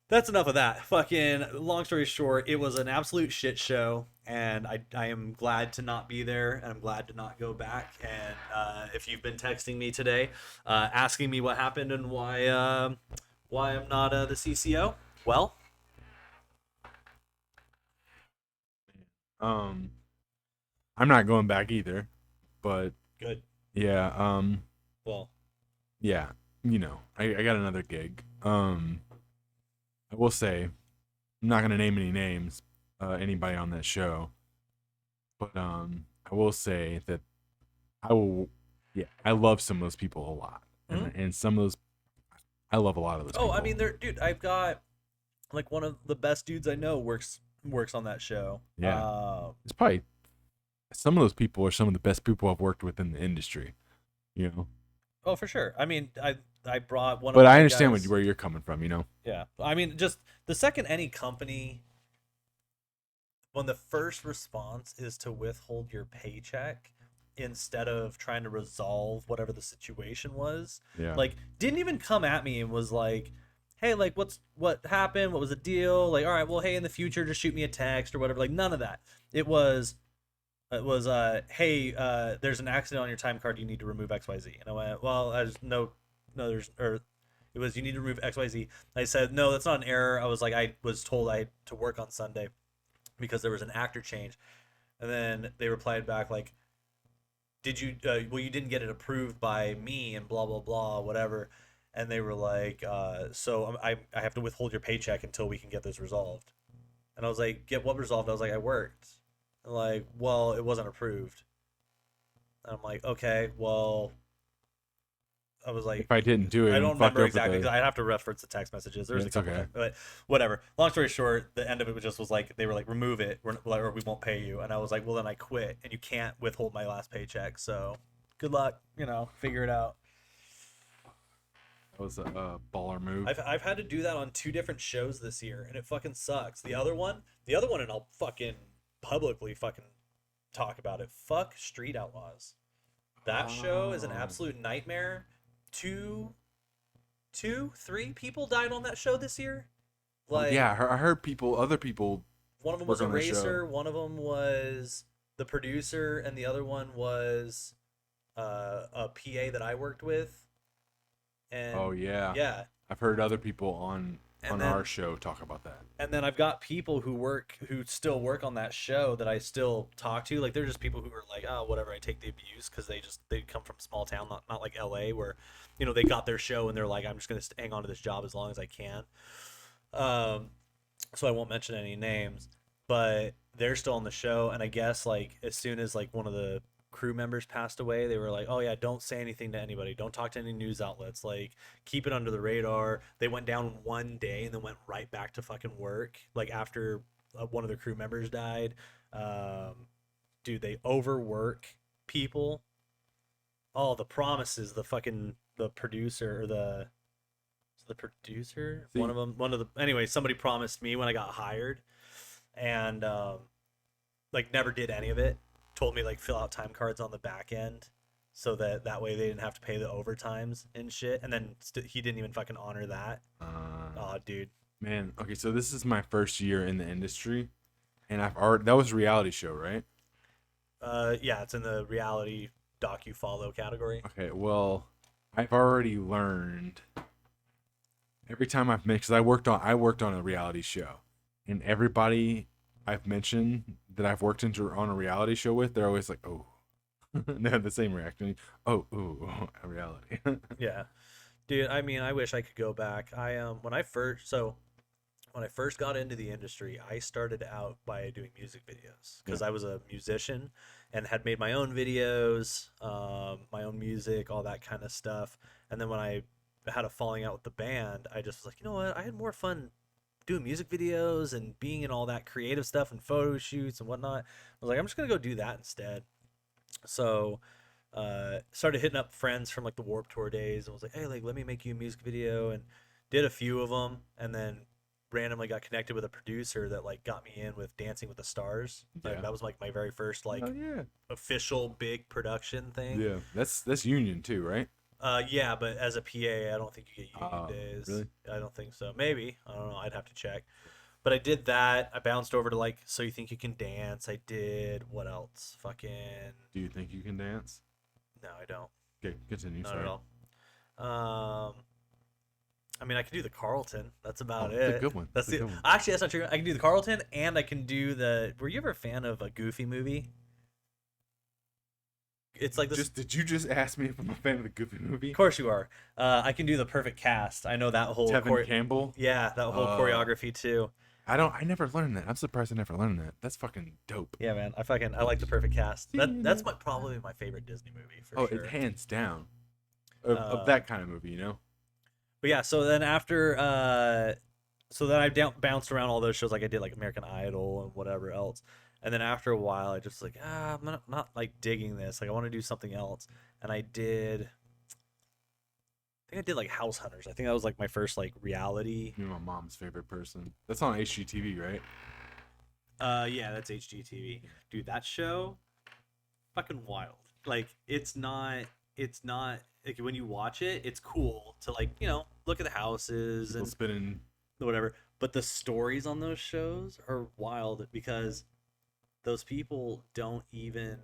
that's enough of that. Fucking long story short, it was an absolute shit show, and I am glad to not be there, and I'm glad to not go back. And if you've been texting me today, asking me what happened and why I'm not the CCO, well, I'm not going back either, but good. Yeah. Well, yeah. You know, I got another gig. I will say, I'm not gonna name any names, anybody on that show, but I will say that I love some of those people a lot, and some of those, I love a lot of those. Oh, people. I mean, dude, I've got like one of the best dudes I know works on that show. Yeah, it's probably some of those people are some of the best people I've worked with in the industry. You know. Oh, for sure. I mean, I brought one. But of I my understand guys. where you're coming from. You know. Yeah, I mean, just the second any company, when the first response is to withhold your paycheck instead of trying to resolve whatever the situation was, like, didn't even come at me and was like, hey, like, what happened? What was the deal? Like, all right, well, hey, in the future, just shoot me a text or whatever. Like, none of that. It was, It was hey, there's an accident on your time card. You need to remove XYZ. And I went, well, I just no, there's or it was you need to remove XYZ. I said no, that's not an error. I was like I was told I had to work on Sunday because there was an actor change, and then they replied back like, did you well you didn't get it approved by me and blah blah blah whatever, and they were like so I have to withhold your paycheck until we can get this resolved. And I was like, get what resolved? I was like, I worked. And like, well, it wasn't approved. And I'm like, okay, well, I was like, If I didn't do it, I and don't fucked remember up with exactly the- because I'd have to reference the text messages. There's Yeah, a it's couple, okay. but whatever. Long story short, the end of it just was like they were like, remove it, or we won't pay you. And I was like, well, then I quit, and you can't withhold my last paycheck. So, good luck. Figure it out. That was a baller move. I've had to do that on 2 different shows this year, and it fucking sucks. The other one, and I'll fucking publicly fucking talk about it. Fuck Street Outlaws. That show is an absolute nightmare. 3 people died on that show this year. Like, yeah, I heard other people. one of them was a work on the show. racer, one of them was the producer, and the other one was a PA that I worked with. And Oh yeah. yeah. I've heard other people on And our then- show talk about that. And then I've got people who still work on that show that I still talk to. Like, they're just people who are like, oh, whatever, I take the abuse because they come from small town, not like LA where, they got their show and they're like, I'm just gonna hang on to this job as long as I can. So I won't mention any names, but they're still on the show. And I guess like as soon as like one of the crew members passed away, they were like, oh yeah, don't say anything to anybody, don't talk to any news outlets, like keep it under the radar. They went down one day and then went right back to fucking work like after one of their crew members died. Dude, they overwork people. Oh, the promises, the producer or the producer, See- anyway, somebody promised me when I got hired, and like never did any of it. Told me like fill out time cards on the back end so that way they didn't have to pay the overtimes and shit, and then he didn't even fucking honor that. Oh, dude. Man, okay, so this is my first year in the industry, and that was a reality show, right? Yeah, it's in the reality docu-follow category. Okay, well, I've already learned every time I've mentioned, because I worked on a reality show, and everybody I've mentioned that I've worked on a reality show with, they're always like, oh, they have the same reaction. Oh, ooh, a reality. Yeah, dude. I mean, I wish I could go back. When I first got into the industry, I started out by doing music videos because I was a musician and had made my own videos, my own music, all that kind of stuff. And then when I had a falling out with the band, I just was like, you know what? I had more fun doing music videos and being in all that creative stuff and photo shoots and whatnot. I was like, I'm just gonna go do that instead. So started hitting up friends from like the Warped Tour days and was like, hey, like let me make you a music video, and did a few of them, and then randomly got connected with a producer that like got me in with Dancing with the Stars. Like, Yeah. that was like my very first like Oh, yeah. official big production thing. Yeah, that's union too, right? Yeah, but as a PA, I don't think you get union days. Really? I don't think so. Maybe. I don't know. I'd have to check. But I did that. I bounced over to like So You Think You Can Dance. I did what else? Fucking Do you think you can dance? no, I don't. Okay, continue. Not Sorry. at all. I mean, I can do the Carlton. That's about Oh, it. that's a good one. That's That's a the good one. actually that's not true. I can do the Carlton and I can do the. Were you ever a fan of a Goofy movie? It's like this. Did you just ask me if I'm a fan of the Goofy movie? Of course you are. I can do the Perfect Cast. I know that whole. Tevin Campbell. Yeah, that whole choreography too. I never learned that. I'm surprised I never learned that. That's fucking dope. Yeah, man. I like the Perfect Cast. That's probably my favorite Disney movie for sure. It hands down. Of that kind of movie, you know. But yeah, so then after, I bounced around all those shows, like I did like American Idol and whatever else, and then after a while, I just like, I'm not like digging this. Like I want to do something else, and I think I did like House Hunters. I think that was like my first like reality. You're my mom's favorite person. That's on HGTV, right? Yeah, that's HGTV, dude. That show, fucking wild. Like it's not like when you watch it, it's cool to like look at the houses People and spinning. whatever, but the stories on those shows are wild because those people don't even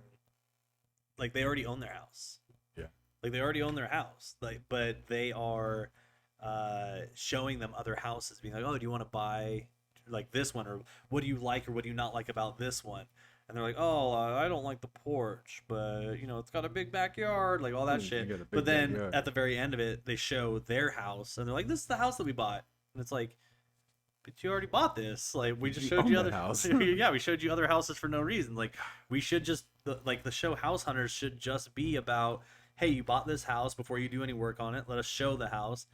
like they already own their house. Yeah. Like they already own their house. Like, but they are showing them other houses, being like, "Oh, do you want to buy like this one, or what do you like, or what do you not like about this one?" And they're like, "Oh, I don't like the porch, but you know, it's got a big backyard, like all that shit." got a big But then backyard. at the very end of it, they show their house, and they're like, "This is the house that we bought," and it's like, but you already bought this. Like we just You showed own you that other house. yeah, we showed you other houses for no reason. Like we should just like the show House Hunters should just be about, hey, you bought this house before you do any work on it. Let us show the house,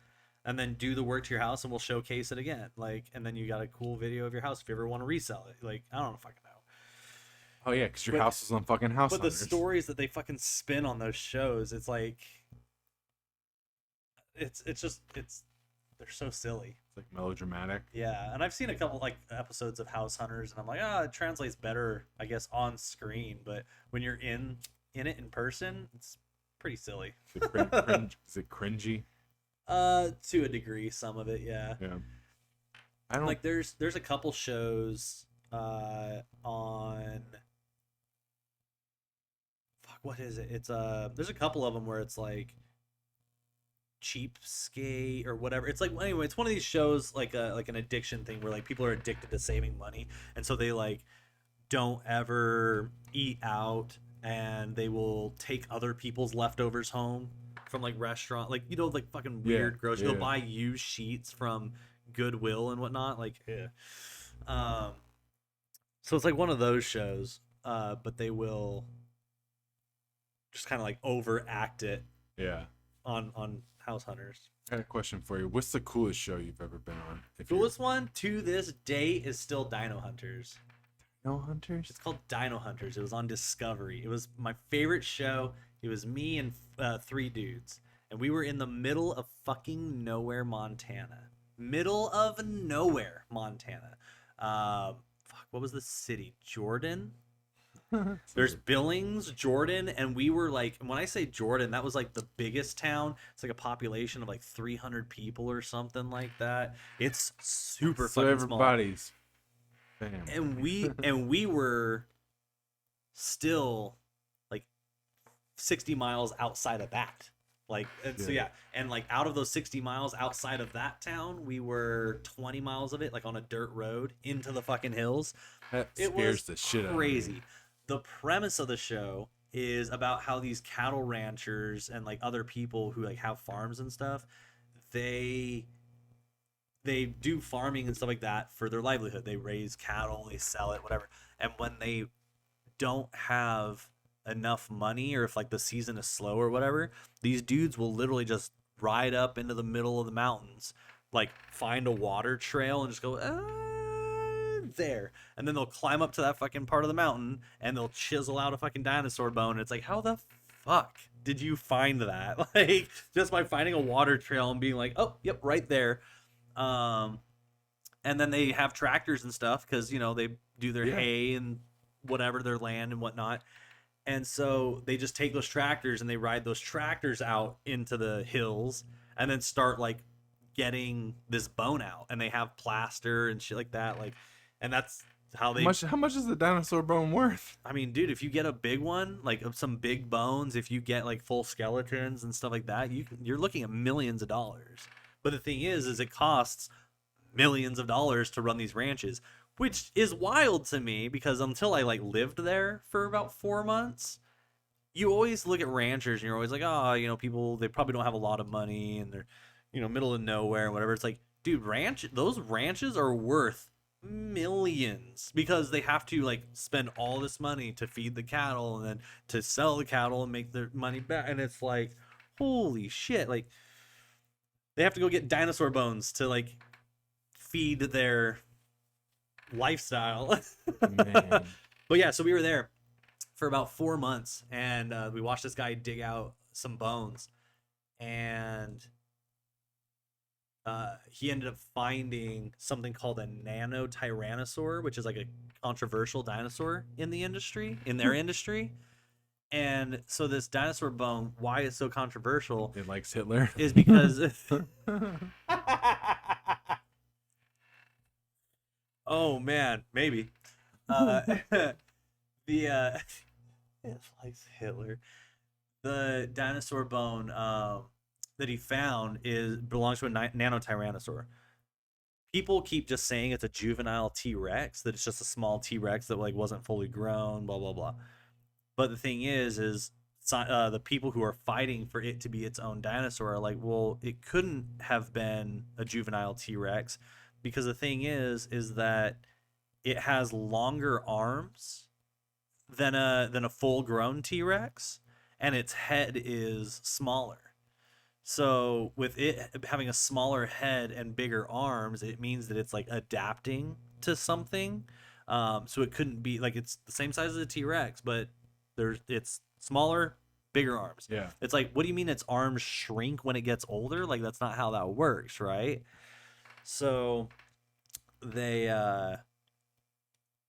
and then do the work to your house, and we'll showcase it again. Like, and then you got a cool video of your house if you ever want to resell it. Like I don't fucking know. Oh yeah, because your house is on fucking House But Hunters. the stories that they fucking spin on those shows, it's like, it's they're so silly. It's like melodramatic. Yeah, and I've seen a couple like episodes of House Hunters, and I'm like, it translates better, I guess, on screen. But when you're in it in person, it's pretty silly. Is it cringy? To a degree, some of it, yeah. Yeah. I don't Like there's a couple shows on fuck, what is it? It's there's a couple of them where it's like Cheapskate or whatever. It's like, anyway, it's one of these shows like an addiction thing where like people are addicted to saving money, and so they like don't ever eat out, and they will take other people's leftovers home from like restaurant, like, you know, like fucking weird grocery. They'll buy used sheets from Goodwill and whatnot, like so it's like one of those shows, but they will just kind of like overact it Yeah. on House Hunters. I got a question for you. What's the coolest show you've ever been on? Coolest one to this day is still Dino Hunters. No Hunters? It's called Dino Hunters. It was on Discovery. It was my favorite show. It was me and three dudes, and we were in the middle of fucking nowhere, Montana. Middle of nowhere, Montana. Fuck, what was the city? Jordan? There's Billings, Jordan, and we were like, when I say Jordan, that was like the biggest town. It's like a population of like 300 people or something like that. It's super So fucking small. everybody's family. And we were still like 60 miles outside of that. Like, and so yeah, and like out of those 60 miles outside of that town, we were 20 miles of it, like on a dirt road into the fucking hills. That It scares was the shit out of me. crazy. The premise of the show is about how these cattle ranchers and like other people who like have farms and stuff, they do farming and stuff like that for their livelihood. They raise cattle, they sell it, whatever. And when they don't have enough money, or if like the season is slow or whatever, these dudes will literally just ride up into the middle of the mountains, like find a water trail and just go there, and then they'll climb up to that fucking part of the mountain and they'll chisel out a fucking dinosaur bone. And it's like, how the fuck did you find that? Like, just by finding a water trail and being like, oh yep, right there. And then they have tractors and stuff because, you know, they do their hay and whatever, their land and whatnot. And so they just take those tractors and they ride those tractors out into the hills and then start like getting this bone out, and they have plaster and shit like that. Like, and that's how they. How much is the dinosaur bone worth? I mean, dude, if you get a big one, like of some big bones, if you get like full skeletons and stuff like that, you're looking at millions of dollars. But the thing is it costs millions of dollars to run these ranches, which is wild to me because until I like lived there for about 4 months, you always look at ranchers and you're always like, oh, you know, people, they probably don't have a lot of money and they're, you know, middle of nowhere and whatever. It's like, dude, those ranches are worth millions because they have to like spend all this money to feed the cattle and then to sell the cattle and make their money back. And it's like, holy shit, like they have to go get dinosaur bones to like feed their lifestyle. Man. But yeah, so we were there for about 4 months, and we watched this guy dig out some bones, and he ended up finding something called a nano tyrannosaur, which is like a controversial dinosaur in the industry, in their industry. And so this dinosaur bone, why it's so controversial, It likes Hitler. is because oh man, maybe The it likes Hitler. The dinosaur bone that he found belongs to a nano tyrannosaur. People keep just saying it's a juvenile T-Rex, that it's just a small T-Rex that like wasn't fully grown, blah blah blah. But the thing is the people who are fighting for it to be its own dinosaur are like, well, it couldn't have been a juvenile T-Rex because the thing is that it has longer arms than a full-grown T-Rex, and its head is smaller. So with it having a smaller head and bigger arms, it means that it's like adapting to something. So it couldn't be like it's the same size as a T-Rex, but it's smaller, bigger arms. Yeah. It's like, what do you mean its arms shrink when it gets older? Like that's not how that works, right? So they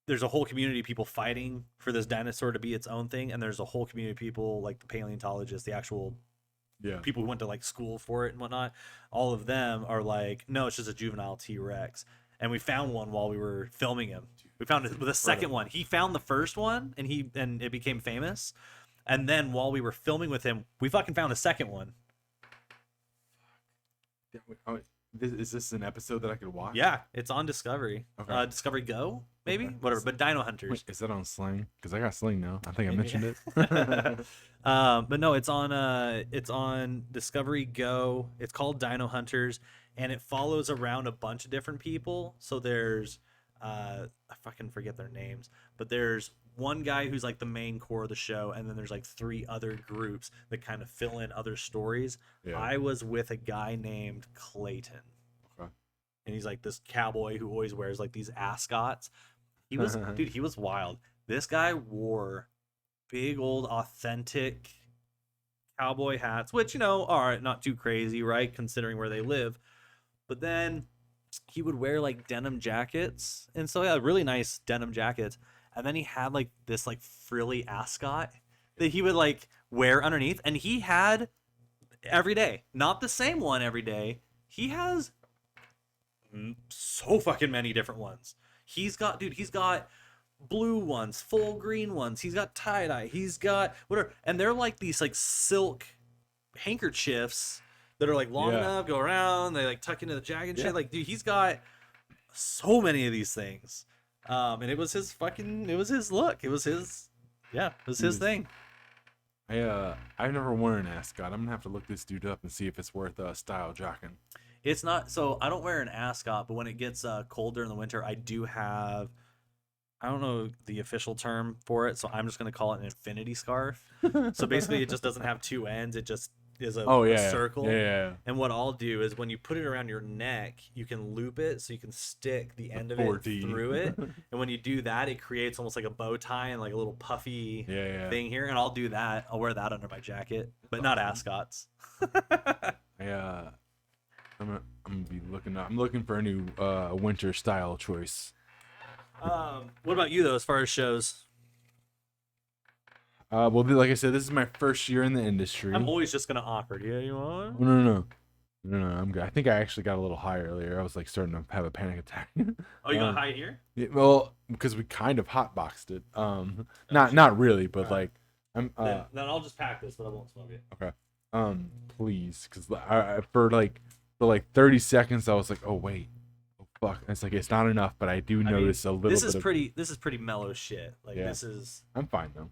there's a whole community of people fighting for this dinosaur to be its own thing, and there's a whole community of people like the paleontologists, the actual people who went to like school for it and whatnot. All of them are like, no, it's just a juvenile T-Rex. And we found one while we were filming him. We found the second one. He found the first one, and it became famous. And then while we were filming with him, we fucking found a second one. Is this an episode that I could watch? Yeah, it's on Discovery. Okay. Discovery Go, maybe? Okay. Whatever. But Dino Hunters. Wait, is that on Sling? Because I got Sling now. I think I mentioned it. But no, it's on Discovery Go. It's called Dino Hunters, and it follows around a bunch of different people. So there's I fucking forget their names, but there's one guy who's like the main core of the show, and then there's like 3 other groups that kind of fill in other stories. Yeah. I was with a guy named Clayton. Okay. And he's like this cowboy who always wears like these ascots. He was dude, he was wild. This guy wore big old authentic cowboy hats, which, you know, are not too crazy, right, considering where they live. But then he would wear like denim jackets, and so yeah, really nice denim jackets. And then he had like this like frilly ascot that he would like wear underneath, and he had every day, not the same one every day. He has so fucking many different ones. He's got blue ones, full green ones. He's got tie-dye. He's got whatever. And they're like these like silk handkerchiefs that are like long enough, go around, they like tuck into the jacket and shit. Like, dude, he's got so many of these things. And it was his look. It was his thing. I've never worn an ascot. I'm gonna have to look this dude up and see if it's worth style jocking. It's not, so I don't wear an ascot, but when it gets colder in the winter, I do have, I don't know the official term for it, so I'm just going to call it an infinity scarf. So basically it just doesn't have 2 ends, it just is a circle. Yeah. And what I'll do is when you put it around your neck, you can loop it so you can stick the end of it 4D. through it. And when you do that, it creates almost like a bow tie and like a little puffy thing here. And I'll do that. I'll wear that under my jacket, but not ascots. I'm gonna be looking up. I'm looking for a new winter style choice. What about you though, as far as shows? Well, like I said, this is my first year in the industry. I'm always just gonna offer. Yeah, you want? No. I'm good. I think I actually got a little high earlier. I was like starting to have a panic attack. Oh, you got high here? Yeah, well, because we kind of hotboxed it. Not really, but like I'm. Then I'll just pack this, but I won't smoke it. Okay. Please, because I for like 30 seconds I was like, oh wait, oh fuck. And it's like it's not enough, but I do notice a little. This is pretty mellow shit. Like this is. I'm fine though.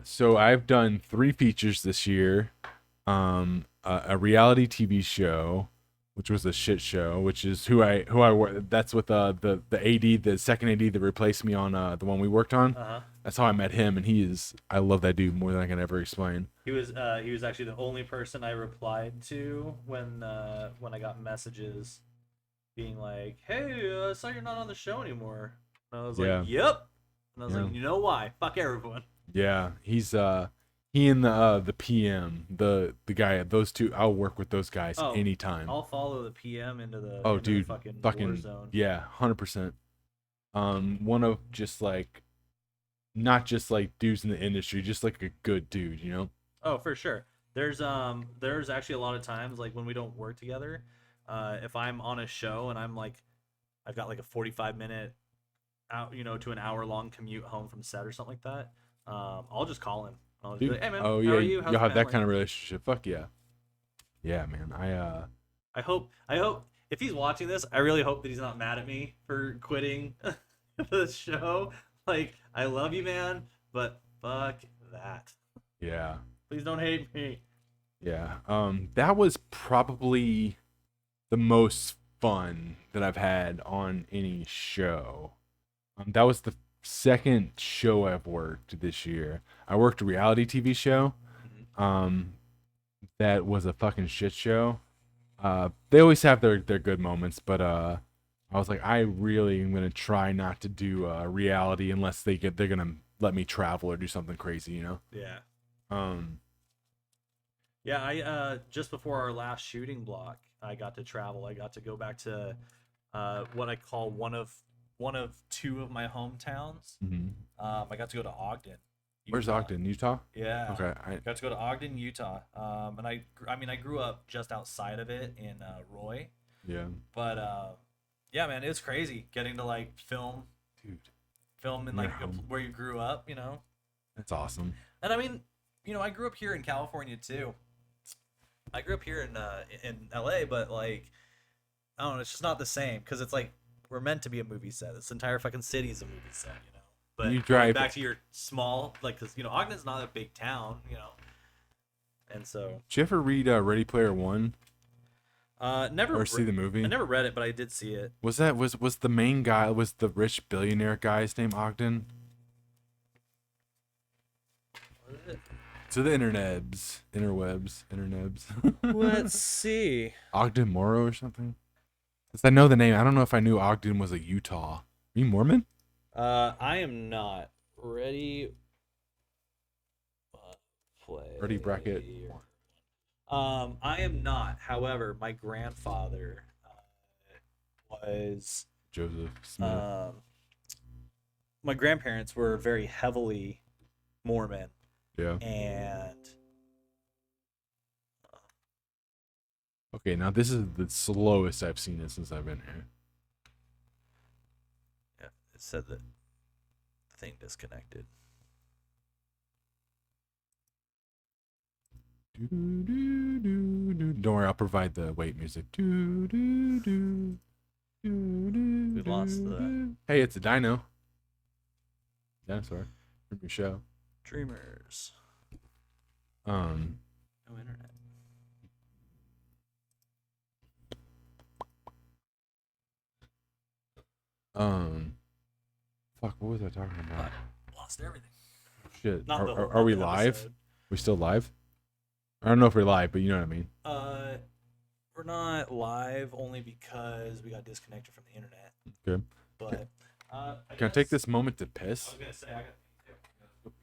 So I've done 3 features this year. A reality TV show, which was a shit show, which is who I that's with the AD, the second AD that replaced me on the one we worked on. That's how I met him, and I love that dude more than I can ever explain. He was actually the only person I replied to when I got messages being like, "Hey, I saw you're not on the show anymore." And I was like, "Yep." And I was like, "You know why? Fuck everyone." Yeah, he's he and the PM, the guy, those two. I'll work with those guys anytime. I'll follow the PM into the dude, the fucking war zone. Yeah, 100%. One of just like, not just like dudes in the industry, just like a good dude, you know. Oh, for sure. There's actually a lot of times like when we don't work together, if I'm on a show and I'm like, I've got like a 45-minute out, to an hour long commute home from set or something like that, I'll just call him. I'll just be Dude, like, hey man, oh how are yeah, you? How's you'll the have that family? kind of relationship. Fuck yeah. Yeah, man. I hope if he's watching this, I really hope that he's not mad at me for quitting the show. Like, I love you, man, but fuck that. Yeah. Please don't hate me. Yeah. That was probably the most fun that I've had on any show. That was the second show I've worked this year. I worked a reality TV show. That was a fucking shit show. They always have their good moments, but I was like, I really am gonna try not to do reality unless they're gonna let me travel or do something crazy, you know. Yeah. Um, Yeah, I just before our last shooting block, I got to travel. I got to go back to what I call one of two of my hometowns. mhm. I got to go to Ogden. Where's Utah. Ogden, Utah? Yeah. Okay, Got to go to Ogden, Utah. And I grew up just outside of it in Roy. yeah, But yeah, man, it's crazy getting to like film dude, in Your like home. where you grew up, that's awesome. And I mean, I grew up here in California too. I grew up here in LA, but like, I don't know, it's just not the same because it's like we're meant to be a movie set. This entire fucking city is a movie set, But You going drive- back to your small, like, because Ogden's not a big town, and so Did you ever read Ready Player One never or see the movie? I never read it, but I did see it. Was the main guy, was the rich billionaire guy's name Ogden? To the interwebs. Let's see. Ogden Morrow or something? 'Cause I know the name. I don't know if I knew Ogden was a Utah. Are you Mormon? I am not ready. Play. Ready bracket. I am not. However, my grandfather was. Joseph Smith. My grandparents were very heavily Mormon, Yeah. and Okay, now this is the slowest I've seen it since I've been here. yeah, it said that the thing disconnected. Don't worry, I'll provide the wait music. We lost the- Hey, it's a dino. Dinosaur from your show. Dreamers. Um, No internet. fuck, what was I talking about? Lost everything. Shit, Not the whole are we episode. live? We still live? I don't know if we're live, but you know what I mean. We're not live only because we got disconnected from the internet. Okay. But Can I take this moment to piss? I was gonna say I got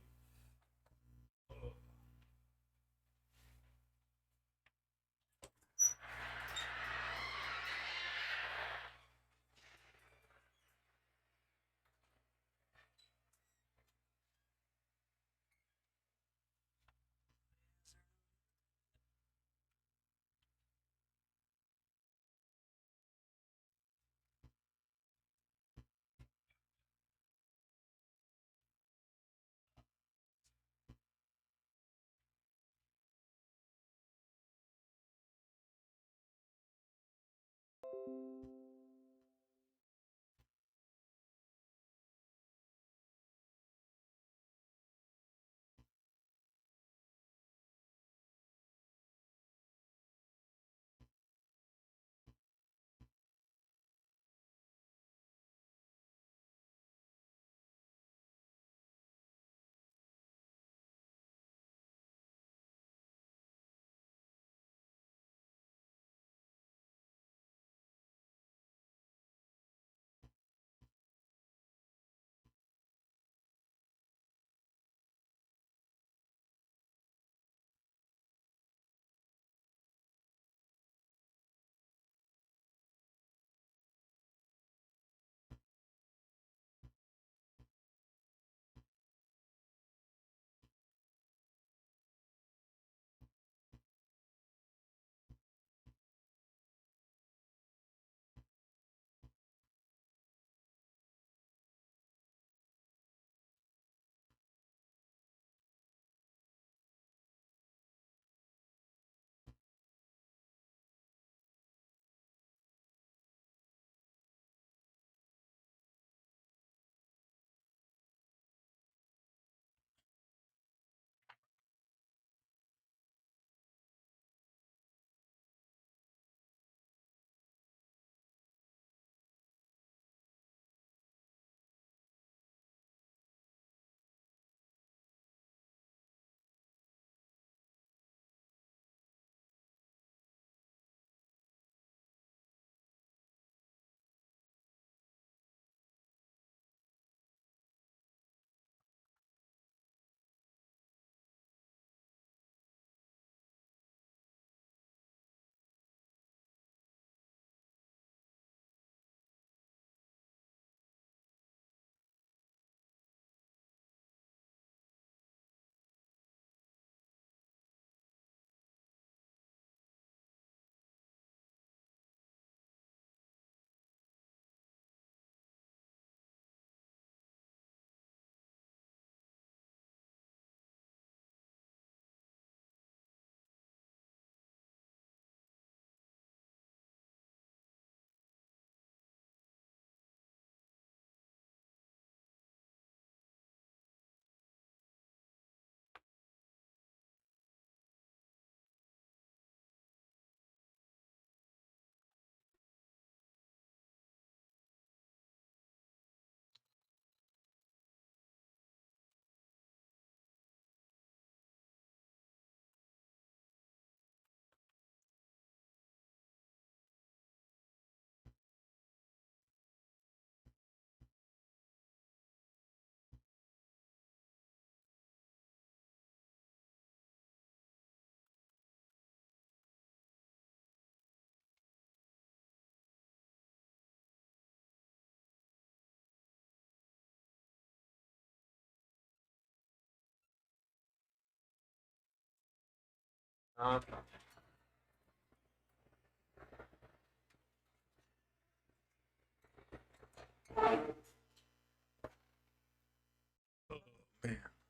Um,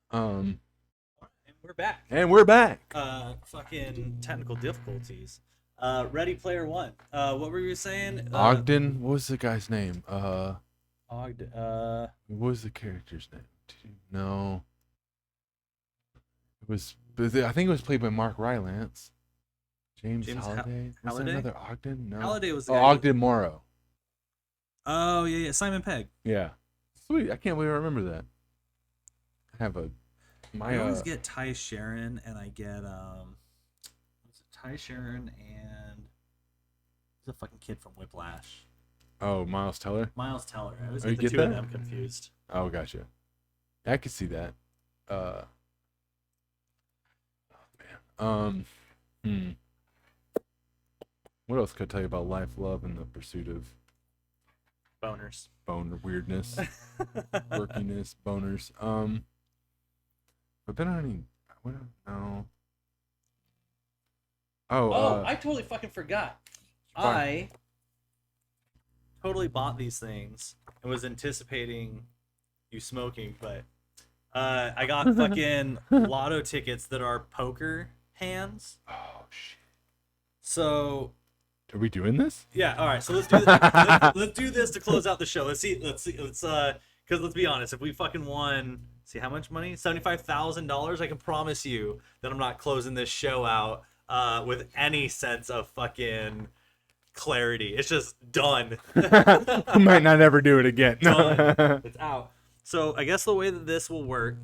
And we're back. and we're back. Fucking technical difficulties. Ready Player One. What were you saying? Ogden. What was the guy's name? Ogden. What was the character's name? Do you know? It was. I think it was played by Mark Rylance. James Halliday. Was Halliday? there another Ogden? No. Halliday was the Oh, guy Ogden Morrow. Oh yeah, Simon Pegg. Yeah. Sweet. I can't believe I remember that. I have a. I always get Ty Sharon, and I get what's it? Ty Sharon and he's a fucking kid from Whiplash. Oh, Miles Teller. Miles Teller. I always Oh, you get the get two of that? them confused. Oh, gotcha. I could see that. Oh man. What else could I tell you about life, love, and the pursuit of Boners. bone weirdness, quirkiness, boners? But then I don't. What? No. Oh. I totally fucking forgot. Fine. I totally bought these things and was anticipating you smoking, but I got fucking lotto tickets that are poker hands. Oh shit. So Are we doing this? yeah, all right. So let's do let's do this to close out the show. Let's because let's be honest, if we fucking won, see how much money? $75,000. I can promise you that I'm not closing this show out with any sense of fucking clarity. It's just done. We might not ever do it again. Done. It's out. So I guess the way that this will work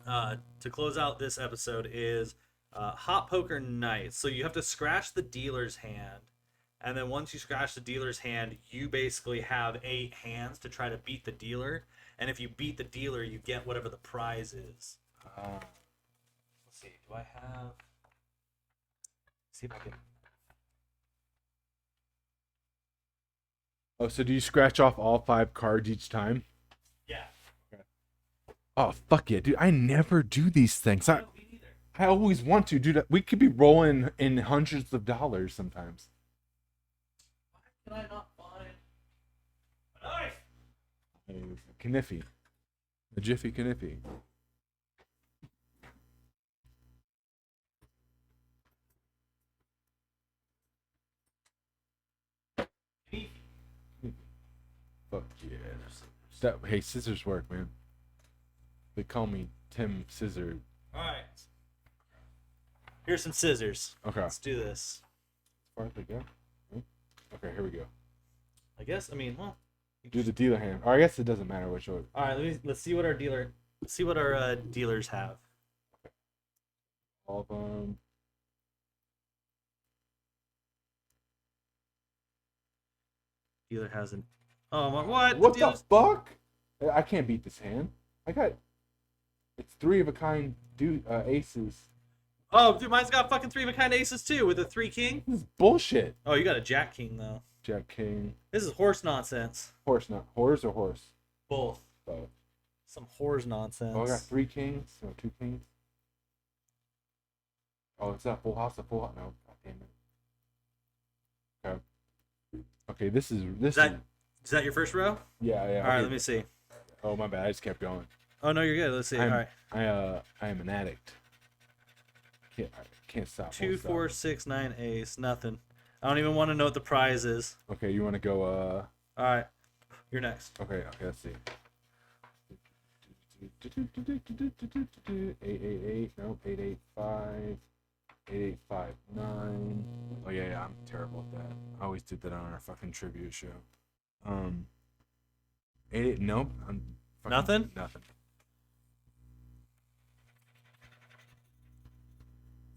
to close out this episode is hot poker night. So you have to scratch the dealer's hand, and then once you scratch the dealer's hand, you basically have 8 hands to try to beat the dealer. And if you beat the dealer, you get whatever the prize is. Let's see. Do I have? See if I can. Oh, so do you scratch off all 5 cards each time? Yeah. Oh, fuck yeah, dude. I never do these things. No, me neither. I always want to, dude. We could be rolling in hundreds of dollars sometimes. Why can I not find a knife? A Kniffy. A Jiffy Kniffy. Fuck yeah. Hey, scissors work, man. They call me Tim Scissor. All right. Here's some scissors. Okay. Let's do this. As far as they go. Okay, here we go. I guess. I mean, well. Do the dealer hand. Or I guess it doesn't matter which one. All right. Let's see what our dealers have. All of them. Dealer has an. Oh my! What? What the dealer's- fuck? I can't beat this hand. I got. It's 3 of a kind aces. Oh, dude, mine's got fucking 3 of a kind aces too, with a 3 king. This is bullshit. Oh, you got a jack king though. Jack King. This is horse nonsense. Horse, not horse or horse. Both. Both. Some horse nonsense. Oh, I got 3 kings. No, 2 kings. Oh, it's that full house. A full house. No, god damn it. Okay. Okay, this is Is that your first row? Yeah. All right, let me see. Oh my bad. I just kept going. Oh no, you're good. Let's see. All right. I am an addict. I can't stop. 2, won't stop. 4, 6, 9, ace. Nothing. I don't even want to know what the prize is. Okay, you want to go? All right. You're next. Okay. Let's see. 888. Nope. 885. 8859. Oh yeah. I'm terrible at that. I always did that on our fucking tribute show. 88. Nope. Nothing? Nothing.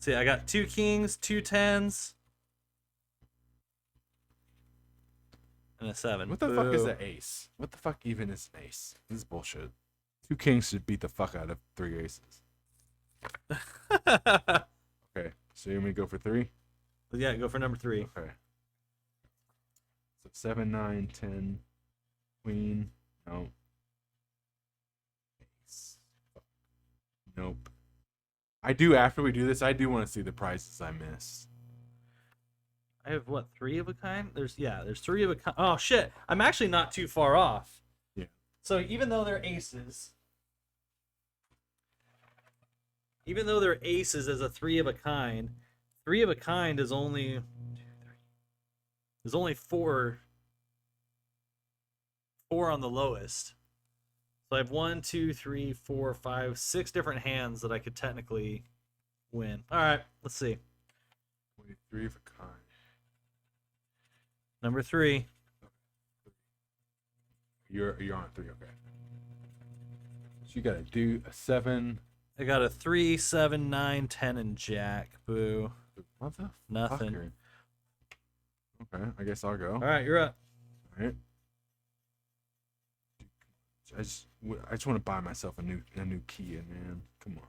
See, I got 2 kings, 2 10s, and a 7. What the fuck is an ace? What the fuck even is an ace? This is bullshit. 2 kings should beat the fuck out of 3 aces. Okay, so you want me to go for 3? Yeah, go for number 3. Okay. So 7, 9, 10, queen. No. Ace. Nope. I do. After we do this, I do want to see the prizes I missed. I have what, 3 of a kind? There's 3 of a kind. Oh shit! I'm actually not too far off. Yeah. So even though they're aces as a 3 of a kind, 3 of a kind is only there's only 4 on the lowest. So I have 1, 2, 3, 4, 5, 6 different hands that I could technically win. All right, let's see. 3 of a kind. Number 3. You're on 3. Okay. So you gotta do a 7. I got a 3, 7, 9, 10, and Jack. Boo. Nothing. Okay, I guess I'll go. All right, you're up. All right. I just want to buy myself a new Kia, man. Come on.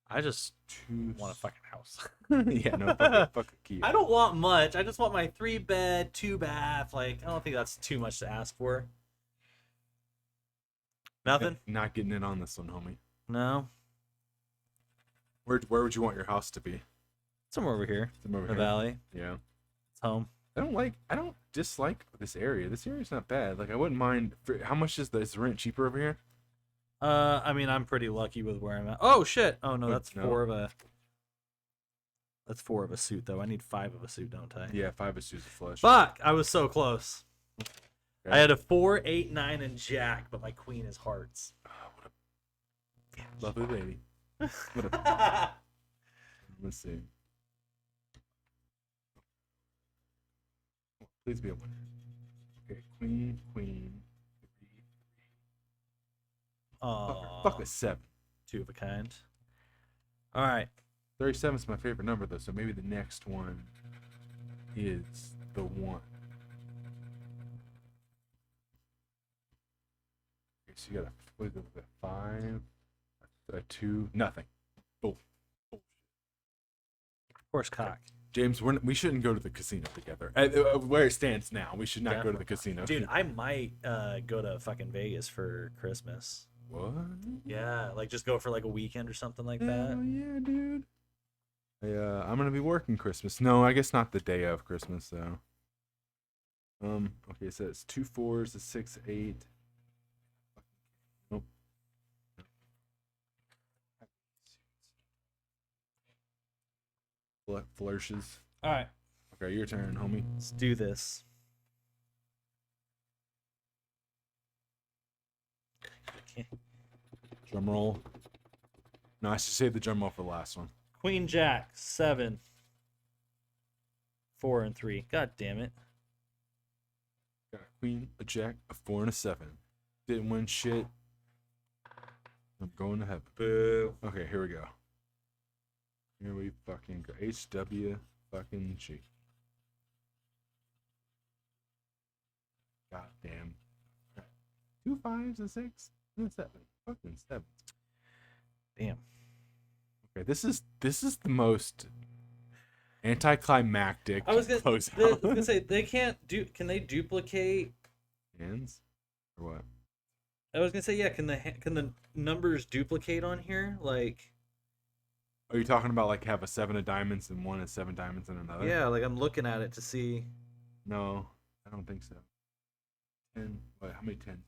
I just Choose. want a fucking house. Yeah, no, fuck a Kia. I don't want much. I just want my 3-bed, 2-bath. Like, I don't think that's too much to ask for. Nothing? Not getting in on this one, homie. No. Where would you want your house to be? Somewhere over here. Somewhere over The here? valley. Yeah. It's home. I don't dislike this area. This area's not bad. Like, I wouldn't mind. How much is the rent cheaper over here? I mean, I'm pretty lucky with where I'm at. Oh shit! Oh no, that's no. 4 of a. That's 4 of a suit though. I need 5 of a suit, don't I? Yeah, 5 is Susan Flush. Fuck! I was so close. Okay. I had a 4, 8, 9, and Jack, but my queen is hearts. Lovely lady. What a... Let's see. Please be a winner. Okay, queen. Oh, Fuck a 7. 2 of a kind. All right. 37 is my favorite number though, so maybe the next one is the 1. Okay, so you got a 5, a 2, nothing. Boom. Of course, cock. James, we shouldn't go to the casino together. Where it stands now, we should not go to the casino. Dude, I might go to fucking Vegas for Christmas. What? Yeah, like just go for like a weekend or something like Hell that. yeah, dude. I'm gonna be working Christmas. No, I guess not the day of Christmas though. Okay, so it's 2 4s, a 6 8. Nope. Flourishes. All right, Okay, your turn, homie. let's do this. Drum roll. No, I should save the drum roll for the last one. Queen Jack 7, 4, and 3. God damn it. Got a queen, a jack, a 4, and a 7. Didn't win shit. I'm going to heaven. Boo. Okay, here we go. Here we fucking go. HW fucking G. God damn. 2 5s, a 6, and a 7. Fucking 7. Damn. Okay, this is the most anticlimactic I was closeout. gonna say they can't do. Can they duplicate? Hands? Or what? I was gonna say yeah. Can the numbers duplicate on here? Like Are you talking about like have a 7 of diamonds and 1 of 7 diamonds and another? yeah. Like I'm looking at it to see. No, I don't think so. 10. Wait, how many 10s?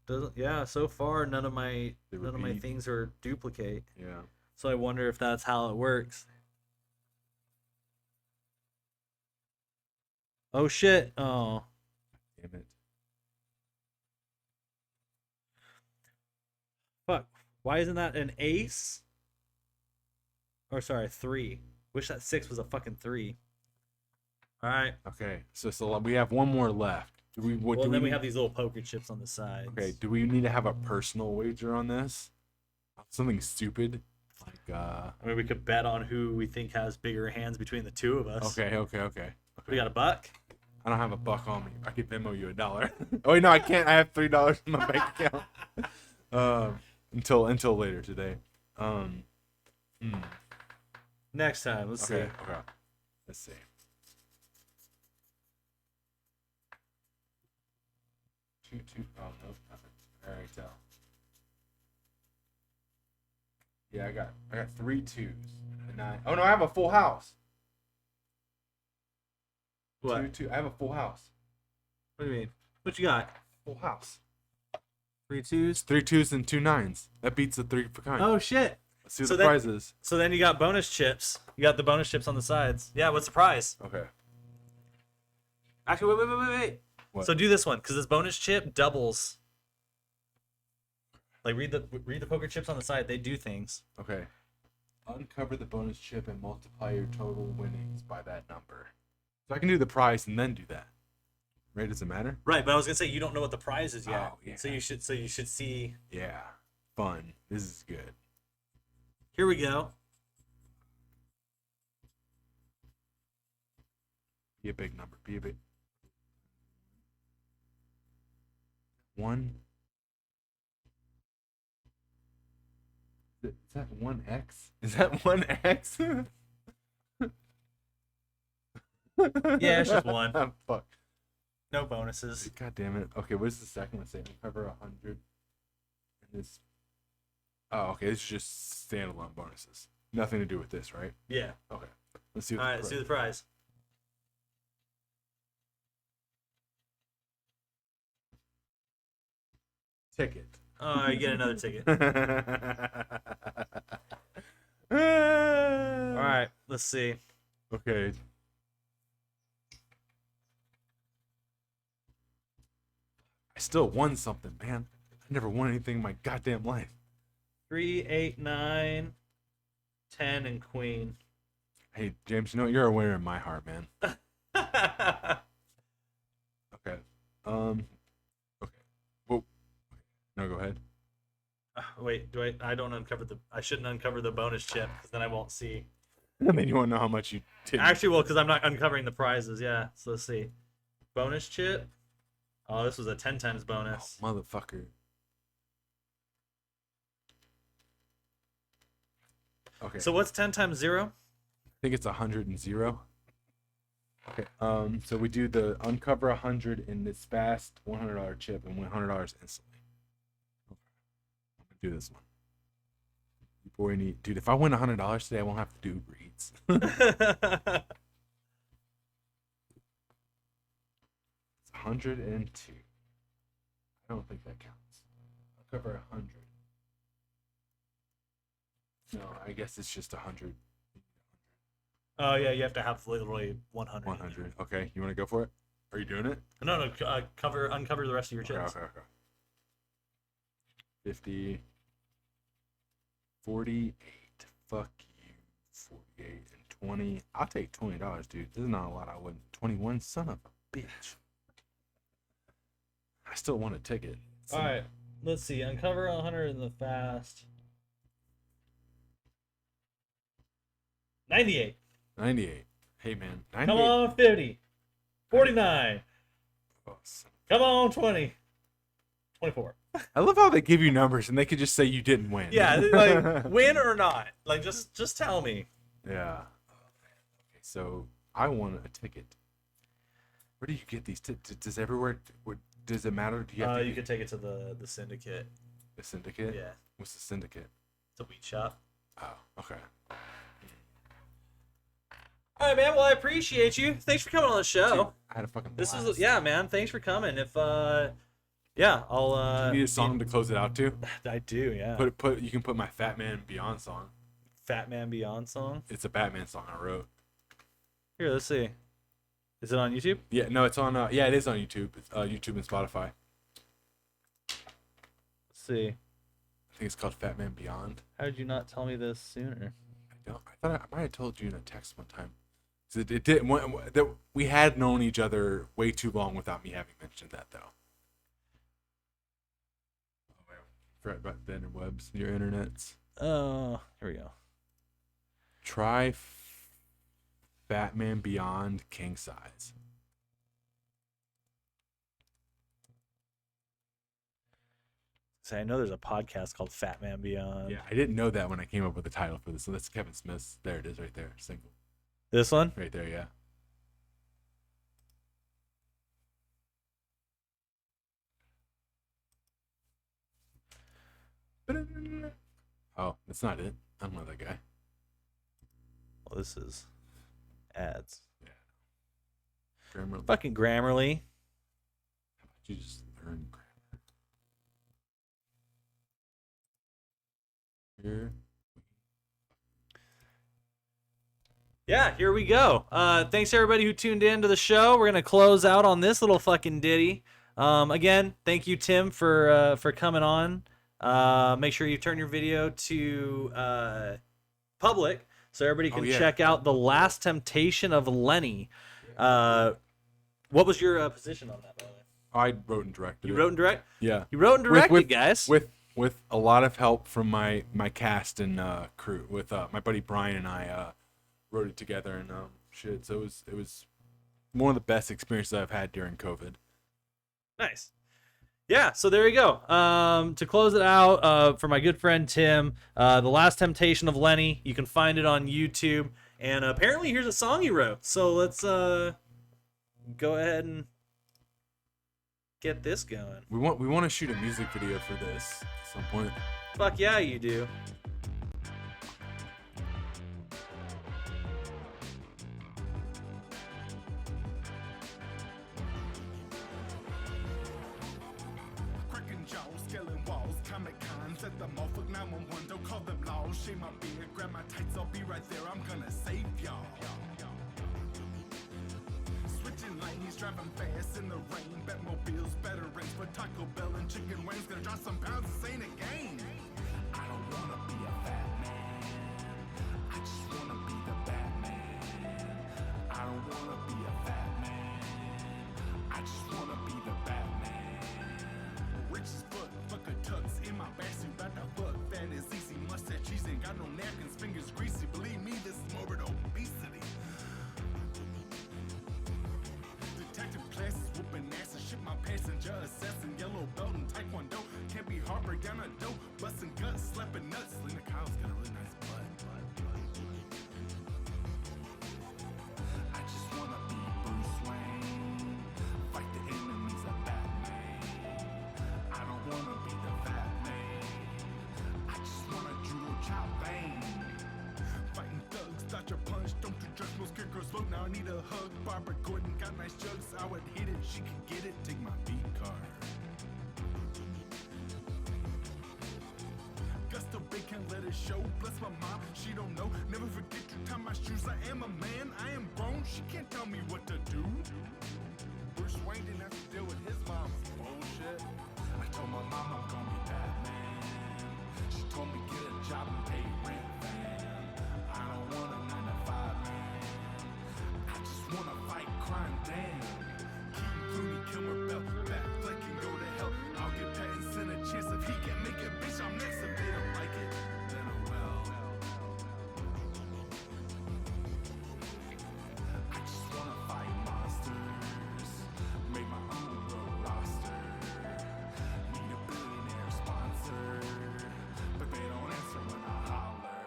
Doesn't yeah. So far, none of my repeat. things are duplicate. Yeah. So I wonder if that's how it works. Oh shit! Oh. Damn it. Fuck. Why isn't that an ace? Or sorry, 3. Wish that 6 was a fucking 3. Alright. Okay, so we have one more left. We have these little poker chips on the sides. Okay, do we need to have a personal wager on this? Something stupid? Like, I mean, we could bet on who we think has bigger hands between the two of us. Okay. We got a buck? I don't have a buck on me. I could Venmo you $1. Oh wait, no, I can't. I have $3 in my bank account. Until later today. Next time, let's see. Okay. Let's see. Two. Oh no, nothing. I already tell. Yeah, I got 3 2s. And oh no, I have a full house. What? 2 2. I have a full house. What do you mean? What you got? Full house. 3 2s. It's 3 2s and 2 9s. That beats the 3 for kind. Oh shit. Let's see what So the prize is. So then you got bonus chips. You got the bonus chips on the sides. Yeah, what's the prize? Okay. Actually, wait. What? So do this one, because this bonus chip doubles. Like read the poker chips on the side. They do things. Okay. Uncover the bonus chip and multiply your total winnings by that number. So I can do the prize and then do that. Right? Does it matter? Right, but I was gonna say you don't know what the prize is yet. Oh, yeah. So you should see. Yeah. Fun. This is good. Here we go. Be a big number. Be a big. 1. Is that 1x? Is that 1x? Yeah, it's just 1. Fuck. No bonuses. God damn it. Okay, what is the second one say? Uncover 100. And this. Oh, okay. This is just standalone bonuses. Nothing to do with this, right? Yeah. Okay. Let's see. All right, let's do the prize. Ticket. Oh, you get another ticket. All right, let's see. Okay. I still won something, man. I never won anything in my goddamn life. 3, 8, 9, 10, and queen. Hey, James, you know what? You're a winner in my heart, man. Okay. Okay. Whoa. No, go ahead. Wait, I don't uncover I shouldn't uncover the bonus chip because then I won't see. And then you want to know how much you did. Actually, well, because I'm not uncovering the prizes. Yeah, so let's see. Bonus chip. Oh, this was a 10 times bonus. Oh, motherfucker. Okay. So what's 10 times 0? I think it's 100 and 0. Okay. So we do the uncover 100 in this fast $100 chip and win $100 instantly. Okay. I'm gonna do this one. Boy, dude. If I win $100 today, I won't have to do Uber Eats. It's 102. I don't think that counts. Uncover 100. No, I guess it's just 100. Oh yeah, you have to have literally 100. 100. Okay, you want to go for it? Are you doing it? No, uncover the rest of your chips. Okay. 50. 48. Fuck you. 48 and 20. I'll take $20, dude. This is not a lot. I wouldn't. 21. Son of a bitch. I still want a ticket. All right, let's see. Uncover 100 in the fast. 98. 98. Hey, man. 98. Come on, 50. 49. Oh, Come on, 20. 24. I love how they give you numbers and they could just say you didn't win. Yeah, like win or not. Like just tell me. Yeah. Okay, so I want a ticket. Where do you get these? Does everywhere? Does it matter? Do you have to? You could take it to the syndicate. The syndicate. Yeah. What's the syndicate? It's a wheat shop. Oh, okay. All right, man. Well, I appreciate you. Thanks for coming on the show. Dude, I had a fucking blast. Yeah, man. Thanks for coming. If yeah, I'll. Do you need a song to close it out to? I do. Yeah. You can put my Fat Man Beyond song. Fat Man Beyond song. It's a Batman song I wrote. Here, let's see. Is it on YouTube? Yeah, no, it's on. Yeah, it is on YouTube. It's YouTube and Spotify. Let's see. I think it's called Fat Man Beyond. How did you not tell me this sooner? I thought I might have told you in a text one time. It did. We had known each other way too long without me having mentioned that, though. Forgot about the interwebs, your internets. Oh, here we go. Try Fat Man Beyond King Size. Say, I know there's a podcast called Fat Man Beyond. Yeah, I didn't know that when I came up with the title for this. So that's Kevin Smith's. There it is, right there. Single. This one? Right there, yeah. Oh, that's not it. I don't know that guy. Well, this is ads. Grammarly. Fucking Grammarly. You just learn grammar. Here. Yeah, here we go. Thanks everybody who tuned in to the show. We're gonna close out on this little fucking ditty. Again, thank you, Tim, for coming on. Make sure you turn your video to public so everybody can check out The Last Temptation of Lenny. What was your position on that, by the way? I wrote and directed. You wrote and directed? Yeah. You wrote and directed, guys. With a lot of help from my cast and crew. With my buddy Brian and I wrote it together and shit. So it was one of the best experiences I've had during COVID. Nice. Yeah, so there you go. To close it out, for my good friend Tim, The Last Temptation of Lenny. You can find it on YouTube. And apparently here's a song he wrote. So let's go ahead and get this going. We want to shoot a music video for this at some point. Fuck yeah, you do. Cracking jaws, scaling walls, comic cons at the Muffin 911. Don't call them laws. Shave my beard, grab my tights, I'll be right there. I'm gonna save y'all. Switching lanes, driving fast in the rain. Batmobiles, veterans for Taco Bell and chicken wings. Gonna drop some pounds, this ain't a game. I don't wanna be a fat man. I just wanna be the Batman. I don't wanna be a fat man. I just wanna be the Batman. Rich as fuck, fuck a tux in my backseat, about to fuck. Fat is easy, mustache cheese, ain't got no napkins, fingers greasy. Believe me, this is morbid obesity. Detective classes, whooping ass and shit. My passenger assassin, yellow belt and taekwondo. Can't be hard, break down a dope, busting guts, slapping nuts. Lena Kyle's got a really nice butt. I just wanna be Bruce Wayne, fight the enemies of Batman. I don't wanna be the fat man. I just wanna judo chop bang. Fighting thugs, dodge your punch, don't do drugs, most kickers look. Now I need a hug. Barbara Gordon got nice jugs, I would hit it, she could get it. Take my beat card. Gusto bacon, let it show. Bless my mom, she don't know. Never forget to tie my shoes. I am a man, I am grown. She can't tell me what to do. Bruce Wayne didn't have to deal with his mom's bullshit. I told my mom I'm gonna be Batman. She told me get a job and pay rent, man. I don't want a 9 to 5, man. I just wanna fight crime, damn. Keaton, Clooney, Kilmer, Bell, Batfleck can go to hell. I'll get Pattinson a chance if he can make it, bitch. I'm next. If they don't like it, then oh well. I just wanna fight monsters, make my own road roster. Need a billionaire sponsor, but they don't answer when I holler.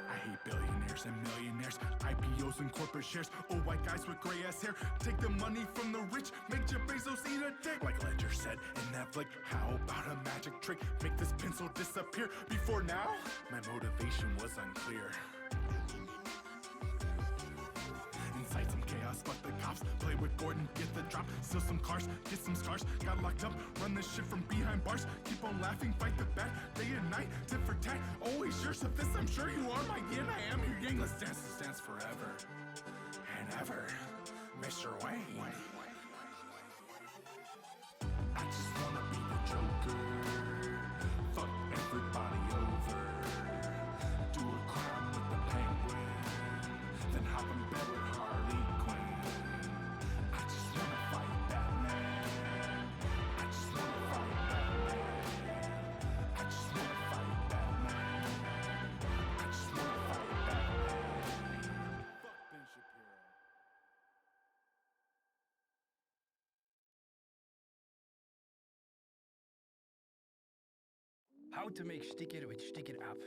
I hate billionaires and millionaires, IPOs and corporate shares. Old white guys with gray ass hair, take the money from the rich, make Jeff Bezos eat a dick. Like Ledger said in Netflix, how about a magic trick? Make this pencil disappear. Before now, my motivation was unclear. Incite some chaos, fuck the cops. Play with Gordon, get the drop. Steal some cars, get some scars. Got locked up, run this shit from behind bars. Keep on laughing, fight the bad. Day and night, tit for tat. Always yours of this, I'm sure you are my yin. I am your yang. Let's dance forever and ever. Mr. Wayne. I just wanna be the Joker. Fuck everybody over. Do a crime with the Penguin, then hop in bed with Harley Quinn. I just wanna fight Batman. I just wanna fight Batman. I just wanna fight Batman. I just wanna fight Batman. Fuck Ben Shapiro. How to make sticker with sticker app.